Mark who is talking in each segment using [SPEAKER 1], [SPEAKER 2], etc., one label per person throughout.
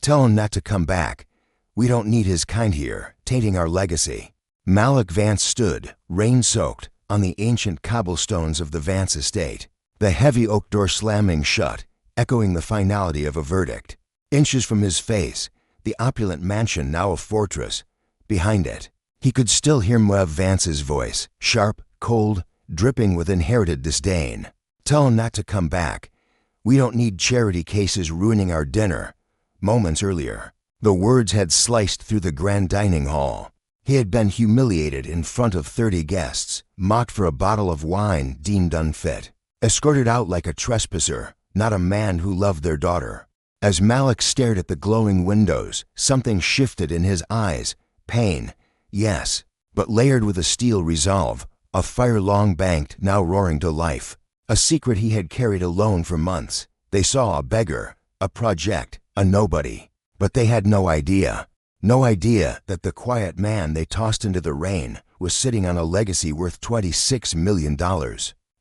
[SPEAKER 1] Tell him not to come back. We don't need his kind here, tainting our legacy." Malik Vance stood, rain-soaked, on the ancient cobblestones of the Vance estate, the heavy oak door slamming shut, echoing the finality of a verdict. Inches from his face, the opulent mansion now a fortress. Behind it, he could still hear Mev Vance's voice, sharp, cold, dripping with inherited disdain. "Tell him not to come back. We don't need charity cases ruining our dinner." Moments earlier, the words had sliced through the grand dining hall. He had been humiliated in front of 30 guests, mocked for a bottle of wine deemed unfit, escorted out like a trespasser, not a man who loved their daughter. As Malik stared at the glowing windows, something shifted in his eyes. Pain, yes, but layered with a steel resolve, a fire long banked, now roaring to life. A secret he had carried alone for months. They saw a beggar, a project, a nobody. But they had no idea that the quiet man they tossed into the rain was sitting on a legacy worth $26 million.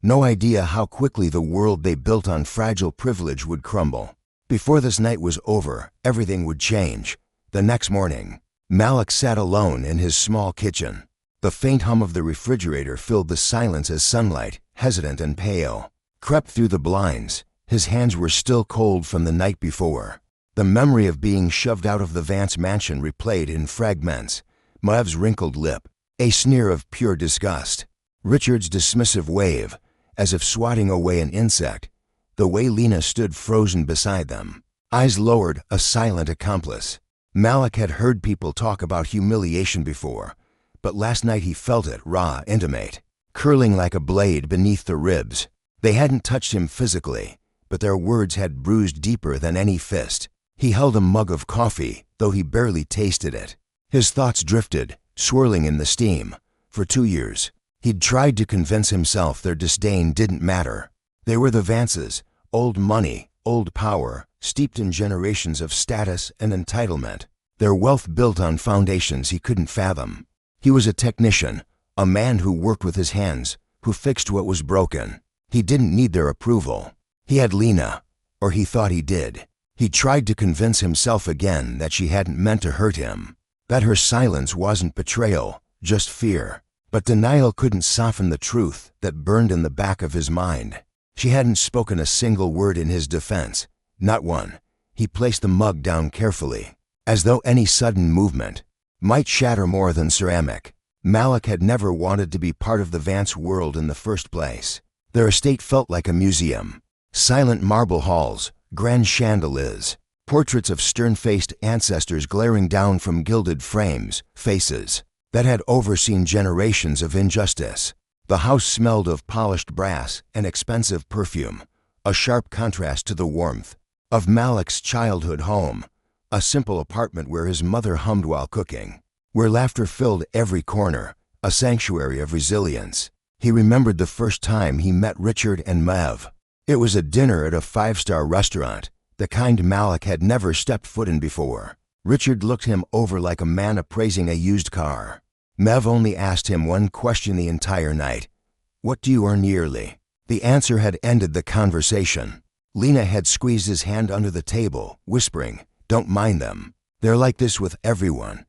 [SPEAKER 1] No idea how quickly the world they built on fragile privilege would crumble. Before this night was over, everything would change. The next morning, Malik sat alone in his small kitchen. The faint hum of the refrigerator filled the silence as sunlight, hesitant and pale, crept through the blinds. His hands were still cold from the night before. The memory of being shoved out of the Vance mansion replayed in fragments. Mev's wrinkled lip, a sneer of pure disgust. Richard's dismissive wave, as if swatting away an insect. The way Lena stood frozen beside them, eyes lowered, a silent accomplice. Malik had heard people talk about humiliation before, but last night he felt it raw, intimate, curling like a blade beneath the ribs. They hadn't touched him physically, but their words had bruised deeper than any fist. He held a mug of coffee, though he barely tasted it. His thoughts drifted, swirling in the steam. For 2 years, he'd tried to convince himself their disdain didn't matter. They were the Vances, old money, old power, steeped in generations of status and entitlement, their wealth built on foundations he couldn't fathom. He was a technician, a man who worked with his hands, who fixed what was broken. He didn't need their approval. He had Lena, or he thought he did. He tried to convince himself again that she hadn't meant to hurt him, that her silence wasn't betrayal, just fear. But denial couldn't soften the truth that burned in the back of his mind. She hadn't spoken a single word in his defense, not one. He placed the mug down carefully, as though any sudden movement might shatter more than ceramic. Malik had never wanted to be part of the Vance world in the first place. Their estate felt like a museum. Silent marble halls, grand chandeliers, portraits of stern-faced ancestors glaring down from gilded frames, faces that had overseen generations of injustice. The house smelled of polished brass and expensive perfume, a sharp contrast to the warmth of Malik's childhood home, a simple apartment where his mother hummed while cooking, where laughter filled every corner, a sanctuary of resilience. He remembered the first time he met Richard and Mev. It was a dinner at a 5-star restaurant, the kind Malik had never stepped foot in before. Richard looked him over like a man appraising a used car. Mev only asked him one question the entire night. "What do you earn yearly?" The answer had ended the conversation. Lena had squeezed his hand under the table, whispering, "Don't mind them. They're like this with everyone."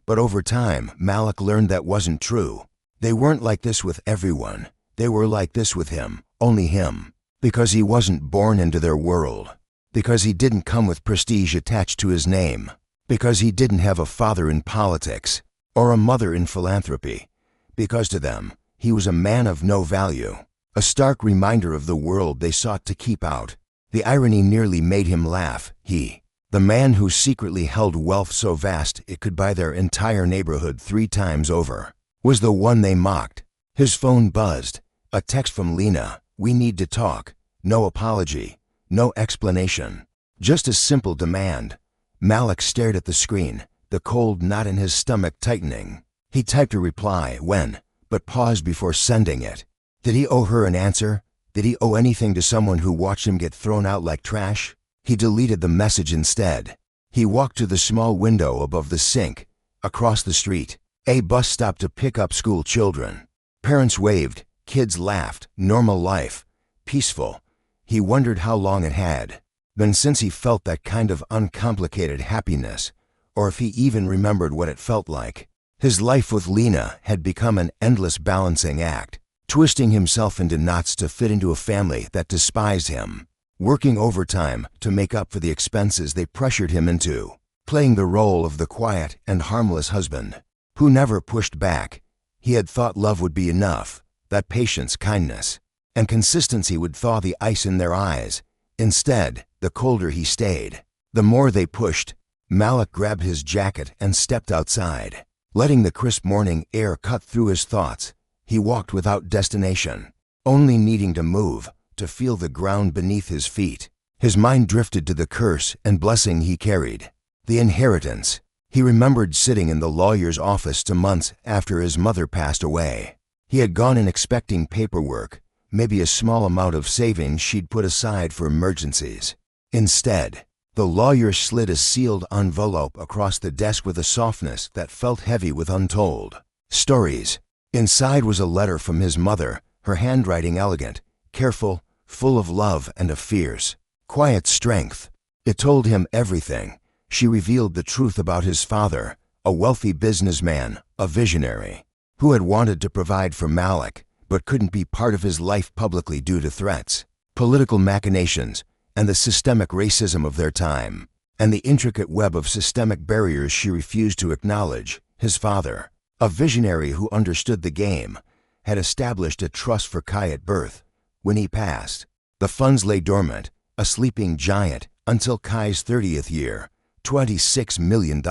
[SPEAKER 1] But over time, Malik learned that wasn't true. They weren't like this with everyone. They were like this with him, only him. Because he wasn't born into their world. Because he didn't come with prestige attached to his name. Because he didn't have a father in politics, or a mother in philanthropy. Because to them, he was a man of no value. A stark reminder of the world they sought to keep out. The irony nearly made him laugh. He, the man who secretly held wealth so vast it could buy their entire neighborhood 3 times over, was the one they mocked. His phone buzzed. A text from Lena. "We need to talk." No apology, no explanation. Just a simple demand. Malik stared at the screen, the cold knot in his stomach tightening. He typed a reply, when, but paused before sending it. Did he owe her an answer? Did he owe anything to someone who watched him get thrown out like trash? He deleted the message instead. He walked to the small window above the sink, across the street. A bus stop to pick up school children. Parents waved, kids laughed, normal life, peaceful. He wondered how long it had Then since he felt that kind of uncomplicated happiness, or if he even remembered what it felt like, his life with Lena had become an endless balancing act, twisting himself into knots to fit into a family that despised him, working overtime to make up for the expenses they pressured him into, playing the role of the quiet and harmless husband who never pushed back. He had thought love would be enough, that patience, kindness, and consistency would thaw the ice in their eyes. Instead, the colder he stayed, the more they pushed. Malik grabbed his jacket and stepped outside. Letting the crisp morning air cut through his thoughts, he walked without destination, only needing to move, to feel the ground beneath his feet. His mind drifted to the curse and blessing he carried, the inheritance. He remembered sitting in the lawyer's office 2 months after his mother passed away. He had gone in expecting paperwork, maybe a small amount of savings she'd put aside for emergencies. Instead, the lawyer slid a sealed envelope across the desk with a softness that felt heavy with untold stories. Inside was a letter from his mother, her handwriting elegant, careful, full of love and of fierce, quiet strength. It told him everything. She revealed the truth about his father, a wealthy businessman, a visionary, who had wanted to provide for Malik, but couldn't be part of his life publicly due to threats, political machinations, and the systemic racism of their time, and the intricate web of systemic barriers she refused to acknowledge. His father, a visionary who understood the game, had established a trust for Kai at birth. When he passed, the funds lay dormant, a sleeping giant, until Kai's 30th year, $26 million.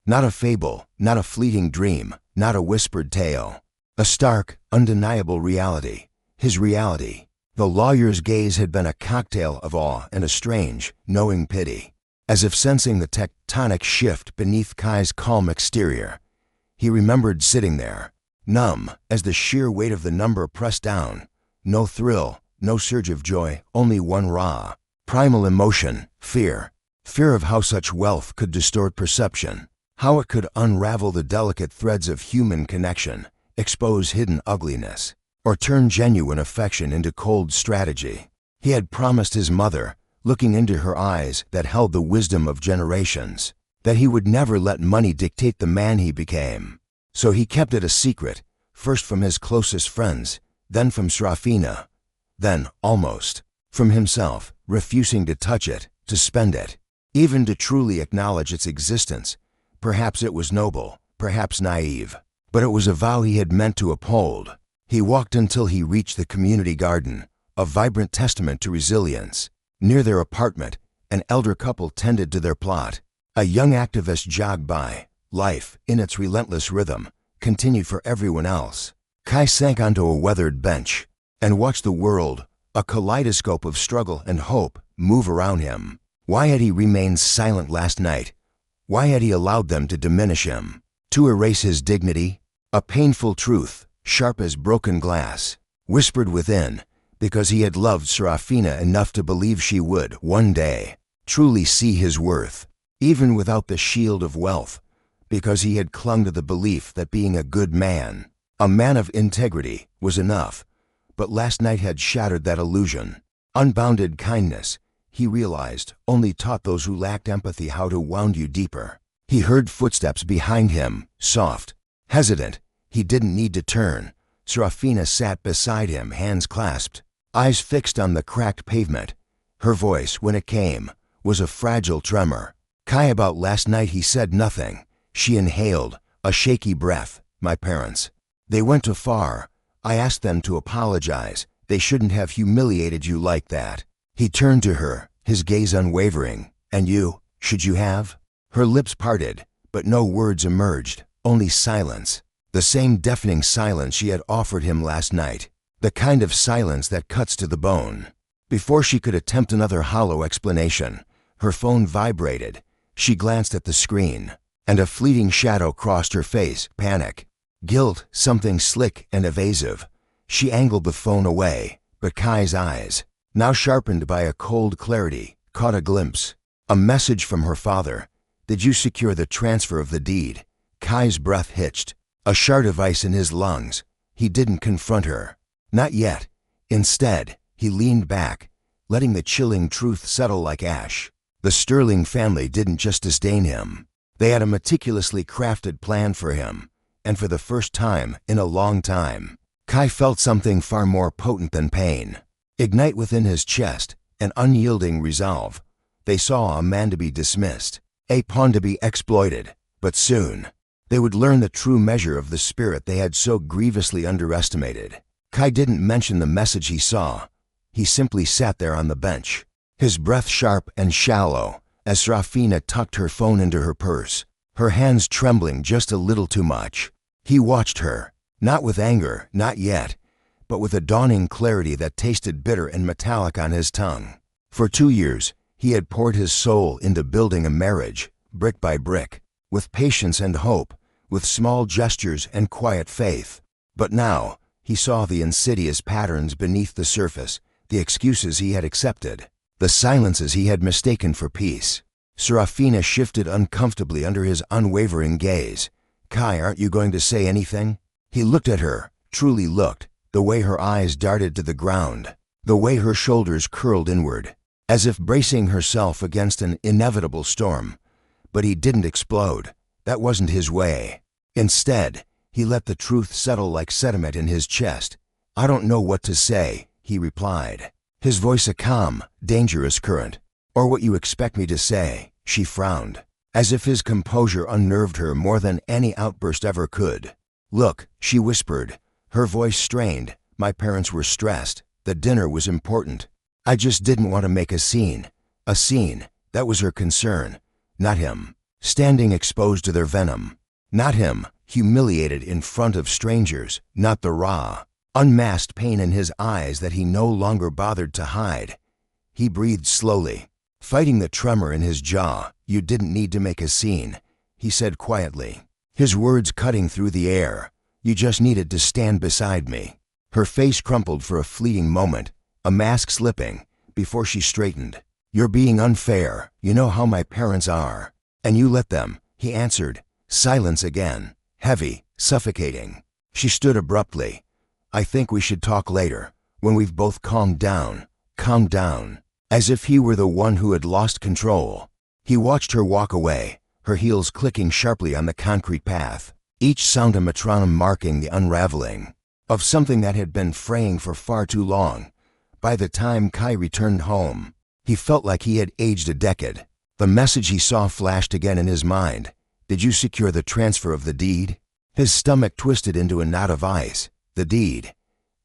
[SPEAKER 1] Not a fable, not a fleeting dream, not a whispered tale. A stark, undeniable reality. His reality. The lawyer's gaze had been a cocktail of awe and a strange, knowing pity. As if sensing the tectonic shift beneath Kai's calm exterior, he remembered sitting there, numb as the sheer weight of the number pressed down. No thrill, no surge of joy, only one raw, primal emotion, fear. Fear of how such wealth could distort perception, how it could unravel the delicate threads of human connection, expose hidden ugliness, or turn genuine affection into cold strategy. He had promised his mother, looking into her eyes that held the wisdom of generations, that he would never let money dictate the man he became. So he kept it a secret, first from his closest friends, then from Seraphina, then, almost, from himself, refusing to touch it, to spend it, even to truly acknowledge its existence. Perhaps it was noble, perhaps naive, but it was a vow he had meant to uphold. He walked until he reached the community garden, a vibrant testament to resilience. Near their apartment, an elder couple tended to their plot. A young activist jogged by. Life, in its relentless rhythm, continued for everyone else. Kai sank onto a weathered bench and watched the world, a kaleidoscope of struggle and hope, move around him. Why had he remained silent last night? Why had he allowed them to diminish him, to erase his dignity? A painful truth, sharp as broken glass, whispered within, because he had loved Seraphina enough to believe she would, one day, truly see his worth, even without the shield of wealth, because he had clung to the belief that being a good man, a man of integrity, was enough. But last night had shattered that illusion. Unbounded kindness, he realized, only taught those who lacked empathy how to wound you deeper. He heard footsteps behind him, soft, hesitant. He didn't need to turn. Seraphina sat beside him, hands clasped, eyes fixed on the cracked pavement. Her voice, when it came, was a fragile tremor. Kai, about last night he said nothing. She inhaled, a shaky breath. My parents. They went too far. I asked them to apologize. They shouldn't have humiliated you like that. He turned to her, his gaze unwavering. And you, should you have? Her lips parted, but no words emerged, only silence. The same deafening silence she had offered him last night. The kind of silence that cuts to the bone. Before she could attempt another hollow explanation, her phone vibrated. She glanced at the screen, and a fleeting shadow crossed her face, panic. Guilt, something slick and evasive. She angled the phone away, but Kai's eyes, now sharpened by a cold clarity, caught a glimpse. A message from her father. Did you secure the transfer of the deed? Kai's breath hitched, a shard of ice in his lungs. He didn't confront her. Not yet. Instead, he leaned back, letting the chilling truth settle like ash. The Sterling family didn't just disdain him. They had a meticulously crafted plan for him, and for the first time in a long time, Kai felt something far more potent than pain ignite within his chest, an unyielding resolve. They saw a man to be dismissed, a pawn to be exploited, but soon they would learn the true measure of the spirit they had so grievously underestimated. Kai didn't mention the message he saw. He simply sat there on the bench, his breath sharp and shallow, as Seraphina tucked her phone into her purse, her hands trembling just a little too much. He watched her, not with anger, not yet, but with a dawning clarity that tasted bitter and metallic on his tongue. For 2 years, he had poured his soul into building a marriage, brick by brick, with patience and hope, with small gestures and quiet faith. But now, he saw the insidious patterns beneath the surface, the excuses he had accepted, the silences he had mistaken for peace. Seraphina shifted uncomfortably under his unwavering gaze. "Kai, aren't you going to say anything?" He looked at her, truly looked, the way her eyes darted to the ground, the way her shoulders curled inward, as if bracing herself against an inevitable storm. But he didn't explode. That wasn't his way. Instead, he let the truth settle like sediment in his chest. "I don't know what to say," he replied, his voice a calm, dangerous current. "Or what you expect me to say," she frowned, as if his composure unnerved her more than any outburst ever could. "Look," she whispered, her voice strained, "my parents were stressed. The dinner was important. I just didn't want to make a scene. A scene, that was her concern. Not him, standing exposed to their venom. Not him, humiliated in front of strangers. Not the raw, unmasked pain in his eyes that he no longer bothered to hide." He breathed slowly, fighting the tremor in his jaw. "You didn't need to make a scene," he said quietly, his words cutting through the air. "You just needed to stand beside me." Her face crumpled for a fleeting moment, a mask slipping, before she straightened. "You're being unfair. You know how my parents are. And you let them," he answered. Silence again, heavy, suffocating. She stood abruptly. "I think we should talk later, when we've both calmed down." Calmed down, as if he were the one who had lost control. He watched her walk away, her heels clicking sharply on the concrete path, each sound a metronome marking the unraveling of something that had been fraying for far too long. By the time Kai returned home, he felt like he had aged a decade. The message he saw flashed again in his mind. "Did you secure the transfer of the deed?" His stomach twisted into a knot of ice. The deed?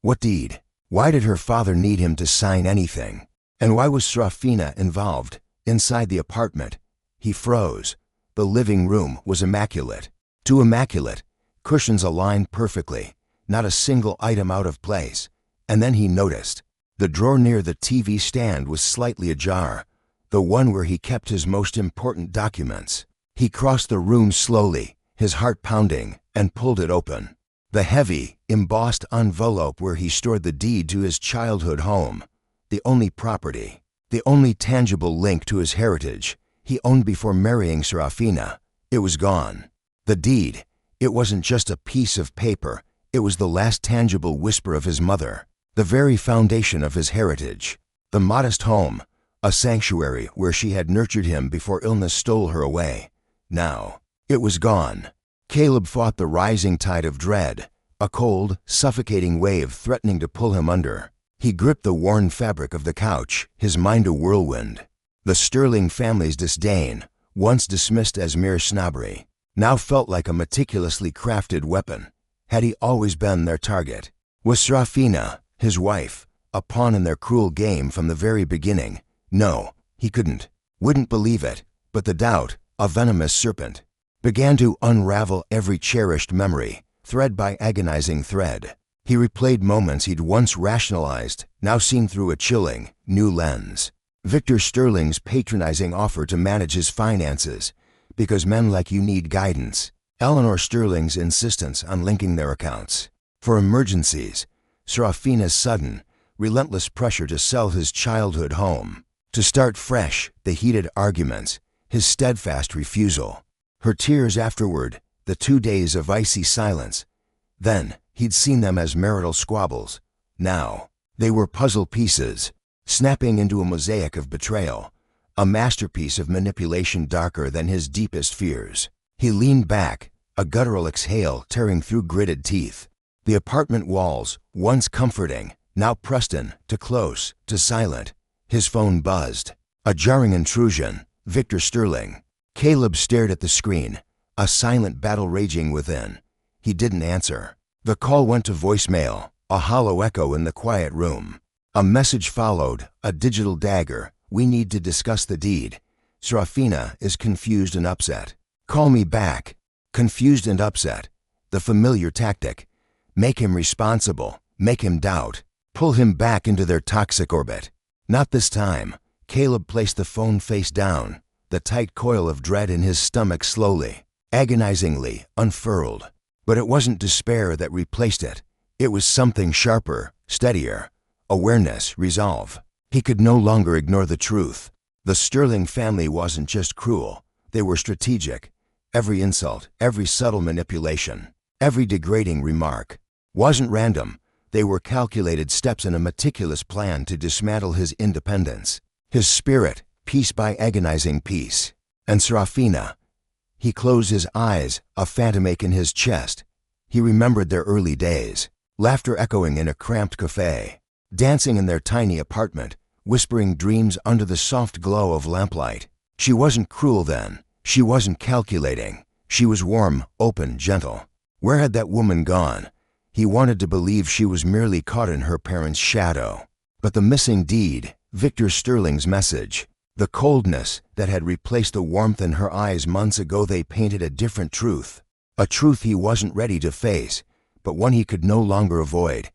[SPEAKER 1] What deed? Why did her father need him to sign anything? And why was Seraphina involved? Inside the apartment, he froze. The living room was immaculate. Too immaculate. Cushions aligned perfectly, not a single item out of place. And then he noticed. The drawer near the TV stand was slightly ajar, the one where he kept his most important documents. He crossed the room slowly, his heart pounding, and pulled it open. The heavy, embossed envelope where he stored the deed to his childhood home, the only property, the only tangible link to his heritage he owned before marrying Seraphina. It was gone. The deed, it wasn't just a piece of paper, it was the last tangible whisper of his mother, the very foundation of his heritage. The modest home, a sanctuary where she had nurtured him before illness stole her away. Now, it was gone. Caleb fought the rising tide of dread, a cold, suffocating wave threatening to pull him under. He gripped the worn fabric of the couch, his mind a whirlwind. The Sterling family's disdain, once dismissed as mere snobbery, now felt like a meticulously crafted weapon. Had he always been their target? Was Seraphina, his wife, a pawn in their cruel game from the very beginning? No, he wouldn't believe it, but the doubt, a venomous serpent, began to unravel every cherished memory, thread by agonizing thread. He replayed moments he'd once rationalized, now seen through a chilling, new lens. Victor Sterling's patronizing offer to manage his finances, because men like you need guidance. Eleanor Sterling's insistence on linking their accounts for emergencies. Seraphina's sudden, relentless pressure to sell his childhood home, to start fresh. The heated arguments, his steadfast refusal. Her tears afterward, the 2 days of icy silence. Then, he'd seen them as marital squabbles. Now, they were puzzle pieces. snapping into a mosaic of betrayal, a masterpiece of manipulation darker than his deepest fears. He leaned back, a guttural exhale tearing through gritted teeth. The apartment walls, once comforting, now pressed in, to close, to silent. His phone buzzed. A jarring intrusion. Victor Sterling. Caleb stared at the screen, a silent battle raging within. He didn't answer. The call went to voicemail, a hollow echo in the quiet room. A message followed, a digital dagger. We need to discuss the deed. Seraphina is confused and upset. Call me back. Confused and upset. The familiar tactic. Make him responsible. Make him doubt. Pull him back into their toxic orbit. Not this time. Caleb placed the phone face down. The tight coil of dread in his stomach slowly, agonizingly, unfurled. But it wasn't despair that replaced it. It was something sharper, steadier. Awareness, resolve. He could no longer ignore the truth. The Sterling family wasn't just cruel. They were strategic. Every insult, every subtle manipulation, every degrading remark wasn't random. They were calculated steps in a meticulous plan to dismantle his independence, his spirit, piece by agonizing piece. And Seraphina. He closed his eyes, a phantom ache in his chest. He remembered their early days, laughter echoing in a cramped cafe, dancing in their tiny apartment, whispering dreams under the soft glow of lamplight. She wasn't cruel then. She wasn't calculating. She was warm, open, gentle. Where had that woman gone? He wanted to believe she was merely caught in her parents' shadow. But the missing deed, Victor Sterling's message, the coldness that had replaced the warmth in her eyes months ago, they painted a different truth. A truth he wasn't ready to face, but one he could no longer avoid.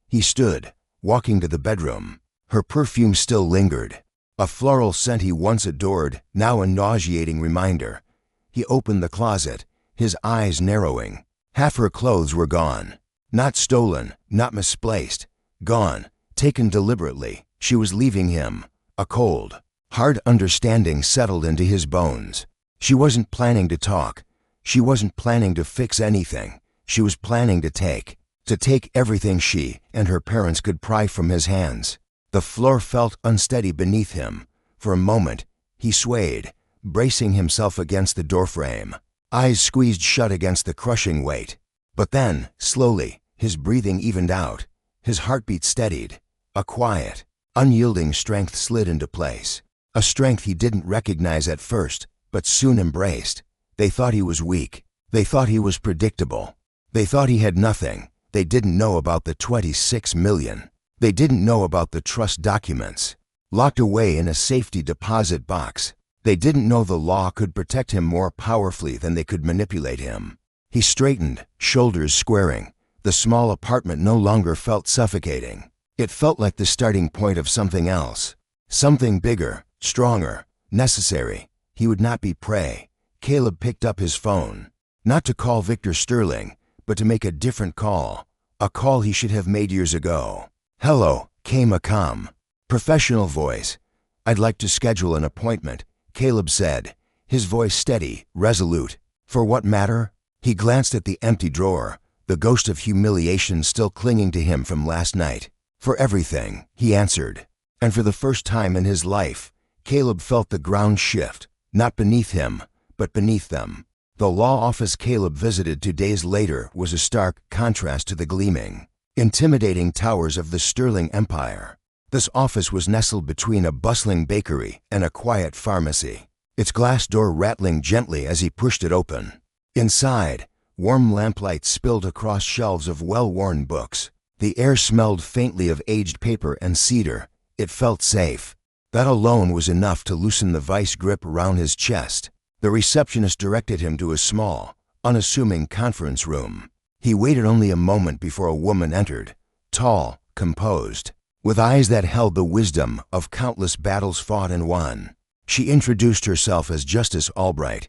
[SPEAKER 1] He stood, walking to the bedroom. Her perfume still lingered. A floral scent he once adored, now a nauseating reminder. He opened the closet, his eyes narrowing. Half her clothes were gone. Not stolen, not misplaced. Gone, taken deliberately. She was leaving him. A cold, hard understanding settled into his bones. She wasn't planning to talk. She wasn't planning to fix anything. She was planning to take everything she and her parents could pry from his hands. The floor felt unsteady beneath him. For a moment, he swayed, bracing himself against the doorframe, eyes squeezed shut against the crushing weight. But then, slowly, his breathing evened out, his heartbeat steadied. A quiet, unyielding strength slid into place, a strength he didn't recognize at first, but soon embraced. They thought he was weak. They thought he was predictable. They thought he had nothing. They didn't know about the 26 million. They didn't know about the trust documents, locked away in a safety deposit box. They didn't know the law could protect him more powerfully than they could manipulate him. He straightened, shoulders squaring. The small apartment no longer felt suffocating. It felt like the starting point of something else. Something bigger, stronger, necessary. He would not be prey. Caleb picked up his phone. Not to call Victor Sterling, but to make a different call. A call he should have made years ago. "Hello," came a calm, professional voice. "I'd like to schedule an appointment," Caleb said, his voice steady, resolute. "For what matter?" He glanced at the empty drawer, the ghost of humiliation still clinging to him from last night. "For everything," he answered. And for the first time in his life, Caleb felt the ground shift, not beneath him, but beneath them. The law office Caleb visited 2 days later was a stark contrast to the gleaming, intimidating towers of the Sterling Empire. This office was nestled between a bustling bakery and a quiet pharmacy, its glass door rattling gently as he pushed it open. Inside, warm lamplight spilled across shelves of well-worn books. The air smelled faintly of aged paper and cedar. It felt safe. That alone was enough to loosen the vice grip around his chest. The receptionist directed him to a small, unassuming conference room. He waited only a moment before a woman entered, tall, composed, with eyes that held the wisdom of countless battles fought and won. She introduced herself as Justice Albright,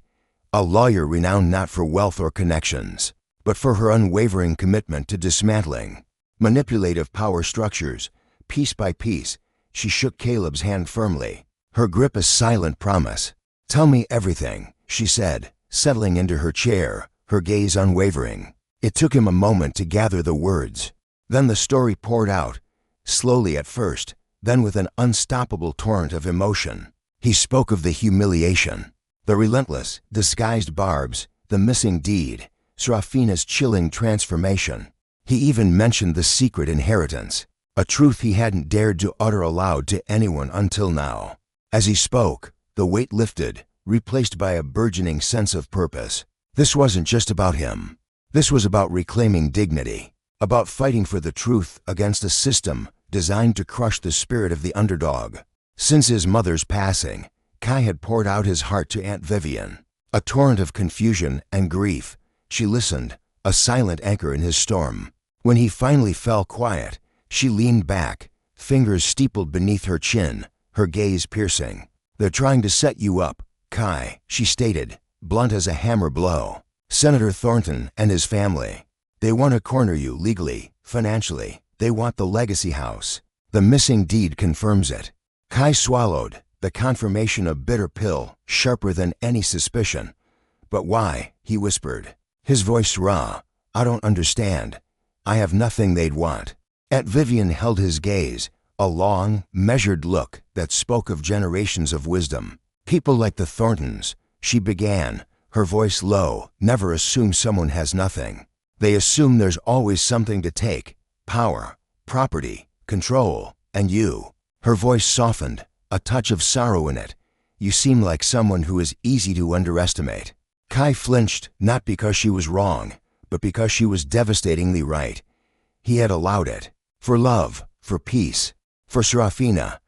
[SPEAKER 1] a lawyer renowned not for wealth or connections, but for her unwavering commitment to dismantling manipulative power structures. Piece by piece, she shook Caleb's hand firmly, her grip a silent promise. "Tell me everything," she said, settling into her chair, her gaze unwavering. It took him a moment to gather the words. Then the story poured out, slowly at first, Then with an unstoppable torrent of emotion, he spoke of the humiliation, the relentless, disguised barbs, the missing deed, Seraphina's chilling transformation. He even mentioned the secret inheritance, a truth he hadn't dared to utter aloud to anyone until now. As he spoke, the weight lifted, replaced by a burgeoning sense of purpose. This wasn't just about him. This was about reclaiming dignity, about fighting for the truth against a system designed to crush the spirit of the underdog. Since his mother's passing, Kai had poured out his heart to Aunt Vivian, a torrent of confusion and grief. She listened, a silent anchor in his storm. When he finally fell quiet, she leaned back, fingers steepled beneath her chin, her gaze piercing. "They're trying to set you up, Kai," she stated, blunt as a hammer blow. "Senator Thornton and his family. They want to corner you legally, financially. They want the legacy house. The missing deed confirms it." Kai swallowed, the confirmation a bitter pill, sharper than any suspicion. "But why?" he whispered, his voice raw. "I don't understand. I have nothing they'd want." Aunt Vivian held his gaze, a long, measured look that spoke of generations of wisdom. "People like the Thorntons," she began, her voice low, "never assume someone has nothing. They assume there's always something to take: power, property, control, and you." Her voice softened, a touch of sorrow in it. "You seem like someone who is easy to underestimate." Kai flinched, not because she was wrong, but because she was devastatingly right. He had allowed it. For love, for peace, for Seraphina.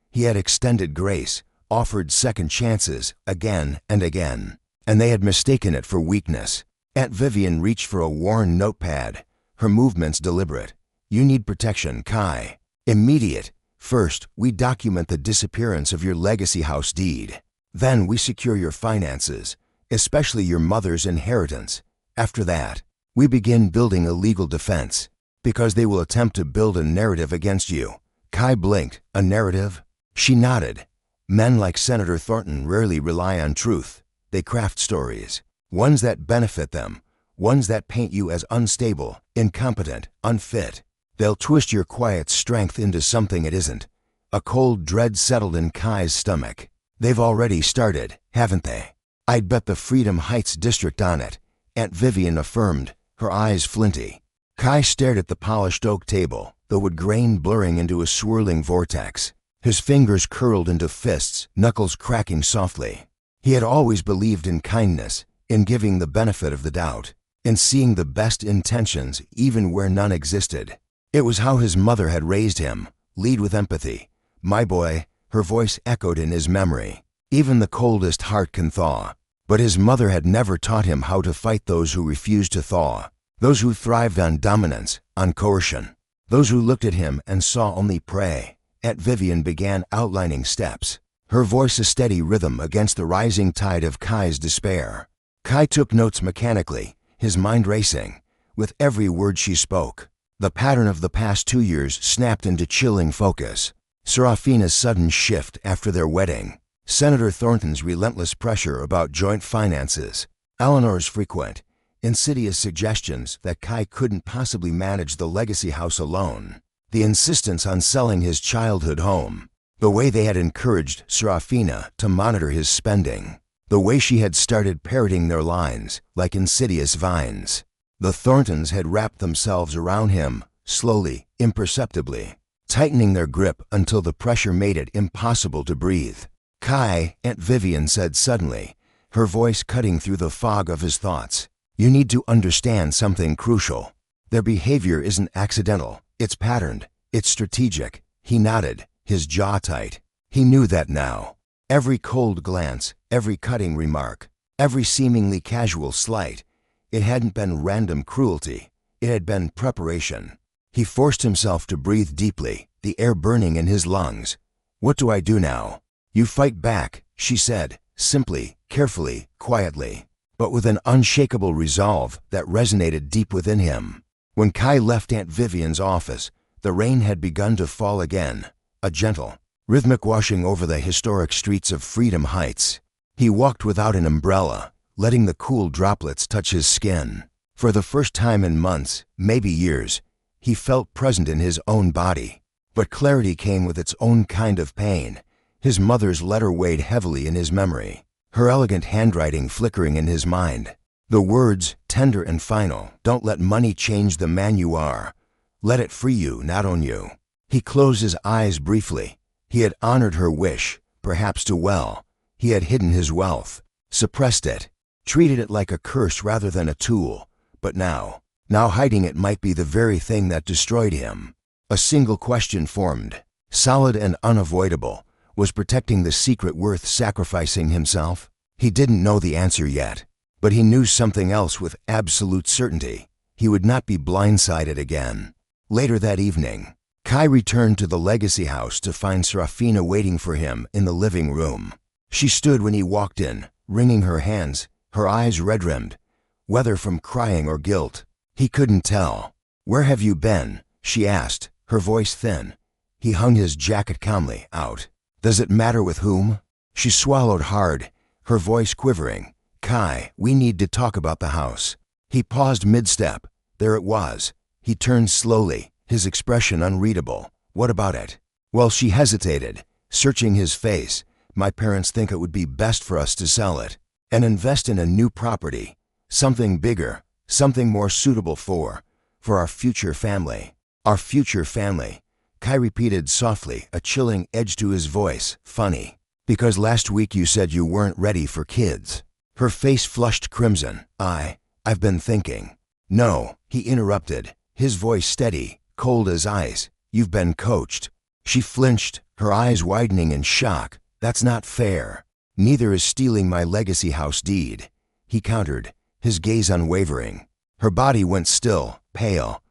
[SPEAKER 1] He had extended grace, offered second chances, again and again, and they had mistaken it for weakness. Aunt Vivian reached for a worn notepad, her movements deliberate. "You need protection, Kai. Immediate. First, we document the disappearance of your legacy house deed. Then we secure your finances, especially your mother's inheritance. After that, we begin building a legal defense, because they will attempt to build a narrative against you." Kai blinked. "A narrative?" She nodded. "Men like Senator Thornton rarely rely on truth. They craft stories, ones that benefit them, ones that paint you as unstable, incompetent, unfit. They'll twist your quiet strength into something it isn't." A cold dread settled in Kai's stomach. "They've already started, haven't they?" "I'd bet the Freedom Heights district on it," Aunt Vivian affirmed, her eyes flinty. Kai stared at the polished oak table, the wood grain blurring into a swirling vortex. His fingers curled into fists, knuckles cracking softly. He had always believed in kindness, in giving the benefit of the doubt, in seeing the best intentions even where none existed. It was how his mother had raised him: lead with empathy. "My boy," her voice echoed in his memory. "Even the coldest heart can thaw." But his mother had never taught him how to fight those who refused to thaw, those who thrived on dominance, on coercion, those who looked at him and saw only prey. Aunt Vivian began outlining steps, her voice a steady rhythm against the rising tide of Kai's despair. Kai took notes mechanically, his mind racing. With every word she spoke, the pattern of the past 2 years snapped into chilling focus. Seraphina's sudden shift after their wedding, Senator Thornton's relentless pressure about joint finances, Eleanor's frequent, insidious suggestions that Kai couldn't possibly manage the legacy house alone, the insistence on selling his childhood home, the way they had encouraged Seraphina to monitor his spending, the way she had started parroting their lines like insidious vines. The Thorntons had wrapped themselves around him, slowly, imperceptibly, tightening their grip until the pressure made it impossible to breathe. "Kai," Aunt Vivian said suddenly, her voice cutting through the fog of his thoughts, "you need to understand something crucial. Their behavior isn't accidental, it's patterned, it's strategic." He nodded, his jaw tight. He knew that now. Every cold glance, every cutting remark, every seemingly casual slight, it hadn't been random cruelty, it had been preparation. He forced himself to breathe deeply, the air burning in his lungs. "What do I do now?" "You fight back," she said, simply, carefully, quietly, but with an unshakable resolve that resonated deep within him. When Kai left Aunt Vivian's office, the rain had begun to fall again, a gentle, rhythmic washing over the historic streets of Freedom Heights. He walked without an umbrella, letting the cool droplets touch his skin. For the first time in months, maybe years, he felt present in his own body. But clarity came with its own kind of pain. His mother's letter weighed heavily in his memory, her elegant handwriting flickering in his mind. The words, tender and final, "Don't let money change the man you are. Let it free you, not own you." He closed his eyes briefly. He had honored her wish, perhaps too well. He had hidden his wealth, suppressed it, treated it like a curse rather than a tool. But now hiding it might be the very thing that destroyed him. A single question formed, solid and unavoidable. Was protecting the secret worth sacrificing himself? He didn't know the answer yet, but he knew something else with absolute certainty. He would not be blindsided again. Later that evening, Kai returned to the legacy house to find Seraphina waiting for him in the living room. She stood when he walked in, wringing her hands, her eyes red-rimmed, whether from crying or guilt. He couldn't tell. "Where have you been?" she asked, her voice thin. He hung his jacket calmly out. "Does it matter with whom?" She swallowed hard, her voice quivering. "Kai, we need to talk about the house." He paused mid-step. There it was. He turned slowly, his expression unreadable. "What about it?" Well, she hesitated, searching his face. "My parents think it would be best for us to sell it and invest in a new property, something bigger, something more suitable for our future family." "Our future family," Kai repeated softly, a chilling edge to his voice. "Funny, because last week you said you weren't ready for kids." Her face flushed crimson. I've been thinking." "No," he interrupted, his voice steady, cold as ice. "You've been coached." She flinched, her eyes widening in shock. "That's not fair." "Neither is stealing my legacy house deed," he countered, his gaze unwavering. Her body went still, pale.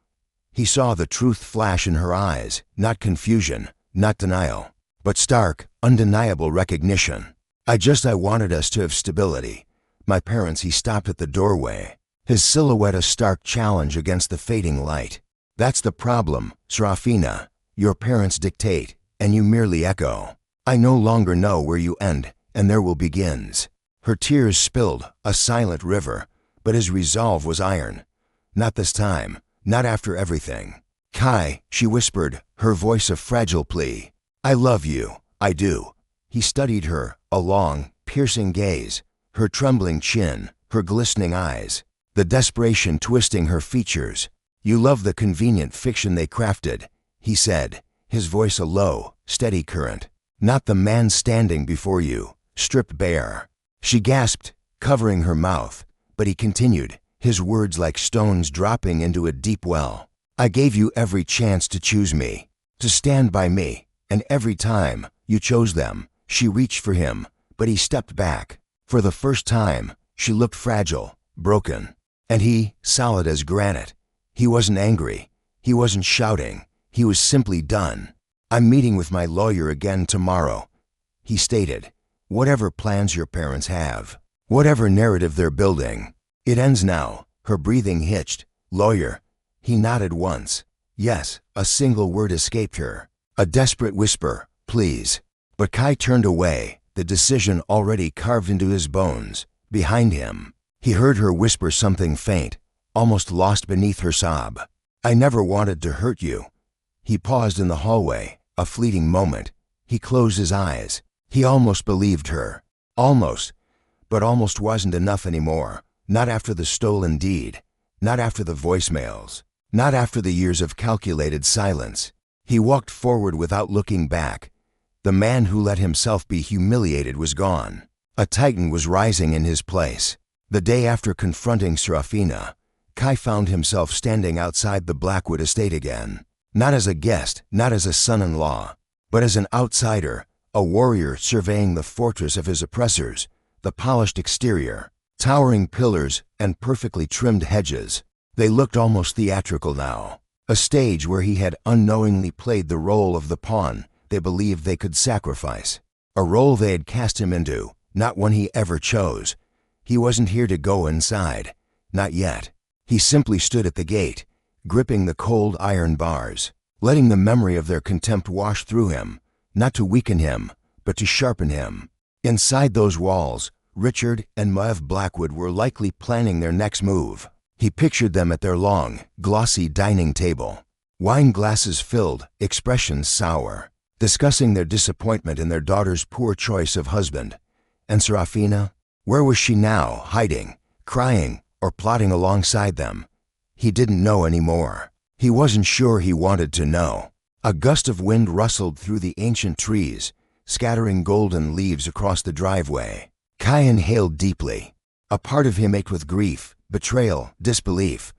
[SPEAKER 1] He saw the truth flash in her eyes, not confusion, not denial, but stark, undeniable recognition. I wanted us to have stability. My parents." He stopped at the doorway, his silhouette a stark challenge against the fading light. "That's the problem, Seraphina. Your parents dictate, and you merely echo. I no longer know where you end and their will begins." Her tears spilled, a silent river, but his resolve was iron. "Not this time. Not after everything." "Kai," she whispered, her voice a fragile plea. "I love you. I do." He studied her, a long, piercing gaze, her trembling chin, her glistening eyes, the desperation twisting her features. "You love the convenient fiction they crafted," he said, his voice a low, steady current. "Not the man standing before you, stripped bare." She gasped, covering her mouth, but he continued, his words like stones dropping into a deep well. "I gave you every chance to choose me, to stand by me, and every time you chose them." She reached for him, but he stepped back. For the first time, she looked fragile, broken. And he, solid as granite. He wasn't angry. He wasn't shouting. He was simply done. "I'm meeting with my lawyer again tomorrow," he stated. "Whatever plans your parents have, whatever narrative they're building, it ends now." Her breathing hitched. "Lawyer." He nodded once. Yes, a single word escaped her. A desperate whisper, "Please." But Kai turned away, the decision already carved into his bones. Behind him, he heard her whisper something faint, almost lost beneath her sob. "I never wanted to hurt you." He paused in the hallway, a fleeting moment. He closed his eyes. He almost believed her. Almost. But almost wasn't enough anymore. Not after the stolen deed. Not after the voicemails. Not after the years of calculated silence. He walked forward without looking back. The man who let himself be humiliated was gone. A titan was rising in his place. The day after confronting Seraphina, Kai found himself standing outside the Blackwood estate again. Not as a guest, not as a son-in-law, but as an outsider, a warrior surveying the fortress of his oppressors, the polished exterior, towering pillars, and perfectly trimmed hedges. They looked almost theatrical now, a stage where he had unknowingly played the role of the pawn they believed they could sacrifice, a role they had cast him into, not one he ever chose. He wasn't here to go inside, not yet. He simply stood at the gate, gripping the cold iron bars, letting the memory of their contempt wash through him, not to weaken him, but to sharpen him. Inside those walls, Richard and Maev Blackwood were likely planning their next move. He pictured them at their long, glossy dining table, wine glasses filled, expressions sour, discussing their disappointment in their daughter's poor choice of husband. And Seraphina? Where was she now, hiding, crying, or plotting alongside them? He didn't know anymore. He wasn't sure he wanted to know. A gust of wind rustled through the ancient trees, scattering golden leaves across the driveway. Kai inhaled deeply. A part of him ached with grief, betrayal, disbelief.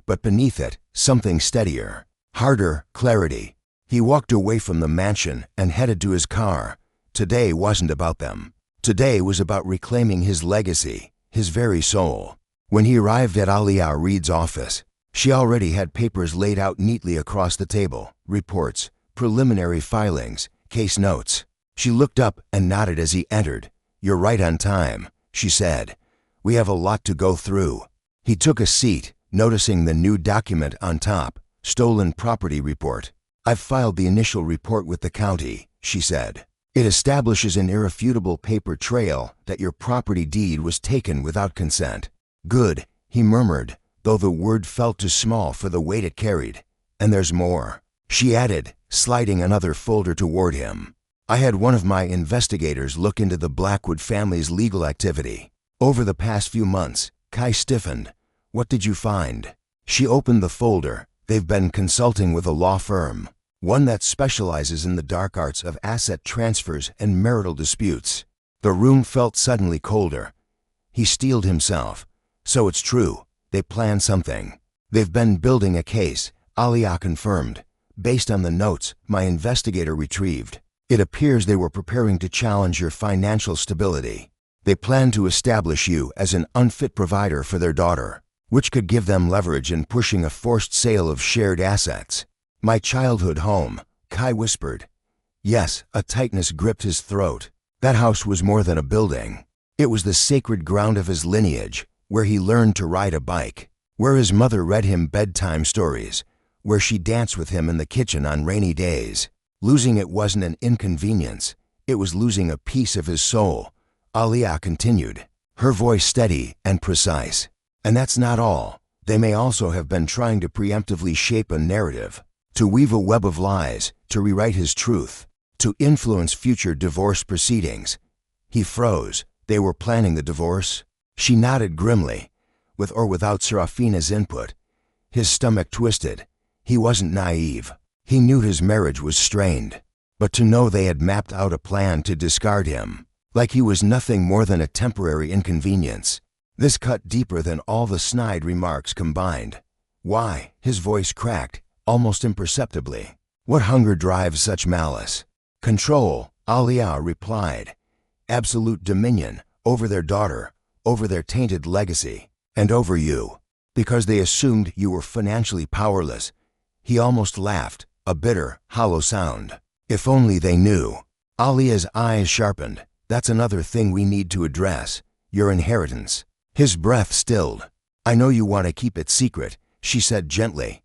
[SPEAKER 1] But beneath it, something steadier, harder, clarity. He walked away from the mansion and headed to his car. Today wasn't about them. Today was about reclaiming his legacy, his very soul. When he arrived at Alia Reed's office, she already had papers laid out neatly across the table, reports, preliminary filings, case notes. She looked up and nodded as he entered. "You're right on time," she said. "We have a lot to go through." He took a seat, noticing the new document on top, stolen property report. "I've filed the initial report with the county," she said. "It establishes an irrefutable paper trail that your property deed was taken without consent." "Good," he murmured, though the word felt too small for the weight it carried. "And there's more," she added, sliding another folder toward him. "I had one of my investigators look into the Blackwood family's legal activity. Over the past few months," Kai stiffened. "What did you find?" She opened the folder. "They've been consulting with a law firm, one that specializes in the dark arts of asset transfers and marital disputes." The room felt suddenly colder. He steeled himself. "So it's true. They plan something. They've been building a case," Alia confirmed, "based on the notes my investigator retrieved. It appears they were preparing to challenge your financial stability. They plan to establish you as an unfit provider for their daughter, which could give them leverage in pushing a forced sale of shared assets." "My childhood home," Kai whispered. Yes, a tightness gripped his throat. That house was more than a building. It was the sacred ground of his lineage, where he learned to ride a bike, where his mother read him bedtime stories, where she danced with him in the kitchen on rainy days. Losing it wasn't an inconvenience. It was losing a piece of his soul. Alia continued, her voice steady and precise. "And that's not all. They may also have been trying to preemptively shape a narrative, to weave a web of lies, to rewrite his truth, to influence future divorce proceedings." He froze. "They were planning the divorce?" She nodded grimly. With or without Seraphina's input. His stomach twisted. He wasn't naive. He knew his marriage was strained. But to know they had mapped out a plan to discard him, like he was nothing more than a temporary inconvenience. This cut deeper than all the snide remarks combined. "Why?" His voice cracked, almost imperceptibly. "What hunger drives such malice?" "Control," Alia replied. "Absolute dominion over their daughter, over their tainted legacy, and over you. Because they assumed you were financially powerless." He almost laughed, a bitter, hollow sound. "If only they knew." Alia's eyes sharpened. "That's another thing we need to address. Your inheritance." His breath stilled. "I know you want to keep it secret," she said gently.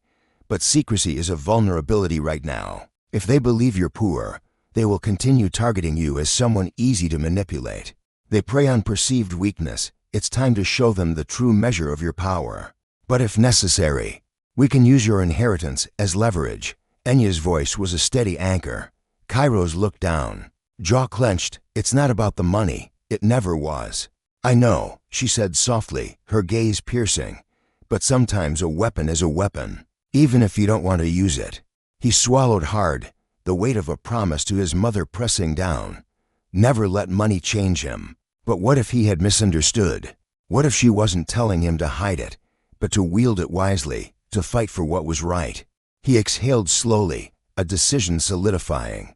[SPEAKER 1] "But secrecy is a vulnerability right now. If they believe you're poor, they will continue targeting you as someone easy to manipulate. They prey on perceived weakness. It's time to show them the true measure of your power. But if necessary, we can use your inheritance as leverage." Enya's voice was a steady anchor. Kairos looked down, jaw clenched. "It's not about the money. It never was." "I know," she said softly, her gaze piercing. "But sometimes a weapon is a weapon, even if you don't want to use it." He swallowed hard, the weight of a promise to his mother pressing down. Never let money change him. But what if he had misunderstood? What if she wasn't telling him to hide it, but to wield it wisely, to fight for what was right? He exhaled slowly, a decision solidifying.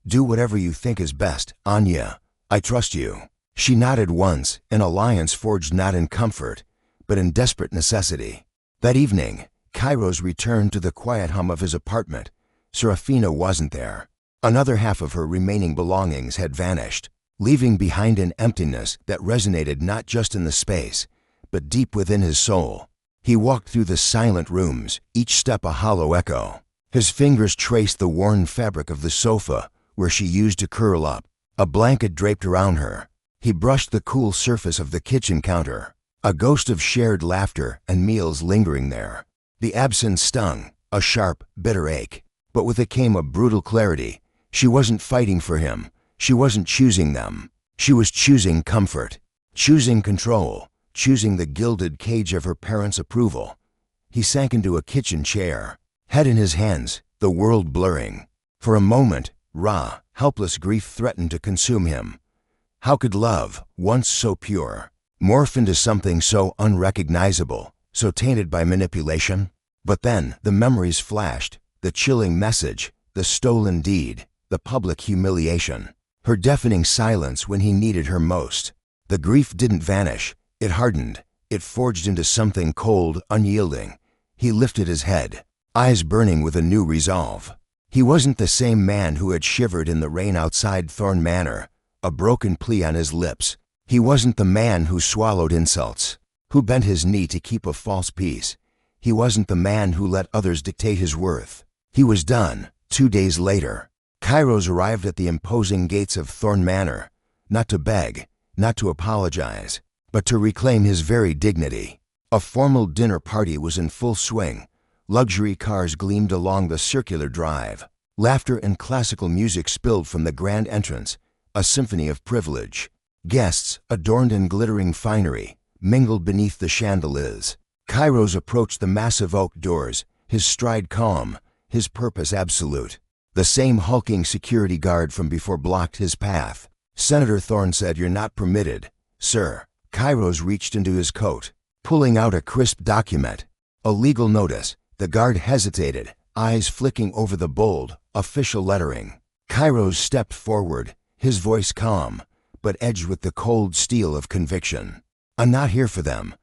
[SPEAKER 1] "Do whatever you think is best, Anya. I trust you." She nodded once, an alliance forged not in comfort, but in desperate necessity. That evening, Kairos returned to the quiet hum of his apartment. Seraphina wasn't there. Another half of her remaining belongings had vanished, leaving behind an emptiness that resonated not just in the space, but deep within his soul. He walked through the silent rooms, each step a hollow echo. His fingers traced the worn fabric of the sofa where she used to curl up, a blanket draped around her. He brushed the cool surface of the kitchen counter, a ghost of shared laughter and meals lingering there. The absence stung, a sharp, bitter ache. But with it came a brutal clarity. She wasn't fighting for him. She wasn't choosing them. She was choosing comfort, choosing control, choosing the gilded cage of her parents' approval. He sank into a kitchen chair, head in his hands, the world blurring. For a moment, raw, helpless grief threatened to consume him. How could love, once so pure, morph into something so unrecognizable, so tainted by manipulation? But then the memories flashed, the chilling message, the stolen deed, the public humiliation, her deafening silence when he needed her most. The grief didn't vanish. It hardened. It forged into something cold, unyielding. He lifted his head, eyes burning with a new resolve. He wasn't the same man who had shivered in the rain outside Thorn Manor, a broken plea on his lips. He wasn't the man who swallowed insults, who bent his knee to keep a false peace. He wasn't the man who let others dictate his worth. He was done. 2 days later, Kairos arrived at the imposing gates of Thorn Manor, not to beg, not to apologize, but to reclaim his very dignity. A formal dinner party was in full swing. Luxury cars gleamed along the circular drive. Laughter and classical music spilled from the grand entrance, a symphony of privilege. Guests, adorned in glittering finery, mingled beneath the chandeliers. Kairos approached the massive oak doors, his stride calm, his purpose absolute. The same hulking security guard from before blocked his path. Senator Thorne said, "You're not permitted, sir." Kairos reached into his coat, pulling out a crisp document. A legal notice. The guard hesitated, eyes flicking over the bold, official lettering. Kairos stepped forward, his voice calm, but edged with the cold steel of conviction. "I'm not here for them,"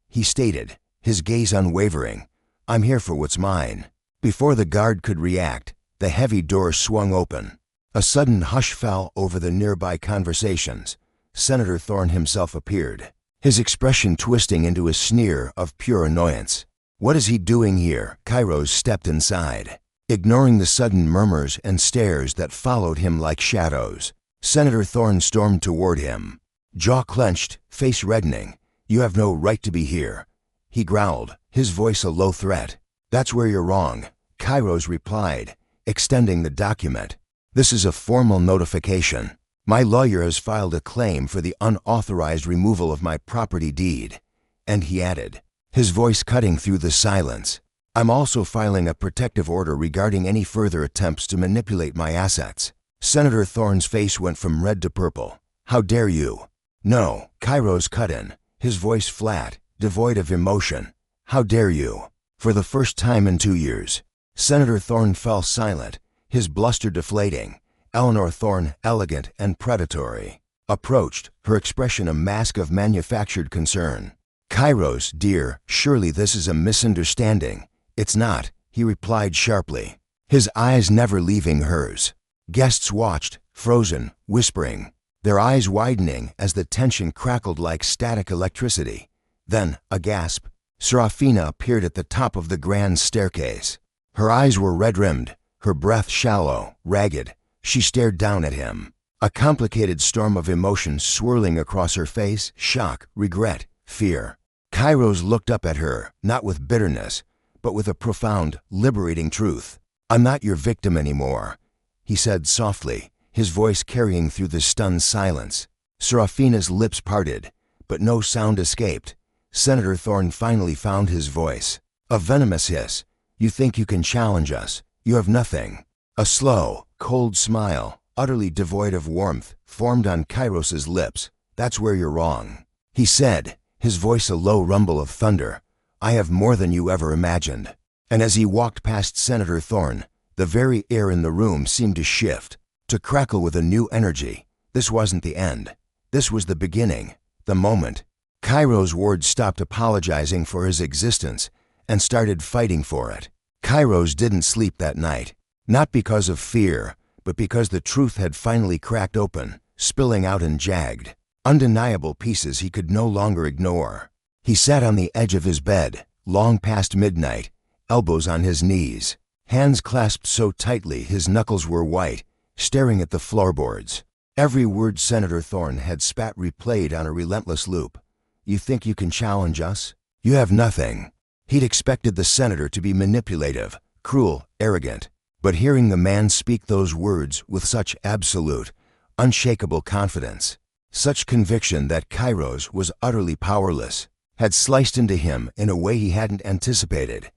[SPEAKER 1] he stated, his gaze unwavering. "I'm here for what's mine." Before the guard could react, the heavy door swung open. A sudden hush fell over the nearby conversations. Senator Thorne himself appeared, his expression twisting into a sneer of pure annoyance. "What is he doing here?" Kairos stepped inside, ignoring the sudden murmurs and stares that followed him like shadows. Senator Thorne stormed toward him, jaw clenched, face reddening. "You have no right to be here," he growled, his voice a low threat. "That's where you're wrong," Kairos replied, extending the document. "This is a formal notification. My lawyer has filed a claim for the unauthorized removal of my property deed." And he added, his voice cutting through the silence, "I'm also filing a protective order regarding any further attempts to manipulate my assets." Senator Thorne's face went from red to purple. "How dare you?" "No," Kairos cut in, his voice flat, devoid of emotion. "How dare you?" For the first time in 2 years, Senator Thorne fell silent, his bluster deflating. Eleanor Thorne, elegant and predatory, approached, her expression a mask of manufactured concern. "Kairos, dear, surely this is a misunderstanding." "It's not," he replied sharply, his eyes never leaving hers. Guests watched, frozen, whispering, their eyes widening as the tension crackled like static electricity. Then, a gasp, Seraphina appeared at the top of the grand staircase. Her eyes were red-rimmed, her breath shallow, ragged. She stared down at him, a complicated storm of emotions swirling across her face: shock, regret, fear. Kairos looked up at her, not with bitterness, but with a profound, liberating truth. "I'm not your victim anymore," he said softly, his voice carrying through the stunned silence. Seraphina's lips parted, but no sound escaped. Senator Thorne finally found his voice, a venomous hiss. "You think you can challenge us? You have nothing." A slow, cold smile, utterly devoid of warmth, formed on Kairos's lips. "That's where you're wrong," he said, his voice a low rumble of thunder. "I have more than you ever imagined." And as he walked past Senator Thorne, the very air in the room seemed to shift, to crackle with a new energy. This wasn't the end. This was the beginning, the moment. Kairos Ward stopped apologizing for his existence and started fighting for it. Kairos didn't sleep that night, not because of fear, but because the truth had finally cracked open, spilling out in jagged, undeniable pieces he could no longer ignore. He sat on the edge of his bed, long past midnight, elbows on his knees, hands clasped so tightly his knuckles were white, staring at the floorboards. Every word Senator Thorne had spat replayed on a relentless loop. "You think you can challenge us? You have nothing." He'd expected the senator to be manipulative, cruel, arrogant. But hearing the man speak those words with such absolute, unshakable confidence, such conviction that Kairos was utterly powerless, had sliced into him in a way he hadn't anticipated.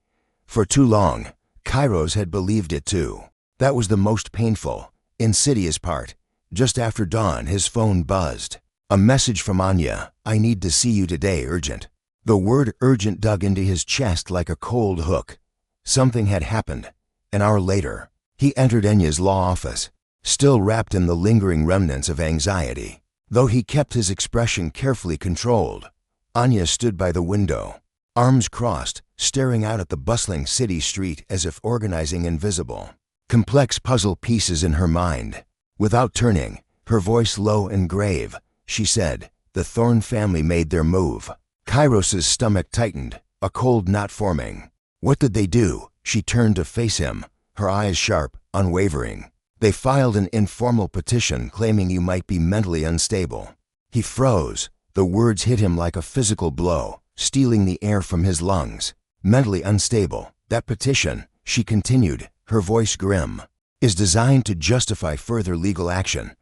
[SPEAKER 1] For too long, Kairos had believed it too. That was the most painful, insidious part. Just after dawn, his phone buzzed. A message from Anya. "I need to see you today, urgent." The word urgent dug into his chest like a cold hook. Something had happened. An hour later, he entered Anya's law office, still wrapped in the lingering remnants of anxiety. Though he kept his expression carefully controlled, Anya stood by the window, arms crossed, staring out at the bustling city street as if organizing invisible, complex puzzle pieces in her mind. Without turning, her voice low and grave, she said, "The Thorn family made their move." Kairos's stomach tightened, a cold knot forming. What did they do? She turned to face him, her eyes sharp, unwavering. "They filed an informal petition claiming you might be mentally unstable." He froze. The words hit him like a physical blow, stealing the air from his lungs. "Mentally unstable. That petition," she continued, her voice grim, "is designed to justify further legal action,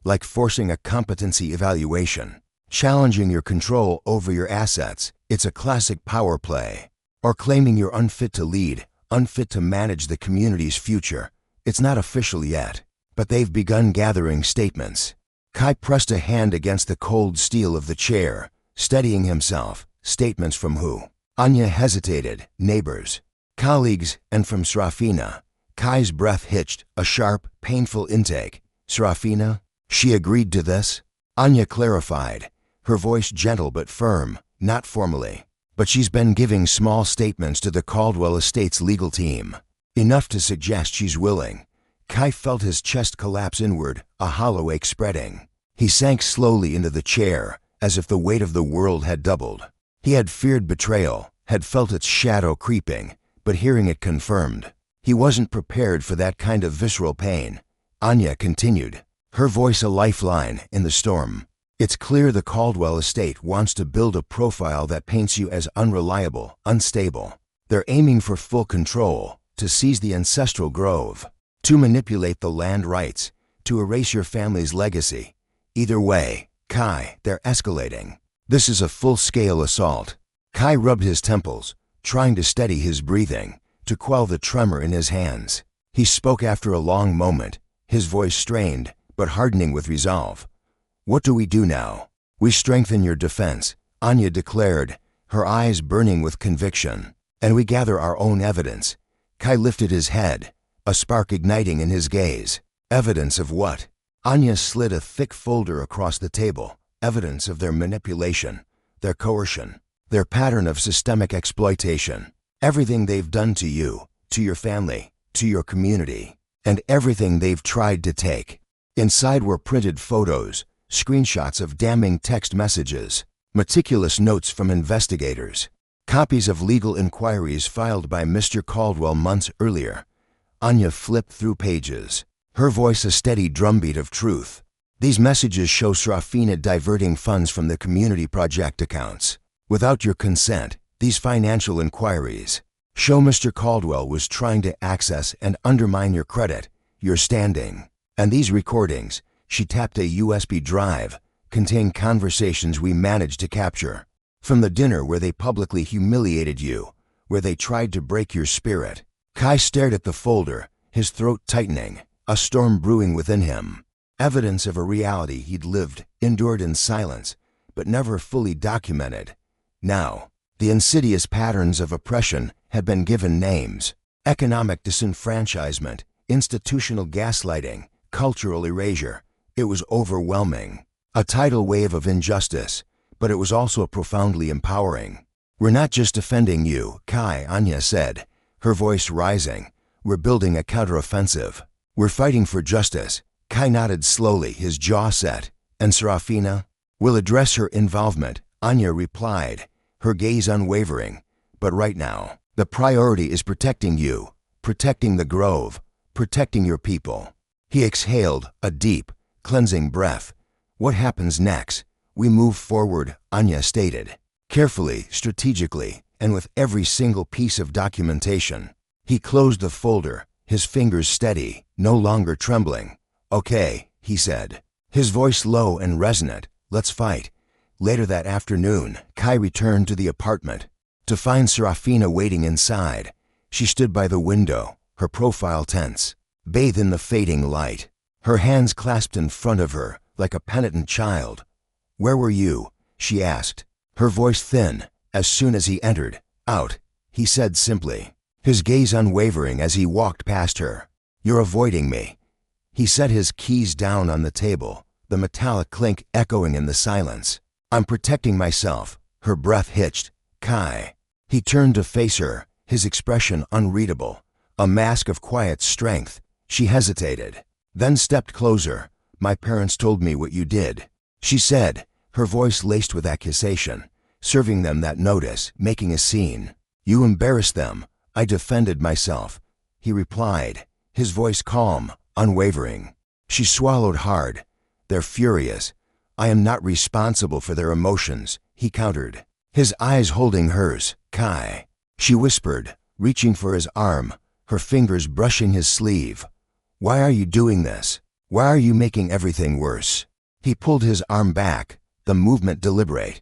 [SPEAKER 1] like forcing a competency evaluation, challenging your control over your assets. It's a classic power play. Or claiming you're unfit to lead, unfit to manage the community's future. It's not official yet, but they've begun gathering statements." Kai pressed a hand against the cold steel of the chair, steadying himself. Statements from who? Anya hesitated. Neighbors, colleagues, and from Seraphina. Kai's breath hitched, a sharp, painful intake. "Seraphina? She agreed to this?" Anya clarified, her voice gentle but firm. "Not formally. But she's been giving small statements to the Caldwell Estates legal team. Enough to suggest she's willing." Kai felt his chest collapse inward, a hollow ache spreading. He sank slowly into the chair, as if the weight of the world had doubled. He had feared betrayal, had felt its shadow creeping, but hearing it confirmed. He wasn't prepared for that kind of visceral pain. Anya continued, her voice a lifeline in the storm. "It's clear the Caldwell estate wants to build a profile that paints you as unreliable, unstable. They're aiming for full control, to seize the ancestral grove, to manipulate the land rights, to erase your family's legacy. Either way, Kai, they're escalating. This is a full-scale assault." Kai rubbed his temples, trying to steady his breathing, to quell the tremor in his hands. He spoke after a long moment, his voice strained, but hardening with resolve. "What do we do now?" "We strengthen your defense," Anya declared, her eyes burning with conviction. "And we gather our own evidence." Kai lifted his head, a spark igniting in his gaze. "Evidence of what?" Anya slid a thick folder across the table. "Evidence of their manipulation, their coercion, their pattern of systemic exploitation. Everything they've done to you, to your family, to your community, and everything they've tried to take." Inside were printed photos, screenshots of damning text messages, meticulous notes from investigators, copies of legal inquiries filed by Mr. Caldwell months earlier. Anya flipped through pages, her voice a steady drumbeat of truth. "These messages show Seraphina diverting funds from the community project accounts. Without your consent, these financial inquiries show Mr. Caldwell was trying to access and undermine your credit, your standing. And these recordings," she tapped a USB drive, "contain conversations we managed to capture. From the dinner where they publicly humiliated you, where they tried to break your spirit." Kai stared at the folder, his throat tightening, a storm brewing within him. Evidence of a reality he'd lived, endured in silence, but never fully documented. Now, the insidious patterns of oppression had been given names. Economic disenfranchisement, institutional gaslighting, cultural erasure. It was overwhelming. A tidal wave of injustice, but it was also profoundly empowering. "We're not just defending you, Kai," Anya said, her voice rising. "We're building a counteroffensive. We're fighting for justice." Kai nodded slowly, his jaw set. "And Seraphina?" "We'll address her involvement," Anya replied, her gaze unwavering. "But right now, the priority is protecting you, protecting the grove, protecting your people." He exhaled, a deep, cleansing breath. "What happens next?" "We move forward," Anya stated, carefully, strategically, and with every single piece of documentation. He closed the folder, his fingers steady, no longer trembling. "Okay," he said, his voice low and resonant. "Let's fight." Later that afternoon, Kai returned to the apartment to find Seraphina waiting inside. She stood by the window, her profile tense, bathed in the fading light, her hands clasped in front of her like a penitent child. "Where were you?" she asked, her voice thin. "As soon as he entered." "Out," he said simply, his gaze unwavering as he walked past her. "You're avoiding me." He set his keys down on the table, the metallic clink echoing in the silence. "I'm protecting myself." Her breath hitched. "Kai." He turned to face her, his expression unreadable, a mask of quiet strength. She hesitated, then stepped closer. "My parents told me what you did," she said, her voice laced with accusation. "Serving them that notice, making a scene. You embarrassed them." "I defended myself," he replied, his voice calm, unwavering. She swallowed hard. "They're furious." "I am not responsible for their emotions," he countered, his eyes holding hers. "Kai," she whispered, reaching for his arm, her fingers brushing his sleeve. "Why are you doing this? Why are you making everything worse?" He pulled his arm back, the movement deliberate.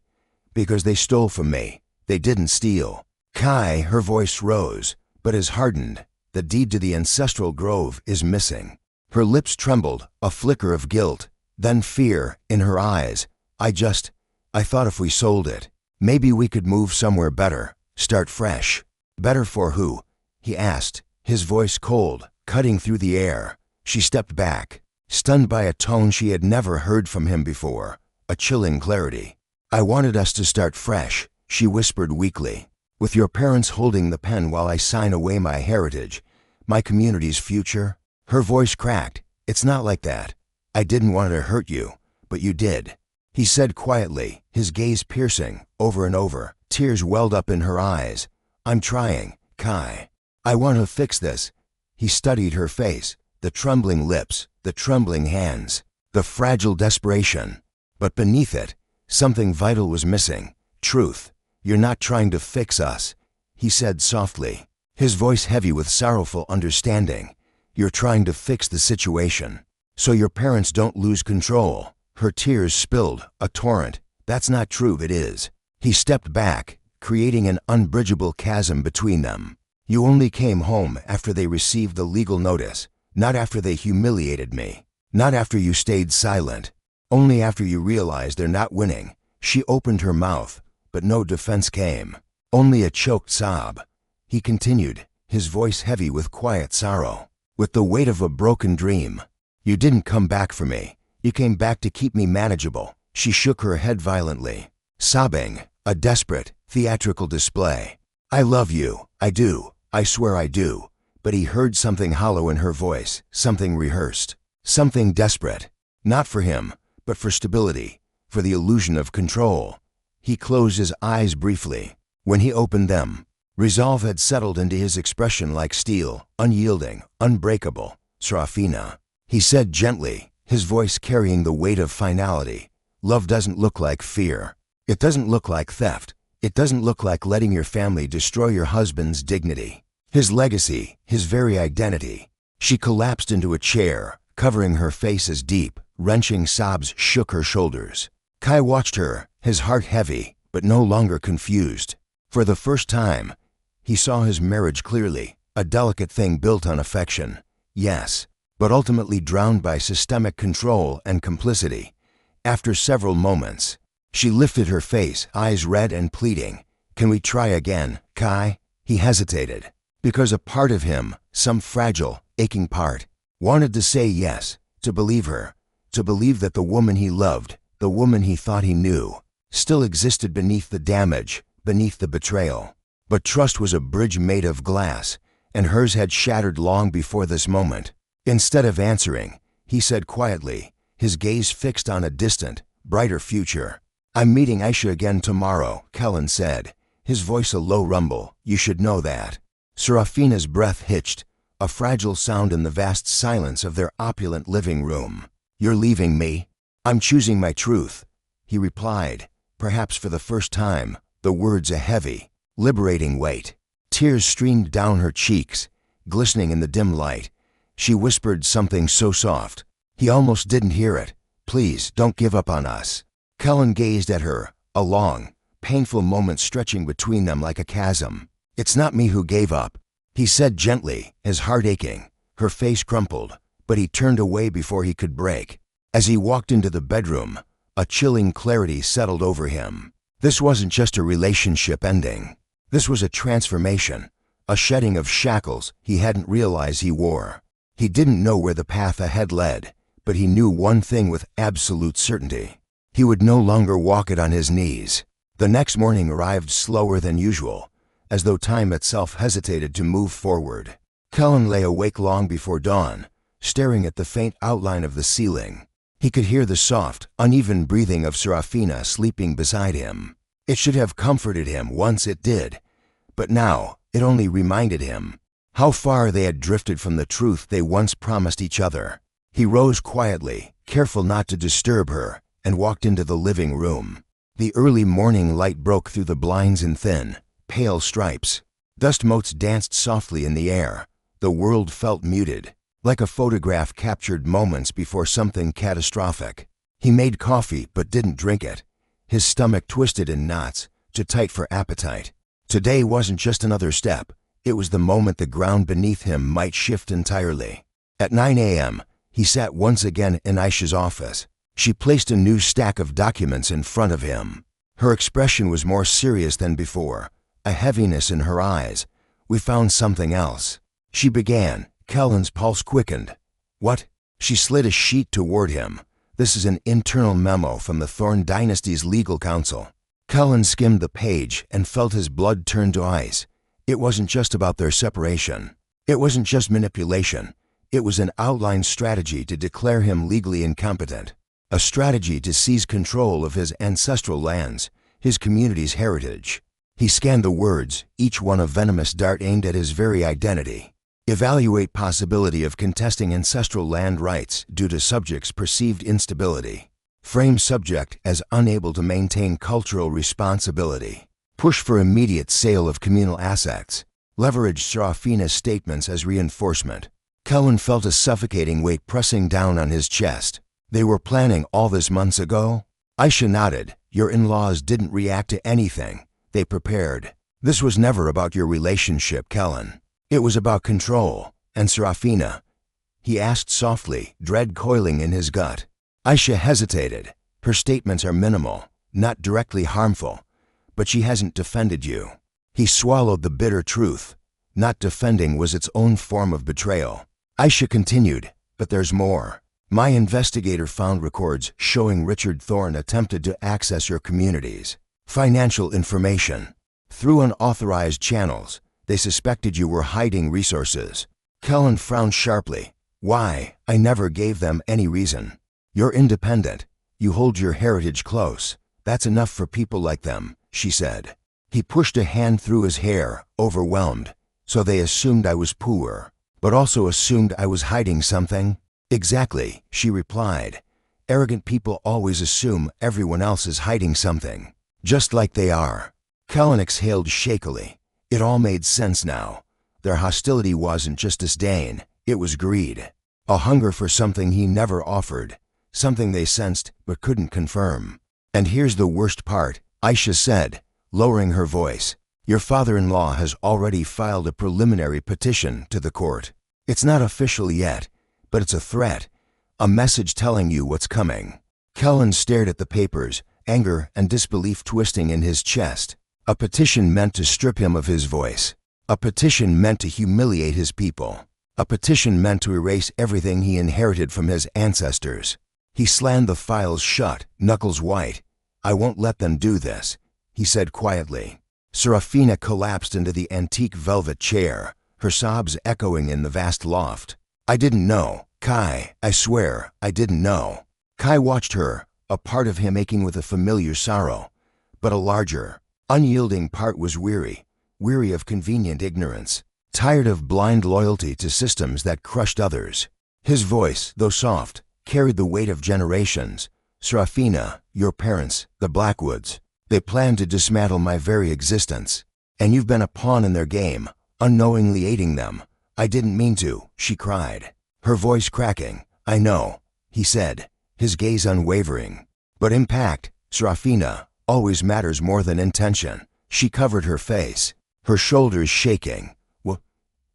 [SPEAKER 1] "Because they stole from me. They didn't steal." "Kai," her voice rose, but is hardened. "The deed to the ancestral grove is missing." Her lips trembled, a flicker of guilt, then fear in her eyes. I thought if we sold it, maybe we could move somewhere better, start fresh." "Better for who?" he asked, his voice cold, cutting through the air. She stepped back, stunned by a tone she had never heard from him before, a chilling clarity. "I wanted us to start fresh," she whispered weakly, "with your parents holding the pen while I sign away my heritage, my community's future." Her voice cracked. "It's not like that. I didn't want to hurt you, but you did," he said quietly, his gaze piercing. Over and over, tears welled up in her eyes. "I'm trying, Kai. I want to fix this." He studied her face, the trembling lips, the trembling hands, the fragile desperation. But beneath it, something vital was missing. "Truth. You're not trying to fix us," he said softly, his voice heavy with sorrowful understanding. "You're trying to fix the situation, so your parents don't lose control." Her tears spilled, a torrent. "That's not true." "It is." He stepped back, creating an unbridgeable chasm between them. "You only came home after they received the legal notice, not after they humiliated me, not after you stayed silent, only after you realized they're not winning." She opened her mouth, but no defense came, only a choked sob. He continued, his voice heavy with quiet sorrow, with the weight of a broken dream. "You didn't come back for me. You came back to keep me manageable." She shook her head violently, sobbing, a desperate, theatrical display. "I love you. I do. I swear I do." But he heard something hollow in her voice, something rehearsed, something desperate. Not for him, but for stability, for the illusion of control. He closed his eyes briefly. When he opened them, resolve had settled into his expression like steel, unyielding, unbreakable. "Seraphina," he said gently, his voice carrying the weight of finality. "Love doesn't look like fear. It doesn't look like theft. It doesn't look like letting your family destroy your husband's dignity, his legacy, his very identity." She collapsed into a chair, covering her face as deep, wrenching sobs shook her shoulders. Kai watched her, his heart heavy, but no longer confused. For the first time, he saw his marriage clearly, a delicate thing built on affection. Yes, but ultimately drowned by systemic control and complicity. After several moments, she lifted her face, eyes red and pleading. "Can we try again, Kai?" He hesitated, because a part of him, some fragile, aching part, wanted to say yes, to believe her, to believe that the woman he loved, the woman he thought he knew, still existed beneath the damage, beneath the betrayal. But trust was a bridge made of glass, and hers had shattered long before this moment. Instead of answering, he said quietly, his gaze fixed on a distant, brighter future. "I'm meeting Aisha again tomorrow," Kellen said, his voice a low rumble. "You should know that." Seraphina's breath hitched, a fragile sound in the vast silence of their opulent living room. "You're leaving me?" "I'm choosing my truth," he replied, perhaps for the first time, the words a heavy, liberating weight. Tears streamed down her cheeks, glistening in the dim light. She whispered something so soft, he almost didn't hear it. Please, don't give up on us. Kellen gazed at her, a long, painful moment stretching between them like a chasm. It's not me who gave up, he said gently, his heart aching. Her face crumpled, but he turned away before he could break. As he walked into the bedroom, a chilling clarity settled over him. This wasn't just a relationship ending. This was a transformation, a shedding of shackles he hadn't realized he wore. He didn't know where the path ahead led, but he knew one thing with absolute certainty. He would no longer walk it on his knees. The next morning arrived slower than usual, as though time itself hesitated to move forward. Kellen lay awake long before dawn, staring at the faint outline of the ceiling. He could hear the soft, uneven breathing of Seraphina sleeping beside him. It should have comforted him once it did, but now it only reminded him how far they had drifted from the truth they once promised each other. He rose quietly, careful not to disturb her, and walked into the living room. The early morning light broke through the blinds in thin, pale stripes. Dust motes danced softly in the air. The world felt muted, like a photograph captured moments before something catastrophic. He made coffee but didn't drink it. His stomach twisted in knots, too tight for appetite. Today wasn't just another step. It was the moment the ground beneath him might shift entirely. At 9 a.m., he sat once again in Aisha's office. She placed a new stack of documents in front of him. Her expression was more serious than before, a heaviness in her eyes. We found something else, she began. Kellen's pulse quickened. What? She slid a sheet toward him. This is an internal memo from the Thorne dynasty's legal counsel. Kellen skimmed the page and felt his blood turn to ice. It wasn't just about their separation. It wasn't just manipulation. It was an outlined strategy to declare him legally incompetent. A strategy to seize control of his ancestral lands, his community's heritage. He scanned the words, each one a venomous dart aimed at his very identity. Evaluate possibility of contesting ancestral land rights due to subject's perceived instability. Frame subject as unable to maintain cultural responsibility. Push for immediate sale of communal assets. Leverage Seraphina's statements as reinforcement. Kellen felt a suffocating weight pressing down on his chest. They were planning all this months ago? Aisha nodded. Your in-laws didn't react to anything. They prepared. This was never about your relationship, Kellen. It was about control. And Seraphina? He asked softly, dread coiling in his gut. Aisha hesitated. Her statements are minimal, not directly harmful, but she hasn't defended you. He swallowed the bitter truth. Not defending was its own form of betrayal. Aisha continued, but there's more. My investigator found records showing Richard Thorne attempted to access your communities. Financial information. Through unauthorized channels, they suspected you were hiding resources. Kellen frowned sharply. Why? I never gave them any reason. You're independent. You hold your heritage close. That's enough for people like them, she said. He pushed a hand through his hair, overwhelmed. So they assumed I was poor, but also assumed I was hiding something? Exactly, she replied. Arrogant people always assume everyone else is hiding something, just like they are. Kellen exhaled shakily. It all made sense now. Their hostility wasn't just disdain, it was greed. A hunger for something he never offered, something they sensed but couldn't confirm. And here's the worst part, Aisha said, lowering her voice. Your father-in-law has already filed a preliminary petition to the court. It's not official yet, but it's a threat, a message telling you what's coming. Kellen stared at the papers, anger and disbelief twisting in his chest. A petition meant to strip him of his voice. A petition meant to humiliate his people. A petition meant to erase everything he inherited from his ancestors. He slammed the files shut, knuckles white. I won't let them do this, he said quietly. Seraphina collapsed into the antique velvet chair, her sobs echoing in the vast loft. I didn't know, Kai, I swear, I didn't know. Kai watched her, a part of him aching with a familiar sorrow, but a larger, unyielding part was weary of convenient ignorance, tired of blind loyalty to systems that crushed others. His voice, though soft, carried the weight of generations. Seraphina, your parents, the Blackwoods, they planned to dismantle my very existence. And you've been a pawn in their game, unknowingly aiding them. I didn't mean to, she cried, her voice cracking. I know, he said, his gaze unwavering. But impact, Seraphina, always matters more than intention. She covered her face, her shoulders shaking.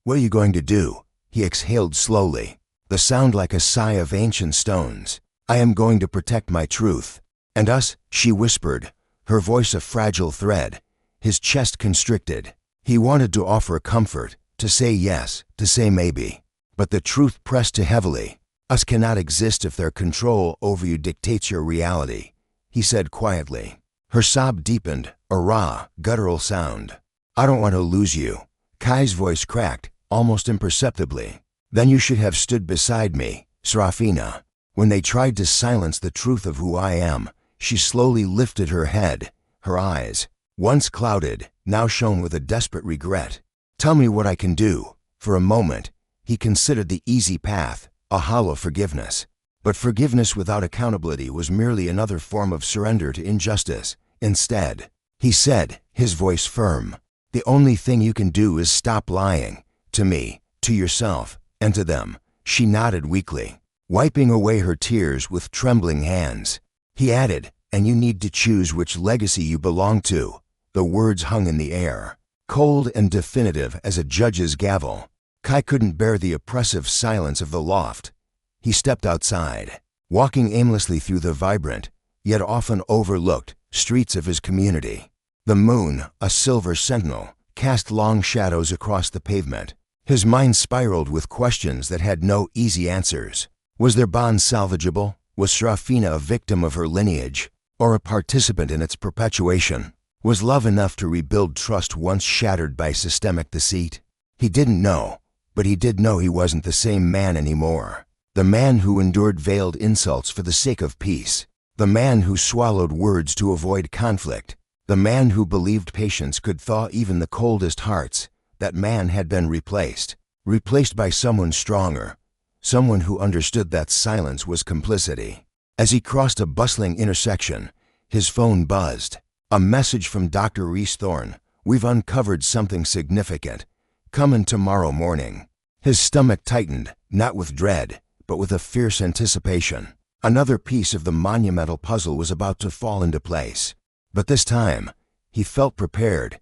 [SPEAKER 1] What are you going to do? He exhaled slowly, the sound like a sigh of ancient stones. I am going to protect my truth. And us, she whispered, her voice a fragile thread, his chest constricted. He wanted to offer comfort, to say yes, to say maybe. But the truth pressed too heavily. Us cannot exist if their control over you dictates your reality, he said quietly. Her sob deepened, a raw, guttural sound. I don't want to lose you. Kai's voice cracked, almost imperceptibly. Then you should have stood beside me, Seraphina. When they tried to silence the truth of who I am, she slowly lifted her head, her eyes, once clouded, now shone with a desperate regret. Tell me what I can do. For a moment, he considered the easy path, a hollow forgiveness. But forgiveness without accountability was merely another form of surrender to injustice. Instead, he said, his voice firm, the only thing you can do is stop lying. To me, to yourself, and to them. She nodded weakly, wiping away her tears with trembling hands. He added, and you need to choose which legacy you belong to. The words hung in the air, cold and definitive as a judge's gavel. Kai couldn't bear the oppressive silence of the loft. He stepped outside, walking aimlessly through the vibrant, yet often overlooked, streets of his community. The moon, a silver sentinel, cast long shadows across the pavement. His mind spiraled with questions that had no easy answers. Was their bond salvageable? Was Seraphina a victim of her lineage, or a participant in its perpetuation? Was love enough to rebuild trust once shattered by systemic deceit? He didn't know, but he did know he wasn't the same man anymore. The man who endured veiled insults for the sake of peace. The man who swallowed words to avoid conflict. The man who believed patience could thaw even the coldest hearts. That man had been replaced by someone stronger, someone who understood that silence was complicity. As he crossed a bustling intersection, his phone buzzed. A message from Dr. Reese Thorne. We've uncovered something significant. Come in tomorrow morning. His stomach tightened, not with dread, but with a fierce anticipation. Another piece of the monumental puzzle was about to fall into place. But this time, he felt prepared,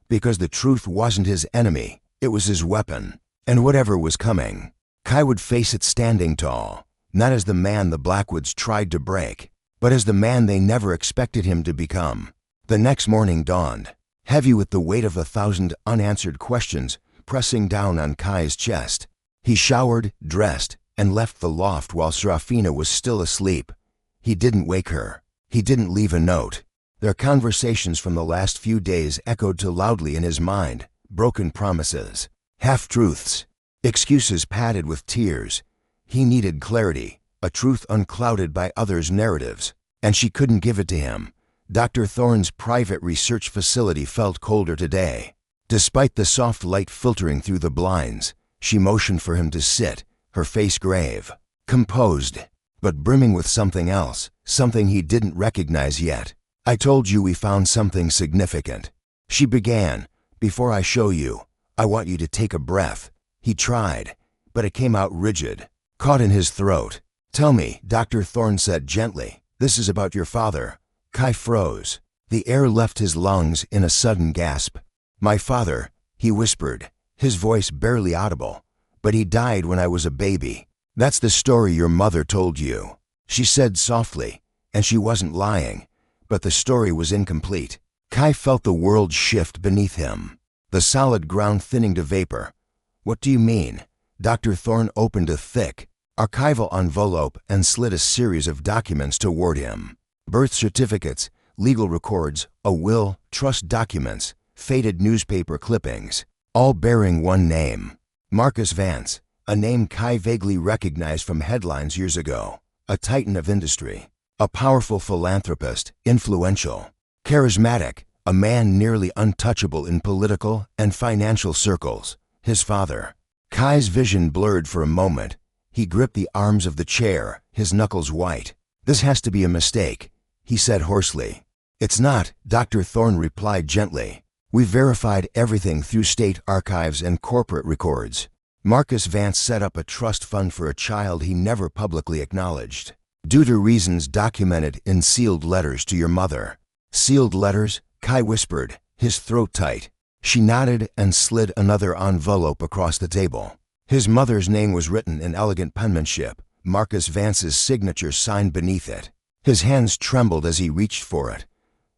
[SPEAKER 1] because the truth wasn't his enemy, it was his weapon. And whatever was coming, Kai would face it standing tall, not as the man the Blackwoods tried to break, but as the man they never expected him to become. The next morning dawned, heavy with the weight of 1,000 unanswered questions pressing down on Kai's chest. He showered, dressed, and left the loft while Seraphina was still asleep. He didn't wake her. He didn't leave a note. Their conversations from the last few days echoed too loudly in his mind, broken promises, half-truths, excuses padded with tears. He needed clarity, a truth unclouded by others' narratives, and she couldn't give it to him. Dr. Thorne's private research facility felt colder today. Despite the soft light filtering through the blinds, she motioned for him to sit, her face grave, composed, but brimming with something else, something he didn't recognize yet. I told you we found something significant, she began. Before I show you, I want you to take a breath. He tried, but it came out rigid, caught in his throat. Tell me, Dr. Thorne said gently, this is about your father. Kai froze. The air left his lungs in a sudden gasp. My father, he whispered, his voice barely audible. But he died when I was a baby. That's the story your mother told you, she said softly, and she wasn't lying. But the story was incomplete. Kai felt the world shift beneath him, the solid ground thinning to vapor. What do you mean? Dr. Thorne opened a thick, archival envelope and slid a series of documents toward him. Birth certificates, legal records, a will, trust documents, faded newspaper clippings, all bearing one name. Marcus Vance, a name Kai vaguely recognized from headlines years ago. A titan of industry, a powerful philanthropist, influential, charismatic, a man nearly untouchable in political and financial circles. His father. Kai's vision blurred for a moment. He gripped the arms of the chair, his knuckles white. This has to be a mistake, he said hoarsely. It's not, Dr. Thorne replied gently. We verified everything through state archives and corporate records. Marcus Vance set up a trust fund for a child he never publicly acknowledged, due to reasons documented in sealed letters to your mother." "Sealed letters?" Kai whispered, his throat tight. She nodded and slid another envelope across the table. His mother's name was written in elegant penmanship, Marcus Vance's signature signed beneath it. His hands trembled as he reached for it.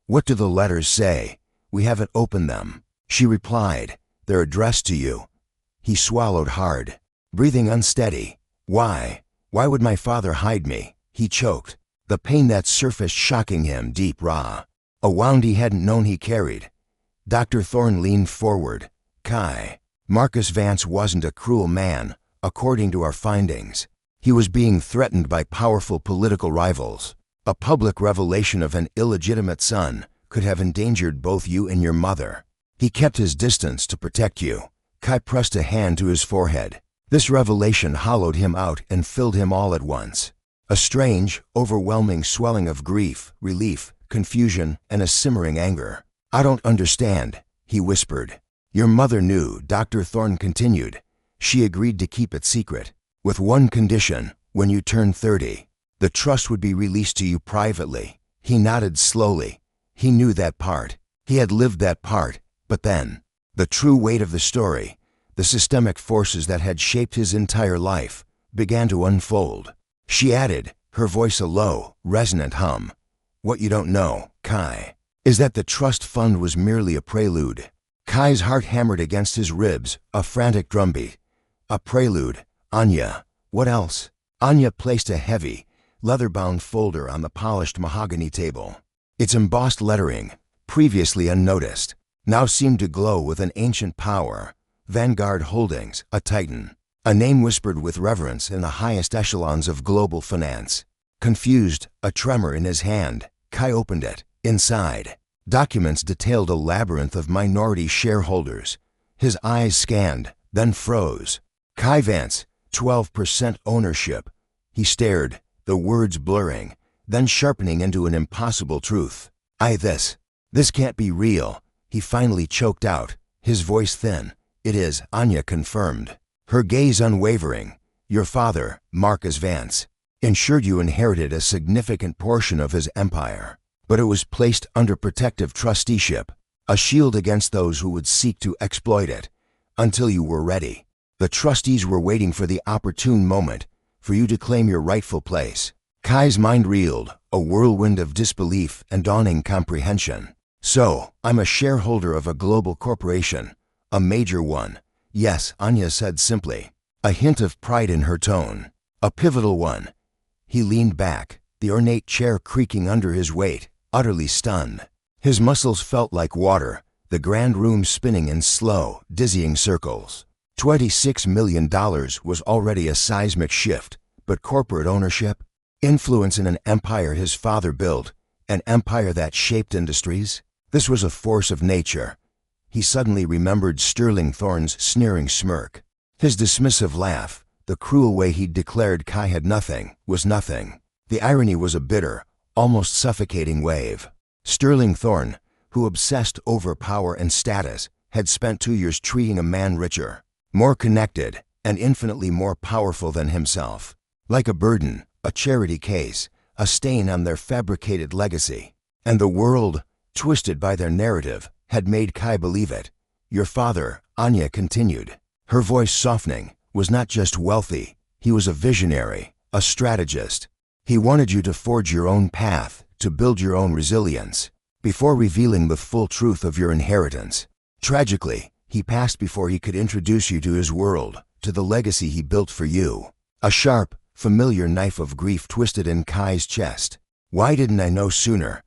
[SPEAKER 1] "What do the letters say?" "We haven't opened them," she replied. "They're addressed to you." He swallowed hard, breathing unsteady. "Why? Why would my father hide me?" He choked, the pain that surfaced shocking him deep raw. A wound he hadn't known he carried. Dr. Thorne leaned forward. "Kai, Marcus Vance wasn't a cruel man, according to our findings. He was being threatened by powerful political rivals. A public revelation of an illegitimate son could have endangered both you and your mother. He kept his distance to protect you." Kai pressed a hand to his forehead. This revelation hollowed him out and filled him all at once. A strange, overwhelming swelling of grief, relief, confusion, and a simmering anger. "I don't understand," he whispered. "Your mother knew," Dr. Thorne continued. "She agreed to keep it secret, with one condition: when you turned 30, the trust would be released to you privately." He nodded slowly. He knew that part. He had lived that part. But then, the true weight of the story, the systemic forces that had shaped his entire life, began to unfold. She added, her voice a low, resonant hum. "What you don't know, Kai, is that the trust fund was merely a prelude." Kai's heart hammered against his ribs, a frantic drumbeat. "A prelude? Anya, what else?" Anya placed a heavy, leather-bound folder on the polished mahogany table. Its embossed lettering, previously unnoticed, now seemed to glow with an ancient power. Vanguard Holdings, a titan. A name whispered with reverence in the highest echelons of global finance. Confused, a tremor in his hand, Kai opened it. Inside, documents detailed a labyrinth of minority shareholders. His eyes scanned, then froze. "Kai Vance, 12% ownership." He stared, the words blurring, then sharpening into an impossible truth. This can't be real," he finally choked out, his voice thin. "It is," Anya confirmed, her gaze unwavering. "Your father, Marcus Vance, ensured you inherited a significant portion of his empire, but it was placed under protective trusteeship, a shield against those who would seek to exploit it, until you were ready. The trustees were waiting for the opportune moment, for you to claim your rightful place." Kai's mind reeled, a whirlwind of disbelief and dawning comprehension. "So, I'm a shareholder of a global corporation, a major one." "Yes," Anya said simply, a hint of pride in her tone. "A pivotal one." He leaned back, the ornate chair creaking under his weight, utterly stunned. His muscles felt like water, the grand room spinning in slow, dizzying circles. $26 million was already a seismic shift, but corporate ownership? Influence in an empire his father built, an empire that shaped industries? This was a force of nature. He suddenly remembered Sterling Thorne's sneering smirk, his dismissive laugh, the cruel way he'd declared Kai had nothing, was nothing. The irony was a bitter, almost suffocating wave. Sterling Thorne, who obsessed over power and status, had spent 2 years treating a man richer, more connected, and infinitely more powerful than himself. Like a burden, a charity case, a stain on their fabricated legacy. And the world, twisted by their narrative, had made Kai believe it. "Your father," Anya continued, her voice softening, "was not just wealthy, he was a visionary, a strategist. He wanted you to forge your own path, to build your own resilience, before revealing the full truth of your inheritance. Tragically, he passed before he could introduce you to his world, to the legacy he built for you." A sharp, familiar knife of grief twisted in Kai's chest. "Why didn't I know sooner?"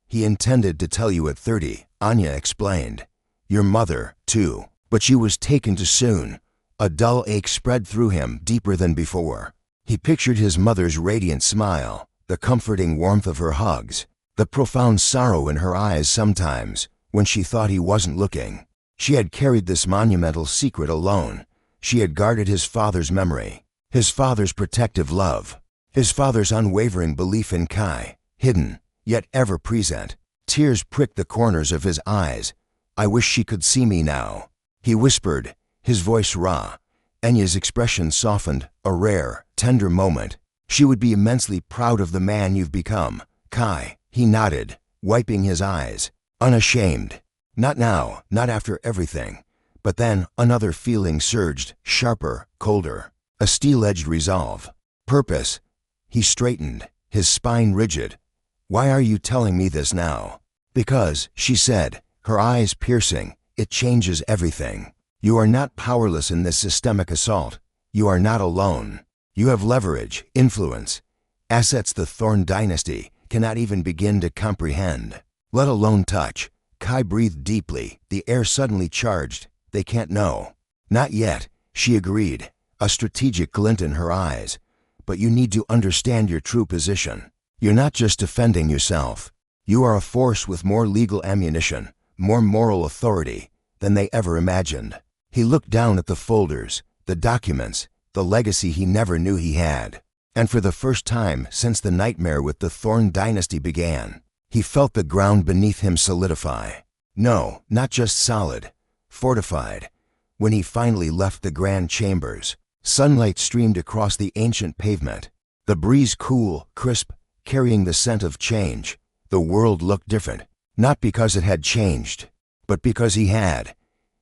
[SPEAKER 1] "He intended to tell you at 30, Anya explained. "Your mother, too, but she was taken too soon." A dull ache spread through him deeper than before. He pictured his mother's radiant smile, the comforting warmth of her hugs, the profound sorrow in her eyes sometimes, when she thought he wasn't looking. She had carried this monumental secret alone. She had guarded his father's memory, his father's protective love, his father's unwavering belief in Kai, hidden, yet ever present. Tears pricked the corners of his eyes. I wish she could see me now," he whispered, his voice raw. Enya's expression softened, a rare, tender moment. "She would be immensely proud of the man you've become, Kai," he nodded, wiping his eyes. Unashamed. "Not now, not after everything." But then another feeling surged, sharper, colder. A steel-edged resolve. Purpose. He straightened, his spine rigid. "Why are you telling me this now?" "Because," she said, her eyes piercing, "it changes everything. You are not powerless in this systemic assault. You are not alone. You have leverage, influence, assets the Thorn dynasty cannot even begin to comprehend, let alone touch." Kai breathed deeply, the air suddenly charged. "They can't know." "Not yet," she agreed, a strategic glint in her eyes. "But you need to understand your true position. You're not just defending yourself. You are a force with more legal ammunition, more moral authority than they ever imagined." He looked down at the folders, the documents, the legacy he never knew he had. And for the first time since the nightmare with the Thorn dynasty began, he felt the ground beneath him solidify. No, not just solid, fortified. When he finally left the grand chambers, sunlight streamed across the ancient pavement. The breeze cool, crisp, carrying the scent of change. The world looked different, not because it had changed, but because he had.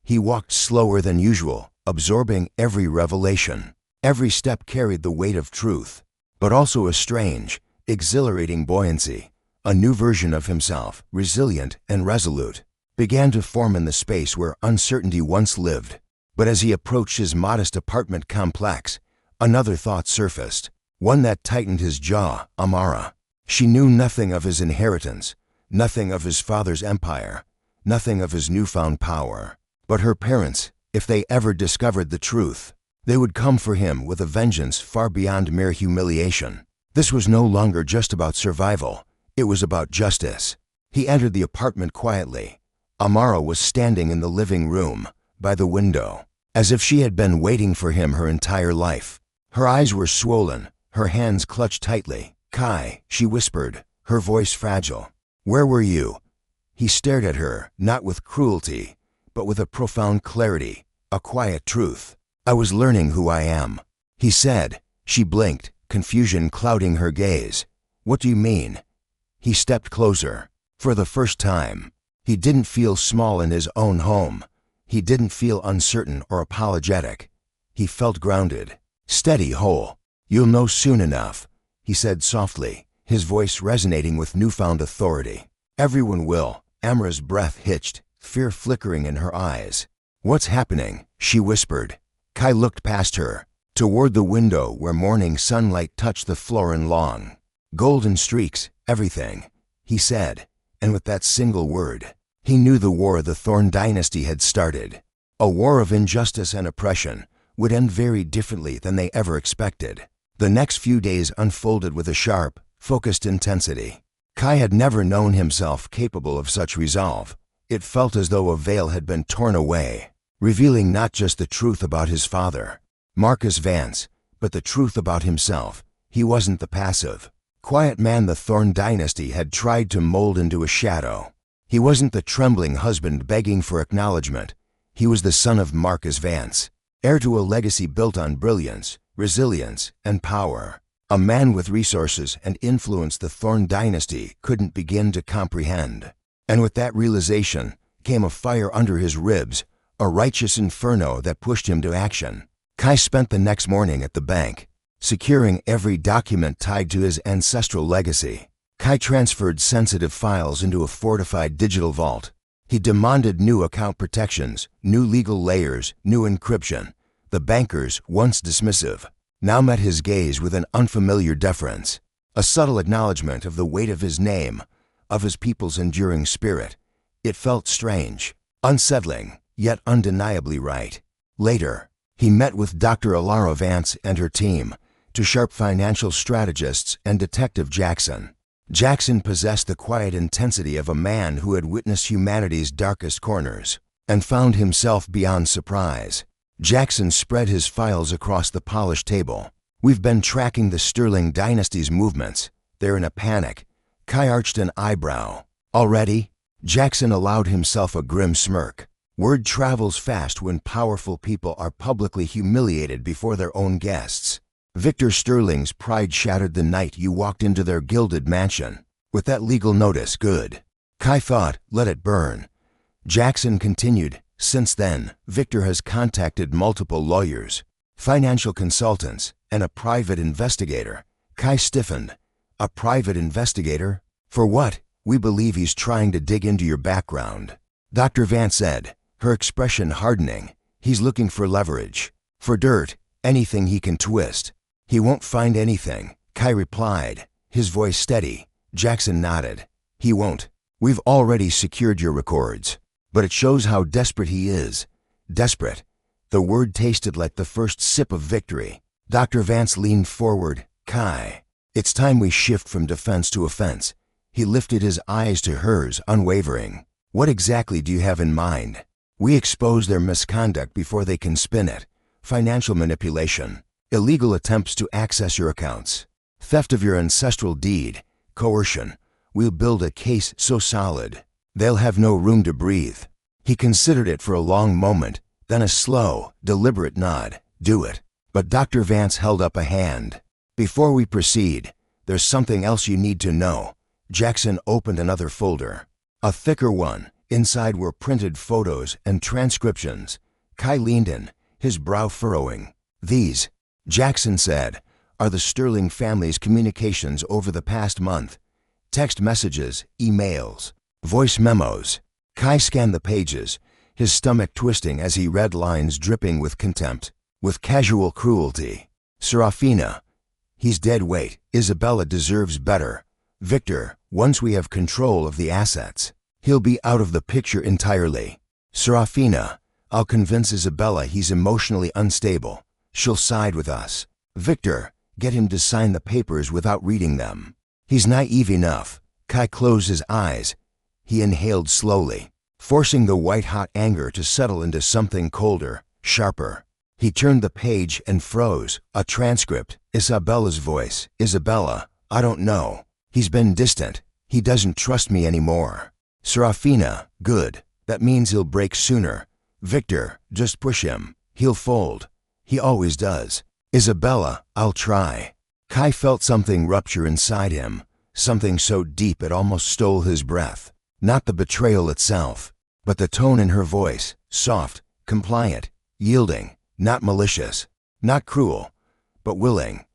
[SPEAKER 1] He walked slower than usual, absorbing every revelation. Every step carried the weight of truth, but also a strange, exhilarating buoyancy. A new version of himself, resilient and resolute, began to form in the space where uncertainty once lived. But as he approached his modest apartment complex, another thought surfaced, one that tightened his jaw. Amara. She knew nothing of his inheritance, nothing of his father's empire, nothing of his newfound power. But her parents, if they ever discovered the truth, they would come for him with a vengeance far beyond mere humiliation. This was no longer just about survival, it was about justice. He entered the apartment quietly. Amara was standing in the living room, by the window, as if she had been waiting for him her entire life. Her eyes were swollen, her hands clutched tightly. "Kai," she whispered, her voice fragile. "Where were you?" He stared at her, not with cruelty, but with a profound clarity, a quiet truth. "I was learning who I am," he said. She blinked, confusion clouding her gaze. "What do you mean?" He stepped closer. For the first time, he didn't feel small in his own home. He didn't feel uncertain or apologetic. He felt grounded, steady, whole. "You'll know soon enough," he said softly, his voice resonating with newfound authority. "Everyone will." Amra's breath hitched, fear flickering in her eyes. "What's happening?" she whispered. Kai looked past her, toward the window where morning sunlight touched the floor and lawn. "Golden streaks, everything," he said, and with that single word, he knew the war the Thorn dynasty had started. A war of injustice and oppression would end very differently than they ever expected. The next few days unfolded with a sharp, focused intensity. Kai had never known himself capable of such resolve. It felt as though a veil had been torn away, revealing not just the truth about his father, Marcus Vance, but the truth about himself. He wasn't the passive, quiet man the Thorn dynasty had tried to mold into a shadow. He wasn't the trembling husband begging for acknowledgement. He was the son of Marcus Vance, heir to a legacy built on brilliance, resilience, and power. A man with resources and influence the Thorn dynasty couldn't begin to comprehend. And with that realization came a fire under his ribs, a righteous inferno that pushed him to action. Kai spent the next morning at the bank, securing every document tied to his ancestral legacy. Kai transferred sensitive files into a fortified digital vault. He demanded new account protections, new legal layers, new encryption. The bankers, once dismissive, now met his gaze with an unfamiliar deference, a subtle acknowledgement of the weight of his name, of his people's enduring spirit. It felt strange, unsettling, yet undeniably right. Later, he met with Dr. Alara Vance and her team, two sharp financial strategists and Detective Jackson. Jackson possessed the quiet intensity of a man who had witnessed humanity's darkest corners and found himself beyond surprise. Jackson spread his files across the polished table. "We've been tracking the Sterling dynasty's movements. They're in a panic." Kai arched an eyebrow. "Already?" Jackson allowed himself a grim smirk. Word travels fast when powerful people are publicly humiliated before their own guests. Victor Sterling's pride shattered the night you walked into their gilded mansion. With that legal notice, good. Kai thought, let it burn. Jackson continued, since then, Victor has contacted multiple lawyers, financial consultants, and a private investigator. Kai stiffened. A private investigator? For what? We believe he's trying to dig into your background. Dr. Vance said, her expression hardening. He's looking for leverage. For dirt, anything he can twist. He won't find anything, Kai replied, his voice steady. Jackson nodded. He won't. We've already secured your records. But it shows how desperate he is. Desperate. The word tasted like the first sip of victory. Dr. Vance leaned forward. Kai, it's time we shift from defense to offense. He lifted his eyes to hers, unwavering. What exactly do you have in mind? We expose their misconduct before they can spin it. Financial manipulation, illegal attempts to access your accounts, theft of your ancestral deed, coercion. We'll build a case so solid, they'll have no room to breathe. He considered it for a long moment, then a slow, deliberate nod. Do it. But Dr. Vance held up a hand. Before we proceed, there's something else you need to know. Jackson opened another folder. A thicker one. Inside were printed photos and transcriptions. Kai leaned in, his brow furrowing. These, Jackson said, are the Sterling family's communications over the past month. Text messages, emails, voice memos. Kai scanned the pages, his stomach twisting as he read lines dripping with contempt, with casual cruelty. Seraphina. He's dead weight. Isabella deserves better. Victor, once we have control of the assets, he'll be out of the picture entirely. Seraphina. I'll convince Isabella he's emotionally unstable. She'll side with us. Victor, get him to sign the papers without reading them. He's naive enough. Kai closed his eyes. He inhaled slowly, forcing the white-hot anger to settle into something colder, sharper. He turned the page and froze. A transcript. Isabella's voice. Isabella, I don't know. He's been distant. He doesn't trust me anymore. Seraphina, good. That means he'll break sooner. Victor, just push him. He'll fold. He always does. Isabella, I'll try. Kai felt something rupture inside him, something so deep it almost stole his breath. Not the betrayal itself, but the tone in her voice, soft, compliant, yielding, not malicious, not cruel, but willing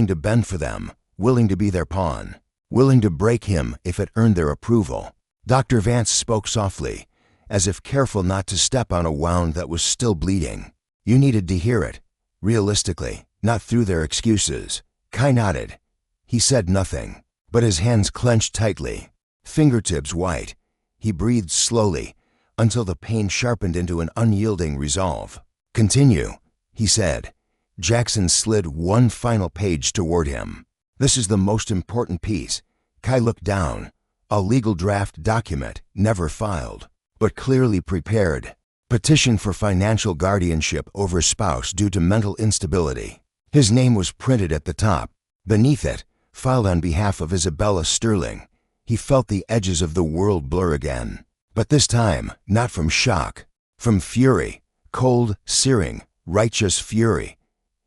[SPEAKER 1] to bend for them, willing to be their pawn, willing to break him if it earned their approval. Dr. Vance spoke softly, as if careful not to step on a wound that was still bleeding. You needed to hear it, realistically, not through their excuses. Kai nodded. He said nothing, but his hands clenched tightly, fingertips white. He breathed slowly, until the pain sharpened into an unyielding resolve. Continue, he said. Jackson slid one final page toward him. This is the most important piece. Kai looked down. A legal draft document, never filed, but clearly prepared. Petition for financial guardianship over spouse due to mental instability. His name was printed at the top. Beneath it, filed on behalf of Isabella Sterling. He felt the edges of the world blur again. But this time, not from shock, from fury. Cold, searing, righteous fury.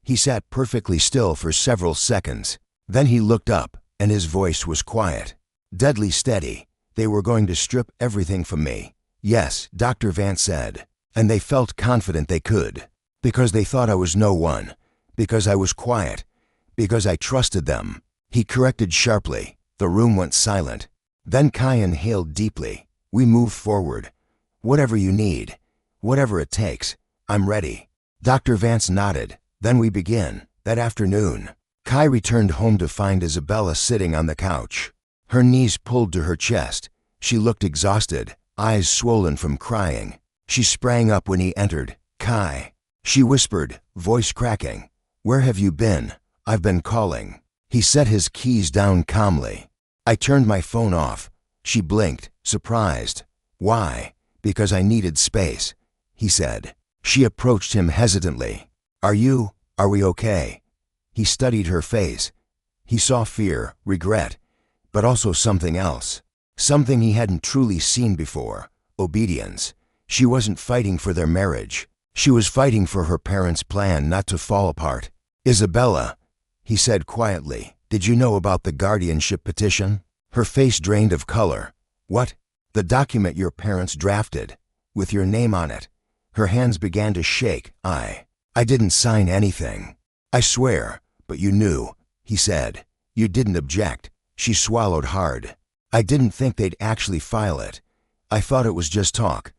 [SPEAKER 1] He sat perfectly still for several seconds. Then he looked up, and his voice was quiet, deadly steady. They were going to strip everything from me. Yes, Dr. Vance said. And they felt confident they could. Because they thought I was no one. Because I was quiet. Because I trusted them. He corrected sharply. The room went silent. Then Kai inhaled deeply. We moved forward. Whatever you need. Whatever it takes. I'm ready. Dr. Vance nodded. Then we begin. That afternoon, Kai returned home to find Isabella sitting on the couch. Her knees pulled to her chest. She looked exhausted, eyes swollen from crying. She sprang up when he entered. Kai. She whispered, voice cracking. Where have you been? I've been calling. He set his keys down calmly. I turned my phone off. She blinked, surprised. Why? Because I needed space, he said. She approached him hesitantly. Are we okay? He studied her face. He saw fear, regret, but also something else. Something he hadn't truly seen before: obedience. She wasn't fighting for their marriage. She was fighting for her parents' plan not to fall apart. "Isabella," he said quietly, "did you know about the guardianship petition?" Her face drained of color. "What?" "The document your parents drafted, with your name on it." Her hands began to shake. I didn't sign anything." "I swear, but you knew," he said. "You didn't object." She swallowed hard. "I didn't think they'd actually file it. I thought it was just talk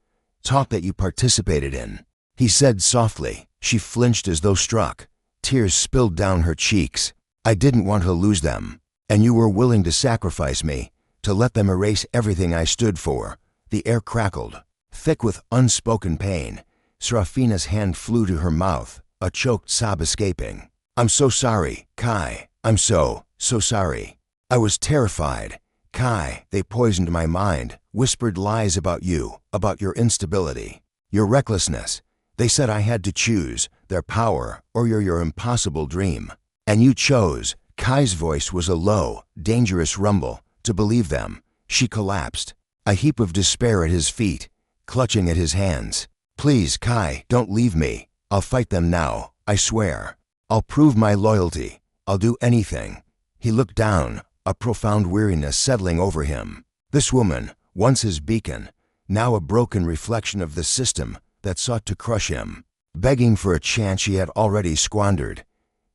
[SPEAKER 1] that you participated in," he said softly. She flinched as though struck. Tears spilled down her cheeks. "I didn't want to lose them. And you were willing to sacrifice me, to let them erase everything I stood for." The air crackled, thick with unspoken pain. Seraphina's hand flew to her mouth, a choked sob escaping. "I'm so sorry, Kai. I'm so sorry. I was terrified. Kai, they poisoned my mind, whispered lies about you, about your instability, your recklessness. They said I had to choose their power or your impossible dream. And you chose." Kai's voice was a low, dangerous rumble. "To believe them." She collapsed, a heap of despair at his feet, clutching at his hands. "Please, Kai, don't leave me. I'll fight them now, I swear. I'll prove my loyalty. I'll do anything." He looked down, a profound weariness settling over him. This woman, once his beacon, now a broken reflection of the system that sought to crush him, begging for a chance she had already squandered.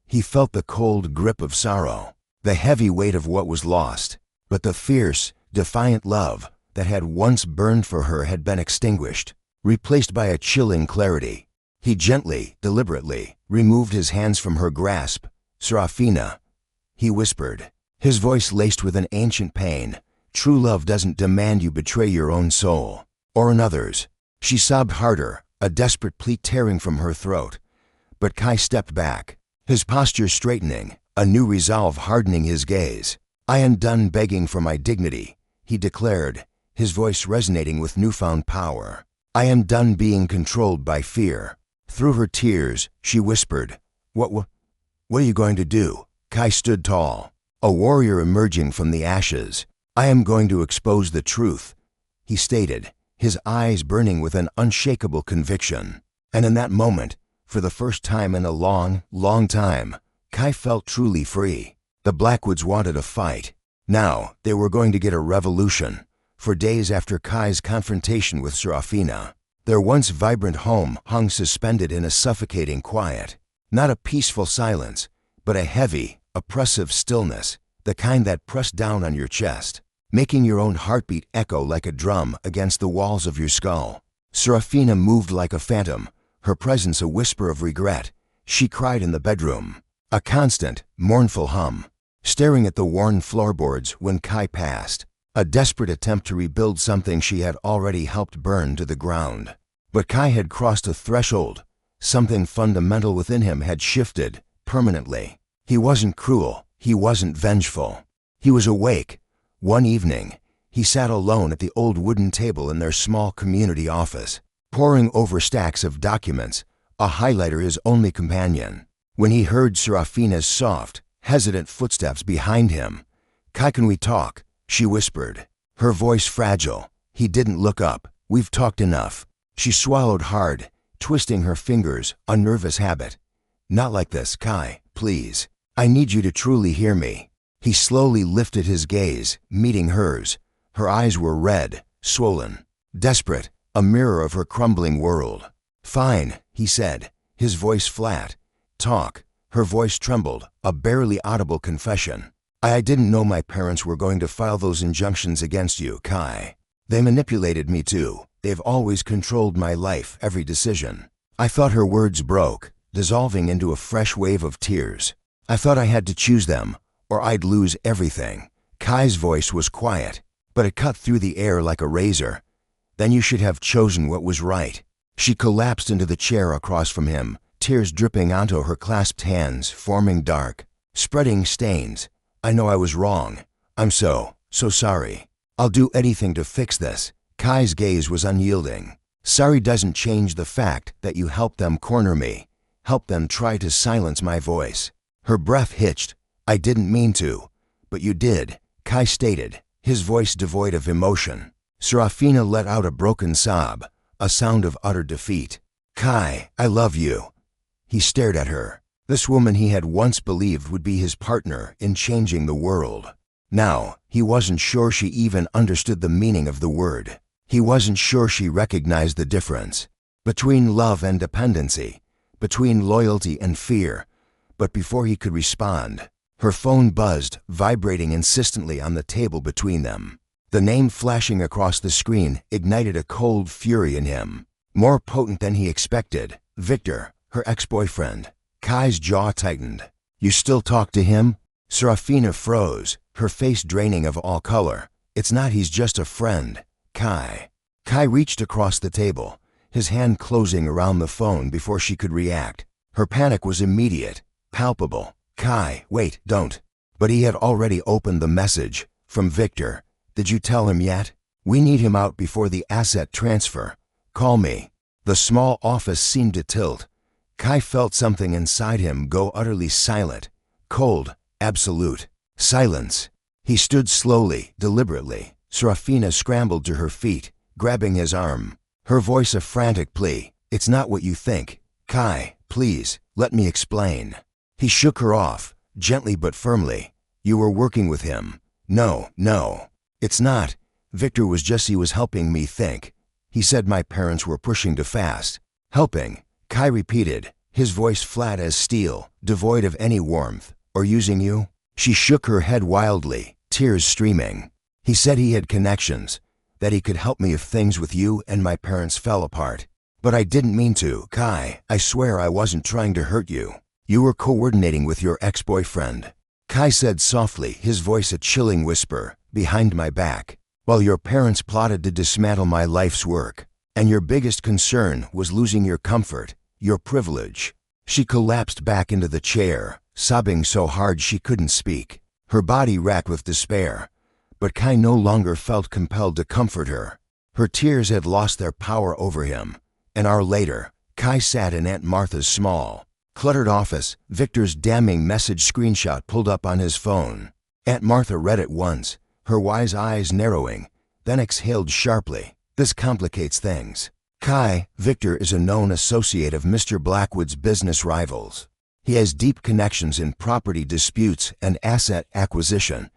[SPEAKER 1] He felt the cold grip of sorrow, the heavy weight of what was lost, but the fierce, defiant love that had once burned for her had been extinguished, replaced by a chilling clarity. He gently, deliberately, removed his hands from her grasp. "Seraphina," he whispered, his voice laced with an ancient pain. "True love doesn't demand you betray your own soul, or another's." She sobbed harder, a desperate plea tearing from her throat. But Kai stepped back, his posture straightening, a new resolve hardening his gaze. "I am done begging for my dignity," he declared, his voice resonating with newfound power. "I am done being controlled by fear." Through her tears, she whispered, What are you going to do?" Kai stood tall, a warrior emerging from the ashes. "I am going to expose the truth," he stated, his eyes burning with an unshakable conviction. And in that moment, for the first time in a long, long time, Kai felt truly free. The Blackwoods wanted a fight. Now they were going to get a revolution. For days after Kai's confrontation with Seraphina, their once vibrant home hung suspended in a suffocating quiet. Not a peaceful silence, but a heavy, oppressive stillness, the kind that pressed down on your chest, making your own heartbeat echo like a drum against the walls of your skull. Seraphina moved like a phantom, her presence a whisper of regret. She cried in the bedroom, a constant, mournful hum, staring at the worn floorboards when Kai passed, a desperate attempt to rebuild something she had already helped burn to the ground. But Kai had crossed a threshold. Something fundamental within him had shifted, permanently. He wasn't cruel, he wasn't vengeful. He was awake. One evening, he sat alone at the old wooden table in their small community office, poring over stacks of documents, a highlighter his only companion, when he heard Seraphina's soft, hesitant footsteps behind him. "Kai, can we talk?" she whispered, her voice fragile. He didn't look up. "We've talked enough." She swallowed hard, twisting her fingers, a nervous habit. "Not like this, Kai, please. I need you to truly hear me." He slowly lifted his gaze, meeting hers. Her eyes were red, swollen, desperate, a mirror of her crumbling world. "Fine," he said, his voice flat. "Talk." Her voice trembled, a barely audible confession. I didn't know my parents were going to file those injunctions against you, Kai. They manipulated me too. They've always controlled my life, every decision." I thought her words broke, dissolving into a fresh wave of tears. "I thought I had to choose them, or I'd lose everything." Kai's voice was quiet, but it cut through the air like a razor. "Then you should have chosen what was right." She collapsed into the chair across from him, tears dripping onto her clasped hands, forming dark, spreading stains. "I know I was wrong. I'm so sorry. I'll do anything to fix this." Kai's gaze was unyielding. "Sorry doesn't change the fact that you helped them corner me, helped them try to silence my voice." Her breath hitched. "I didn't mean to, but you did," Kai stated, his voice devoid of emotion. Seraphina let out a broken sob, a sound of utter defeat. "Kai, I love you." He stared at her. This woman he had once believed would be his partner in changing the world. Now, he wasn't sure she even understood the meaning of the word. He wasn't sure she recognized the difference between love and dependency, between loyalty and fear. But before he could respond, her phone buzzed, vibrating insistently on the table between them. The name flashing across the screen ignited a cold fury in him, more potent than he expected. Victor, her ex-boyfriend. Kai's jaw tightened. "You still talk to him?" Seraphina froze, her face draining of all color. "It's not, he's just a friend, Kai." Kai reached across the table, his hand closing around the phone before she could react. Her panic was immediate, palpable. "Kai, wait, don't." But he had already opened the message. From Victor. "Did you tell him yet? We need him out before the asset transfer. Call me." The small office seemed to tilt. Kai felt something inside him go utterly silent, cold, absolute. Silence. He stood slowly, deliberately. Seraphina scrambled to her feet, grabbing his arm, her voice a frantic plea. "It's not what you think. Kai, please, let me explain." He shook her off, gently but firmly. "You were working with him." No. "It's not. Victor was helping me think. He said my parents were pushing too fast." "Helping," Kai repeated, his voice flat as steel, devoid of any warmth. "Or using you?" She shook her head wildly, tears streaming. "He said he had connections, that he could help me if things with you and my parents fell apart. But I didn't mean to, Kai. I swear I wasn't trying to hurt you. You were coordinating with your ex-boyfriend." Kai said softly, his voice a chilling whisper, "Behind my back, while your parents plotted to dismantle my life's work. And your biggest concern was losing your comfort, your privilege." She collapsed back into the chair, sobbing so hard she couldn't speak, her body racked with despair. But Kai no longer felt compelled to comfort her. Her tears had lost their power over him. An hour later, Kai sat in Aunt Martha's small, cluttered office. Victor's damning message screenshot pulled up on his phone. Aunt Martha read it once, her wise eyes narrowing, then exhaled sharply. "This complicates things. Kai, Victor is a known associate of Mr. Blackwood's business rivals. He has deep connections in property disputes and asset acquisition.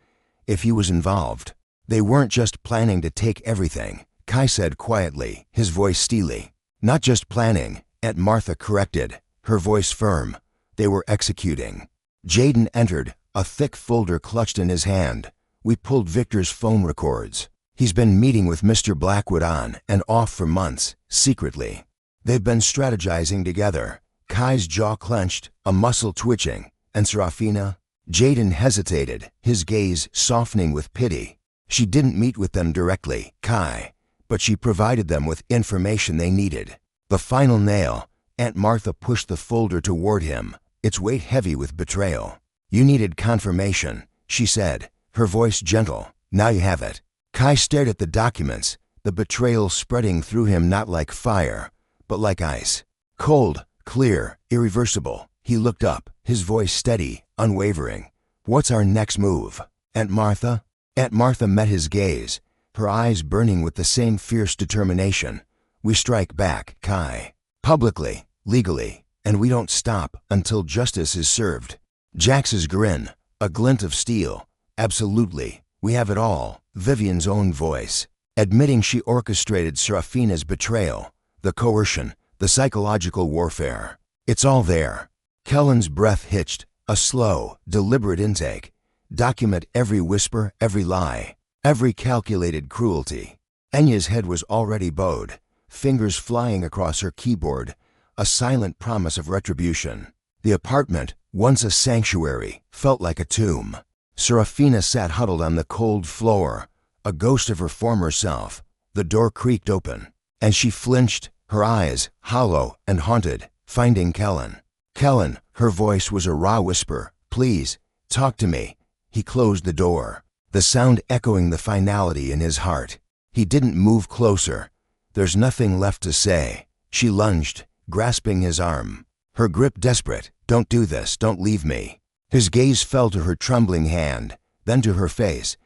[SPEAKER 1] If he was involved, they weren't just planning to take everything," Kai said quietly, his voice steely. "Not just planning," Aunt Martha corrected, her voice firm. "They were executing." Jaden entered, a thick folder clutched in his hand. "We pulled Victor's phone records. He's been meeting with Mr. Blackwood on and off for months, secretly. They've been strategizing together." Kai's jaw clenched, a muscle twitching. "And Seraphina?" Jaden hesitated, his gaze softening with pity. "She didn't meet with them directly, Kai, but she provided them with information they needed." The final nail. Aunt Martha pushed the folder toward him, its weight heavy with betrayal. "You needed confirmation," she said, her voice gentle. "Now you have it." Kai stared at the documents, the betrayal spreading through him not like fire, but like ice. Cold, clear, irreversible. He looked up, his voice steady, unwavering. "What's our next move, Aunt Martha?" Aunt Martha met his gaze, her eyes burning with the same fierce determination. "We strike back, Kai. Publicly, legally, and we don't stop until justice is served." Jax's grin, a glint of steel. "Absolutely. We have it all." Vivian's own voice, admitting she orchestrated Seraphina's betrayal, the coercion, the psychological warfare. "It's all there." Kellen's breath hitched, a slow, deliberate intake. Document every whisper, every lie, every calculated cruelty. Enya's head was already bowed, fingers flying across her keyboard, a silent promise of retribution. The apartment, once a sanctuary, felt like a tomb. Seraphina sat huddled on the cold floor, a ghost of her former self. The door creaked open, and she flinched, her eyes hollow and haunted, finding Kellen. "Kellen," her voice was a raw whisper. "Please, talk to me." He closed the door, the sound echoing the finality in his heart. He didn't move closer. "There's nothing left to say." She lunged, grasping his arm, her grip desperate. "Don't do this, don't leave me." His gaze fell to her trembling hand, then to her face,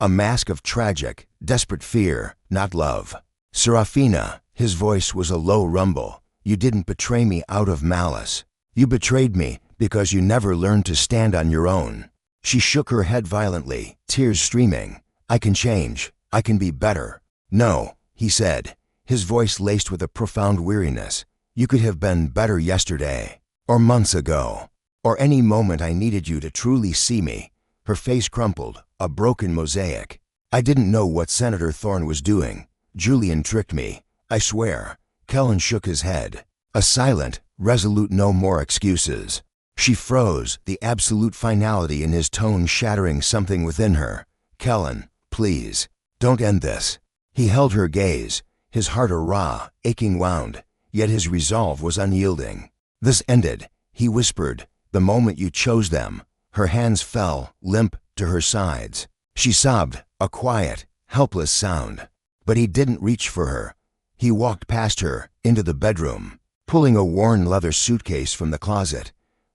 [SPEAKER 1] a mask of tragic, desperate fear, not love. Seraphina, his voice was a low rumble, you didn't betray me out of malice. You betrayed me because you never learned to stand on your own. She shook her head violently, tears streaming. I can change. I can be better. No, he said, his voice laced with a profound weariness. You could have been better yesterday, or months ago, or any moment I needed you to truly see me. Her face crumpled, a broken mosaic. I didn't know what Senator Thorne was doing. Julian tricked me, I swear. Kellen shook his head. A silent, resolute no more excuses. She froze, the absolute finality in his tone shattering something within her. Kellen, please, don't end this. He held her gaze, his heart a raw, aching wound, yet his resolve was unyielding. This ended, he whispered, the moment you chose them. Her hands fell, limp, to her sides. She sobbed, a quiet, helpless sound. But he didn't reach for her. He walked past her, into the bedroom, pulling a worn leather suitcase from the closet.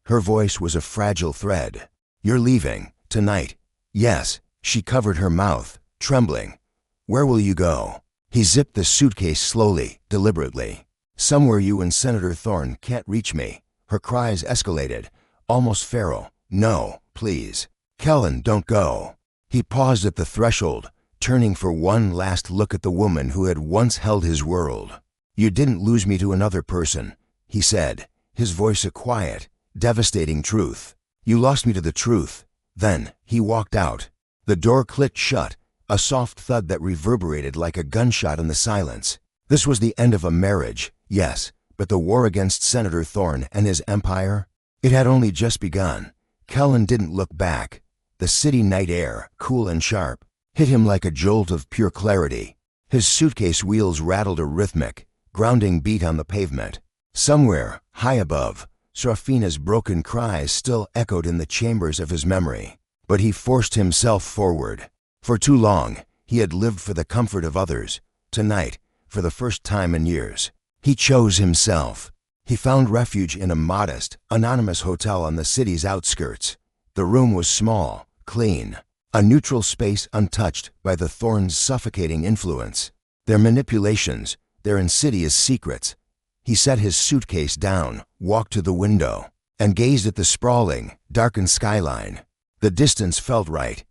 [SPEAKER 1] Her voice was a fragile thread. You're leaving, tonight. Yes, she covered her mouth, trembling. Where will you go? He zipped the suitcase slowly, deliberately. Somewhere you and Senator Thorne can't reach me. Her cries escalated, almost feral. No, please. Kellen, don't go. He paused at the threshold, turning for one last look at the woman who had once held his world. You didn't lose me to another person, he said, his voice a quiet, devastating truth. You lost me to the truth. Then he walked out. The door clicked shut, a soft thud that reverberated like a gunshot in the silence. This was the end of a marriage, yes, but the war against Senator Thorne and his empire? It had only just begun. Kellen didn't look back. The city night air, cool and sharp, hit him like a jolt of pure clarity. His suitcase wheels rattled a rhythmic, grounding beat on the pavement. Somewhere, high above, Seraphina's broken cries still echoed in the chambers of his memory. But he forced himself forward. For too long, he had lived for the comfort of others. Tonight, for the first time in years, he chose himself. He found refuge in a modest, anonymous hotel on the city's outskirts. The room was small, clean, a neutral space untouched by the Thorns' suffocating influence, their manipulations, their insidious secrets. He set his suitcase down, walked to the window, and gazed at the sprawling, darkened skyline. The distance felt right.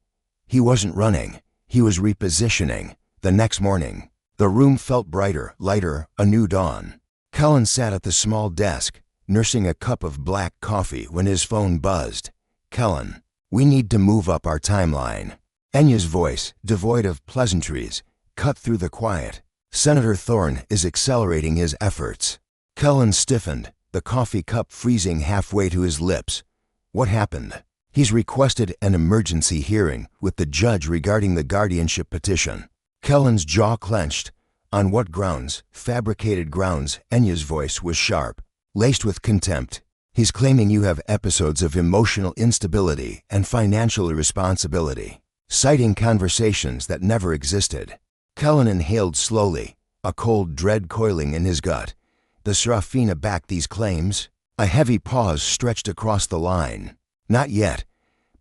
[SPEAKER 1] He wasn't running. He was repositioning. The next morning, the room felt brighter, lighter, a new dawn. Kellen sat at the small desk, nursing a cup of black coffee when his phone buzzed. Kellen, we need to move up our timeline. Enya's voice, devoid of pleasantries, cut through the quiet. Senator Thorne is accelerating his efforts. Kellen stiffened, the coffee cup freezing halfway to his lips. What happened? He's requested an emergency hearing with the judge regarding the guardianship petition. Kellen's jaw clenched. On what grounds? Fabricated grounds. Enya's voice was sharp, laced with contempt. He's claiming you have episodes of emotional instability and financial irresponsibility, citing conversations that never existed. Kellen inhaled slowly, a cold dread coiling in his gut. Does Seraphina back these claims? A heavy pause stretched across the line. Not yet,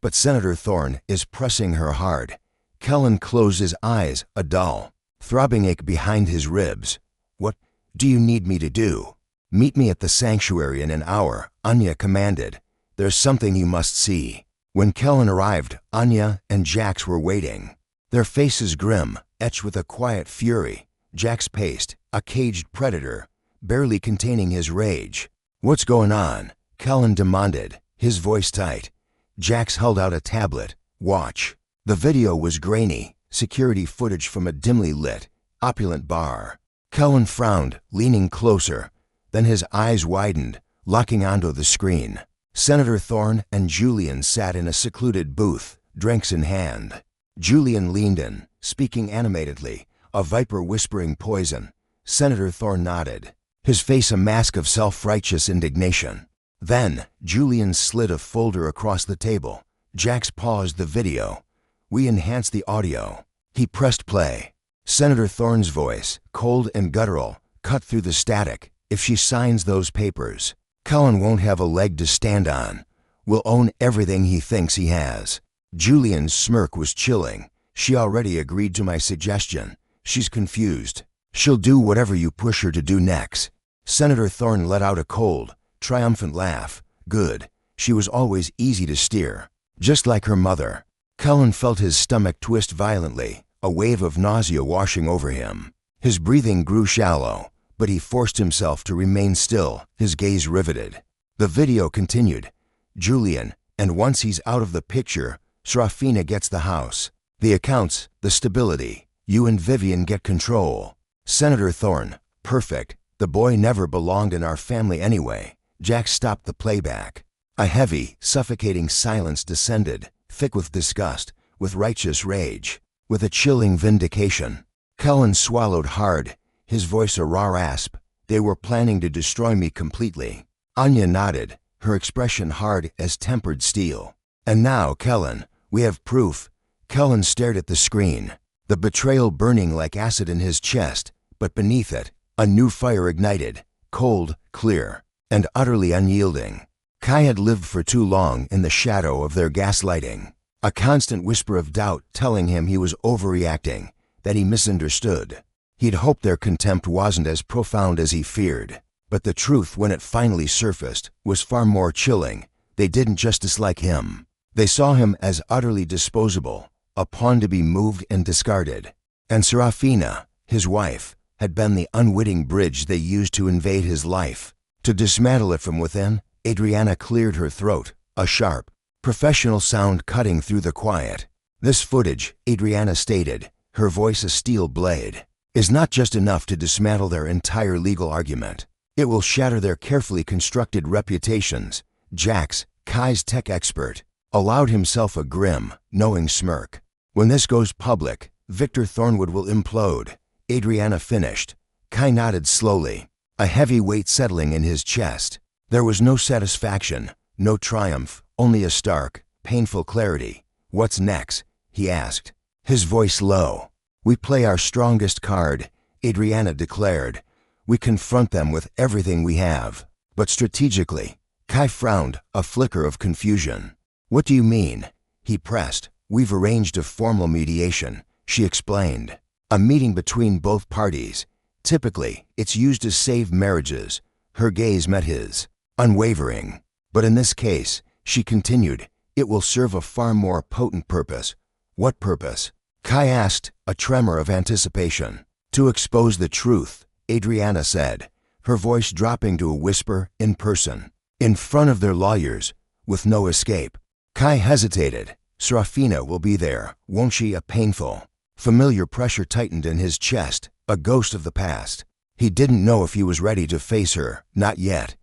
[SPEAKER 1] but Senator Thorne is pressing her hard. Kellen closed his eyes, a dull, throbbing ache behind his ribs. What do you need me to do? Meet me at the sanctuary in an hour, Anya commanded. There's something you must see. When Kellen arrived, Anya and Jax were waiting. Their faces grim, etched with a quiet fury. Jax paced, a caged predator, barely containing his rage. What's going on? Kellen demanded, his voice tight. Jax held out a tablet. Watch. The video was grainy, security footage from a dimly lit, opulent bar. Kellen frowned, leaning closer. Then his eyes widened, locking onto the screen. Senator Thorne and Julian sat in a secluded booth, drinks in hand. Julian leaned in, speaking animatedly, a viper whispering poison. Senator Thorne nodded, his face a mask of self-righteous indignation. Then, Julian slid a folder across the table. Jax paused the video. We enhanced the audio. He pressed play. Senator Thorne's voice, cold and guttural, cut through the static. If she signs those papers, Kellen won't have a leg to stand on. We'll own everything he thinks he has. Julian's smirk was chilling, She already agreed to my suggestion. She's confused. She'll do whatever you push her to do next. Senator Thorne let out a cold, triumphant laugh. Good. She was always easy to steer. Just like her mother. Cullen felt his stomach twist violently, a wave of nausea washing over him. His breathing grew shallow, but he forced himself to remain still, his gaze riveted. The video continued. Julian, and once he's out of the picture, Seraphina gets the house. The accounts, the stability. You and Vivian get control. Senator Thorne, perfect. The boy never belonged in our family anyway. Jack stopped the playback. A heavy, suffocating silence descended, thick with disgust, with righteous rage, with a chilling vindication. Cullen swallowed hard, his voice a raw rasp. They were planning to destroy me completely. Anya nodded, her expression hard as tempered steel. And now, Cullen, we have proof. Cullen stared at the screen, the betrayal burning like acid in his chest, but beneath it, a new fire ignited, cold, clear, and utterly unyielding. Kai had lived for too long in the shadow of their gaslighting, a constant whisper of doubt telling him he was overreacting, that he misunderstood. He'd hoped their contempt wasn't as profound as he feared, but the truth, when it finally surfaced, was far more chilling. They didn't just dislike him. They saw him as utterly disposable, a pawn to be moved and discarded. And Seraphina, his wife, had been the unwitting bridge they used to invade his life. To dismantle it from within, Adriana cleared her throat, a sharp, professional sound cutting through the quiet. This footage, Adriana stated, her voice a steel blade, is not just enough to dismantle their entire legal argument. It will shatter their carefully constructed reputations. Jax, Kai's tech expert, allowed himself a grim, knowing smirk. When this goes public, Victor Thornwood will implode. Adriana finished. Kai nodded slowly, a heavy weight settling in his chest. There was no satisfaction, no triumph, only a stark, painful clarity. What's next? He asked, his voice low. We play our strongest card, Adriana declared. We confront them with everything we have, but strategically. Kai frowned, a flicker of confusion. What do you mean? He pressed. We've arranged a formal mediation, she explained. A meeting between both parties. Typically, it's used to save marriages. Her gaze met his, unwavering. But in this case, she continued, it will serve a far more potent purpose. What purpose? Kai asked, a tremor of anticipation. To expose the truth, Adriana said, her voice dropping to a whisper, in person, in front of their lawyers, with no escape. Kai hesitated. Seraphina will be there, won't she? A painful, familiar pressure tightened in his chest, a ghost of the past. He didn't know if he was ready to face her, not yet.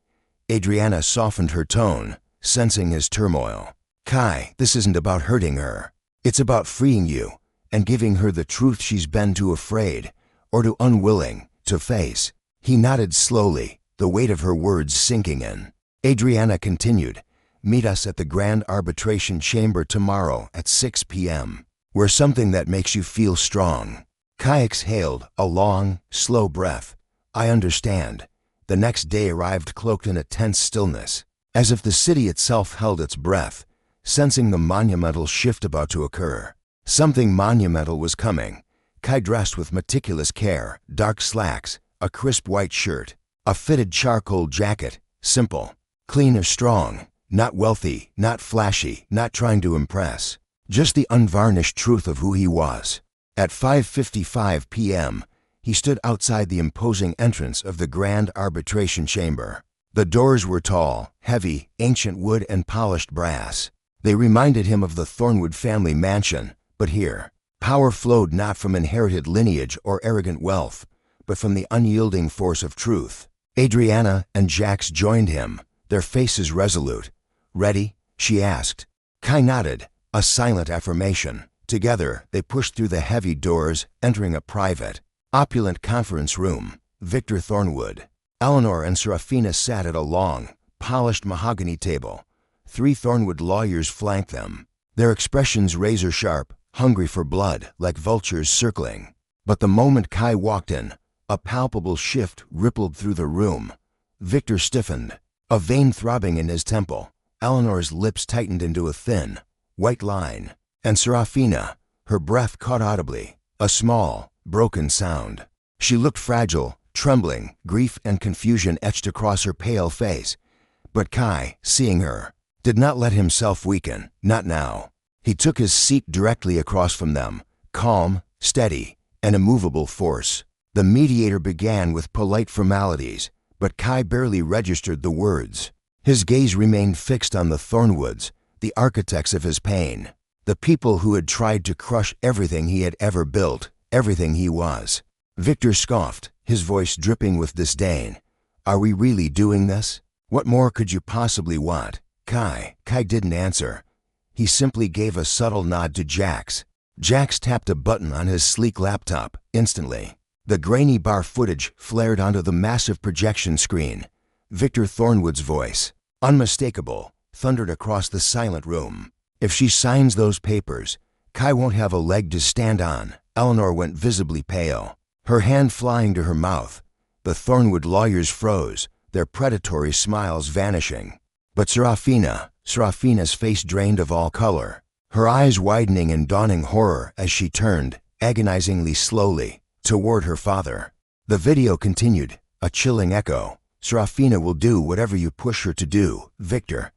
[SPEAKER 1] Adriana softened her tone, sensing his turmoil. Kai, this isn't about hurting her. It's about freeing you, and giving her the truth she's been too afraid, or too unwilling, to face. He nodded slowly, the weight of her words sinking in. Adriana continued, meet us at the Grand Arbitration Chamber tomorrow at 6 p.m. We're something that makes you feel strong. Kai exhaled, a long, slow breath. I understand. The next day arrived cloaked in a tense stillness, as if the city itself held its breath, sensing the monumental shift about to occur. Something monumental was coming. Kai dressed with meticulous care, dark slacks, a crisp white shirt, a fitted charcoal jacket, simple, clean or strong, not wealthy, not flashy, not trying to impress, just the unvarnished truth of who he was. At 5:55 p.m., he stood outside the imposing entrance of the Grand Arbitration Chamber. The doors were tall, heavy, ancient wood and polished brass. They reminded him of the Thornwood family mansion, but here, power flowed not from inherited lineage or arrogant wealth, but from the unyielding force of truth. Adriana and Jax joined him, their faces resolute. Ready? She asked. Kai nodded, a silent affirmation. Together, they pushed through the heavy doors, entering a private, opulent conference room. Victor Thornwood, Eleanor and Seraphina sat at a long, polished mahogany table. 3 Thornwood lawyers flanked them, their expressions razor-sharp, hungry for blood, like vultures circling. But the moment Kai walked in, a palpable shift rippled through the room. Victor stiffened, a vein throbbing in his temple. Eleanor's lips tightened into a thin, white line, and Seraphina, Her breath caught audibly, a small, broken sound. She looked fragile, trembling, grief and confusion etched across her pale face. But Kai, seeing her, did not let himself weaken, not now. He took his seat directly across from them, calm, steady, an immovable force. The mediator began with polite formalities, but Kai barely registered the words. His gaze remained fixed on the Thornwoods, the architects of his pain, the people who had tried to crush everything he had ever built, everything he was. Victor scoffed, his voice dripping with disdain. Are we really doing this? What more could you possibly want? Kai didn't answer. He simply gave a subtle nod to Jax. Jax tapped a button on his sleek laptop. Instantly, the grainy bar footage flared onto the massive projection screen. Victor Thornwood's voice, unmistakable, thundered across the silent room. If she signs those papers, Kai won't have a leg to stand on. Eleanor went visibly pale, her hand flying to her mouth. The Thornwood lawyers froze, their predatory smiles vanishing. But Seraphina's face drained of all color, her eyes widening in dawning horror as she turned, agonizingly slowly, toward her father. The video continued, a chilling echo. Seraphina will do whatever you push her to do, Victor.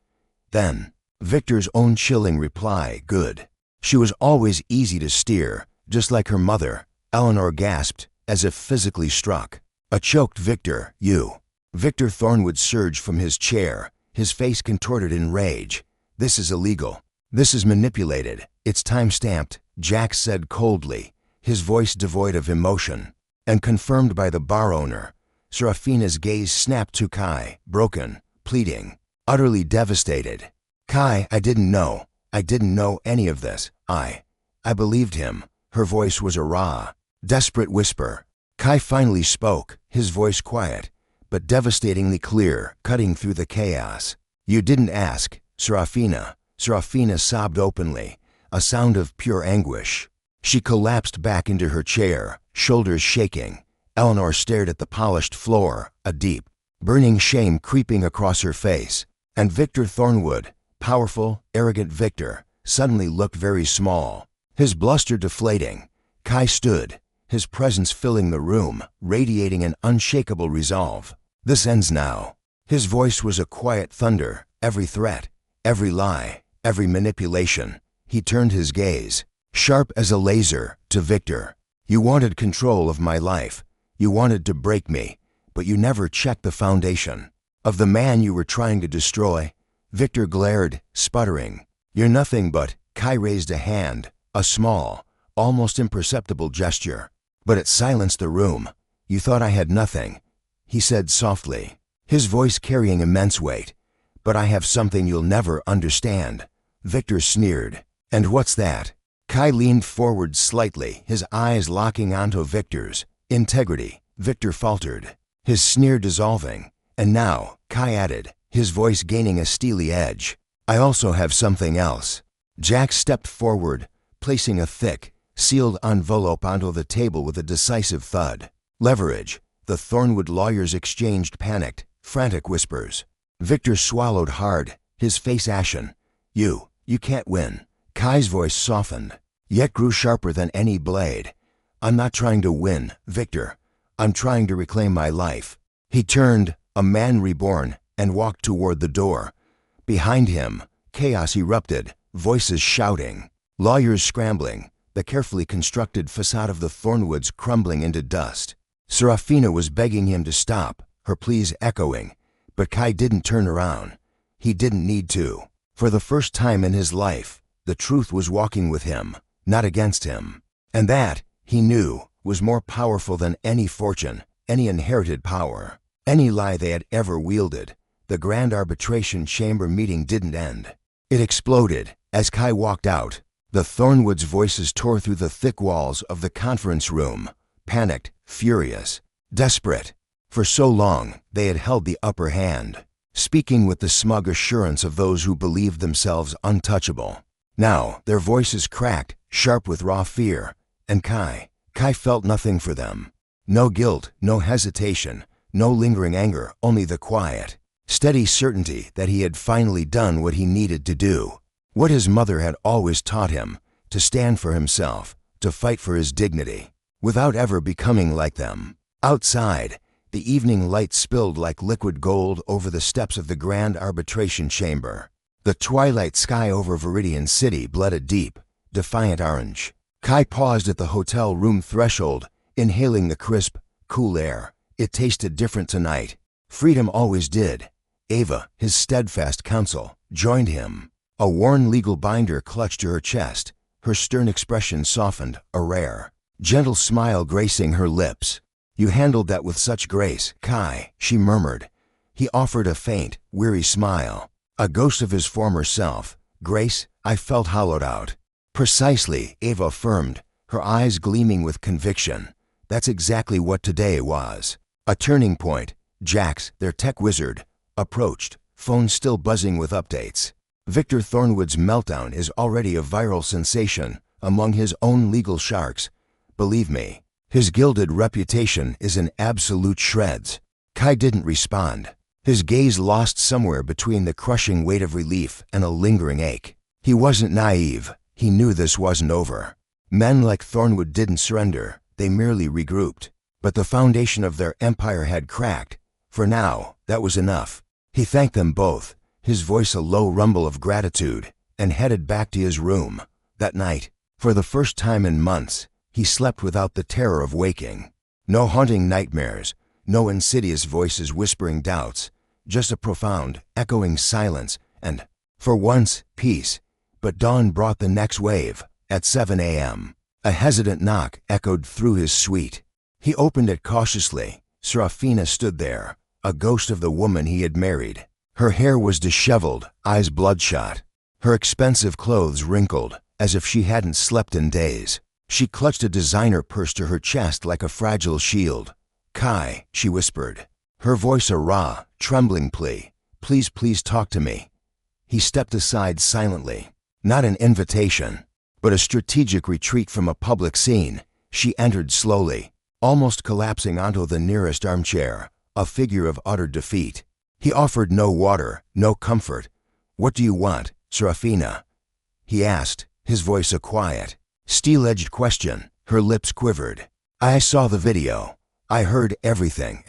[SPEAKER 1] Then, Victor's own chilling reply, good. She was always easy to steer, just like her mother. Eleanor gasped, as if physically struck. A choked Victor, you. Victor Thornwood surged from his chair, his face contorted in rage. This is illegal. This is manipulated. It's time-stamped, Jax said coldly, his voice devoid of emotion. And confirmed by the bar owner. Seraphina's gaze snapped to Kai, broken, pleading, utterly devastated. Kai, I didn't know any of this. I believed him. Her voice was a raw, desperate whisper. Kai finally spoke, his voice quiet, but devastatingly clear, cutting through the chaos. You didn't ask, Seraphina. Seraphina sobbed openly, a sound of pure anguish. She collapsed back into her chair, shoulders shaking. Eleanor stared at the polished floor, a deep, burning shame creeping across her face. And Victor Thornwood, powerful, arrogant Victor, suddenly looked very small, his bluster deflating. Kai stood, his presence filling the room, radiating an unshakable resolve. This ends now. His voice was a quiet thunder, every threat, every lie, every manipulation. He turned his gaze, sharp as a laser, to Victor. You wanted control of my life. You wanted to break me, but you never checked the foundation of the man you were trying to destroy. Victor glared, sputtering. You're nothing but. Kai raised a hand, a small, almost imperceptible gesture, but it silenced the room. You thought I had nothing, he said softly, his voice carrying immense weight. But I have something you'll never understand. Victor sneered. And what's that? Kai leaned forward slightly, his eyes locking onto Victor's. Integrity, Victor faltered, his sneer dissolving. And now, Kai added, his voice gaining a steely edge, I also have something else. Jack stepped forward, placing a thick, sealed envelope onto the table with a decisive thud. Leverage. The Thornwood lawyers exchanged panicked, frantic whispers. Victor swallowed hard, his face ashen. You can't win. Kai's voice softened, yet grew sharper than any blade. I'm not trying to win, Victor. I'm trying to reclaim my life. He turned, a man reborn, and walked toward the door. Behind him, chaos erupted, voices shouting, lawyers scrambling, the carefully constructed facade of the Thornwoods crumbling into dust. Seraphina was begging him to stop, her pleas echoing, but Kai didn't turn around. He didn't need to. For the first time in his life, the truth was walking with him, not against him. And that, he knew, was more powerful than any fortune, any inherited power, any lie they had ever wielded. The grand arbitration chamber meeting didn't end. It exploded as Kai walked out. The Thornwoods' voices tore through the thick walls of the conference room, panicked, furious, desperate. For so long, they had held the upper hand, speaking with the smug assurance of those who believed themselves untouchable. Now, their voices cracked, sharp with raw fear. And Kai felt nothing for them. No guilt, no hesitation, no lingering anger, only the quiet, steady certainty that he had finally done what he needed to do, what his mother had always taught him, to stand for himself, to fight for his dignity, without ever becoming like them. Outside, the evening light spilled like liquid gold over the steps of the grand arbitration chamber. The twilight sky over Veridian City bled a deep, defiant orange. Kai paused at the hotel room threshold, inhaling the crisp, cool air. It tasted different tonight. Freedom always did. Ava, his steadfast counsel, joined him. A worn legal binder clutched to her chest. Her stern expression softened, a rare, gentle smile gracing her lips. "You handled that with such grace, Kai," she murmured. He offered a faint, weary smile. A ghost of his former self. "Grace?" I felt hollowed out. "Precisely," Ava affirmed, her eyes gleaming with conviction. "That's exactly what today was." A turning point. Jax, their tech wizard, approached, phone still buzzing with updates. Victor Thornwood's meltdown is already a viral sensation among his own legal sharks. Believe me, his gilded reputation is in absolute shreds. Kai didn't respond. His gaze lost somewhere between the crushing weight of relief and a lingering ache. He wasn't naive. He knew this wasn't over. Men like Thornwood didn't surrender. They merely regrouped. But the foundation of their empire had cracked. For now, that was enough. He thanked them both, his voice a low rumble of gratitude, and headed back to his room. That night, for the first time in months, he slept without the terror of waking. No haunting nightmares, no insidious voices whispering doubts, just a profound, echoing silence and, for once, peace. But dawn brought the next wave. At 7 a.m., a hesitant knock echoed through his suite. He opened it cautiously. Seraphina stood there, a ghost of the woman he had married. Her hair was disheveled, eyes bloodshot. Her expensive clothes wrinkled, as if she hadn't slept in days. She clutched a designer purse to her chest like a fragile shield. "Kai," she whispered, her voice a raw, trembling plea. Please talk to me." He stepped aside silently. Not an invitation, but a strategic retreat from a public scene. She entered slowly, almost collapsing onto the nearest armchair, a figure of utter defeat. He offered no water, no comfort. "What do you want, Seraphina?" he asked, his voice a quiet, steel-edged question. Her lips quivered. "I saw the video. I heard everything.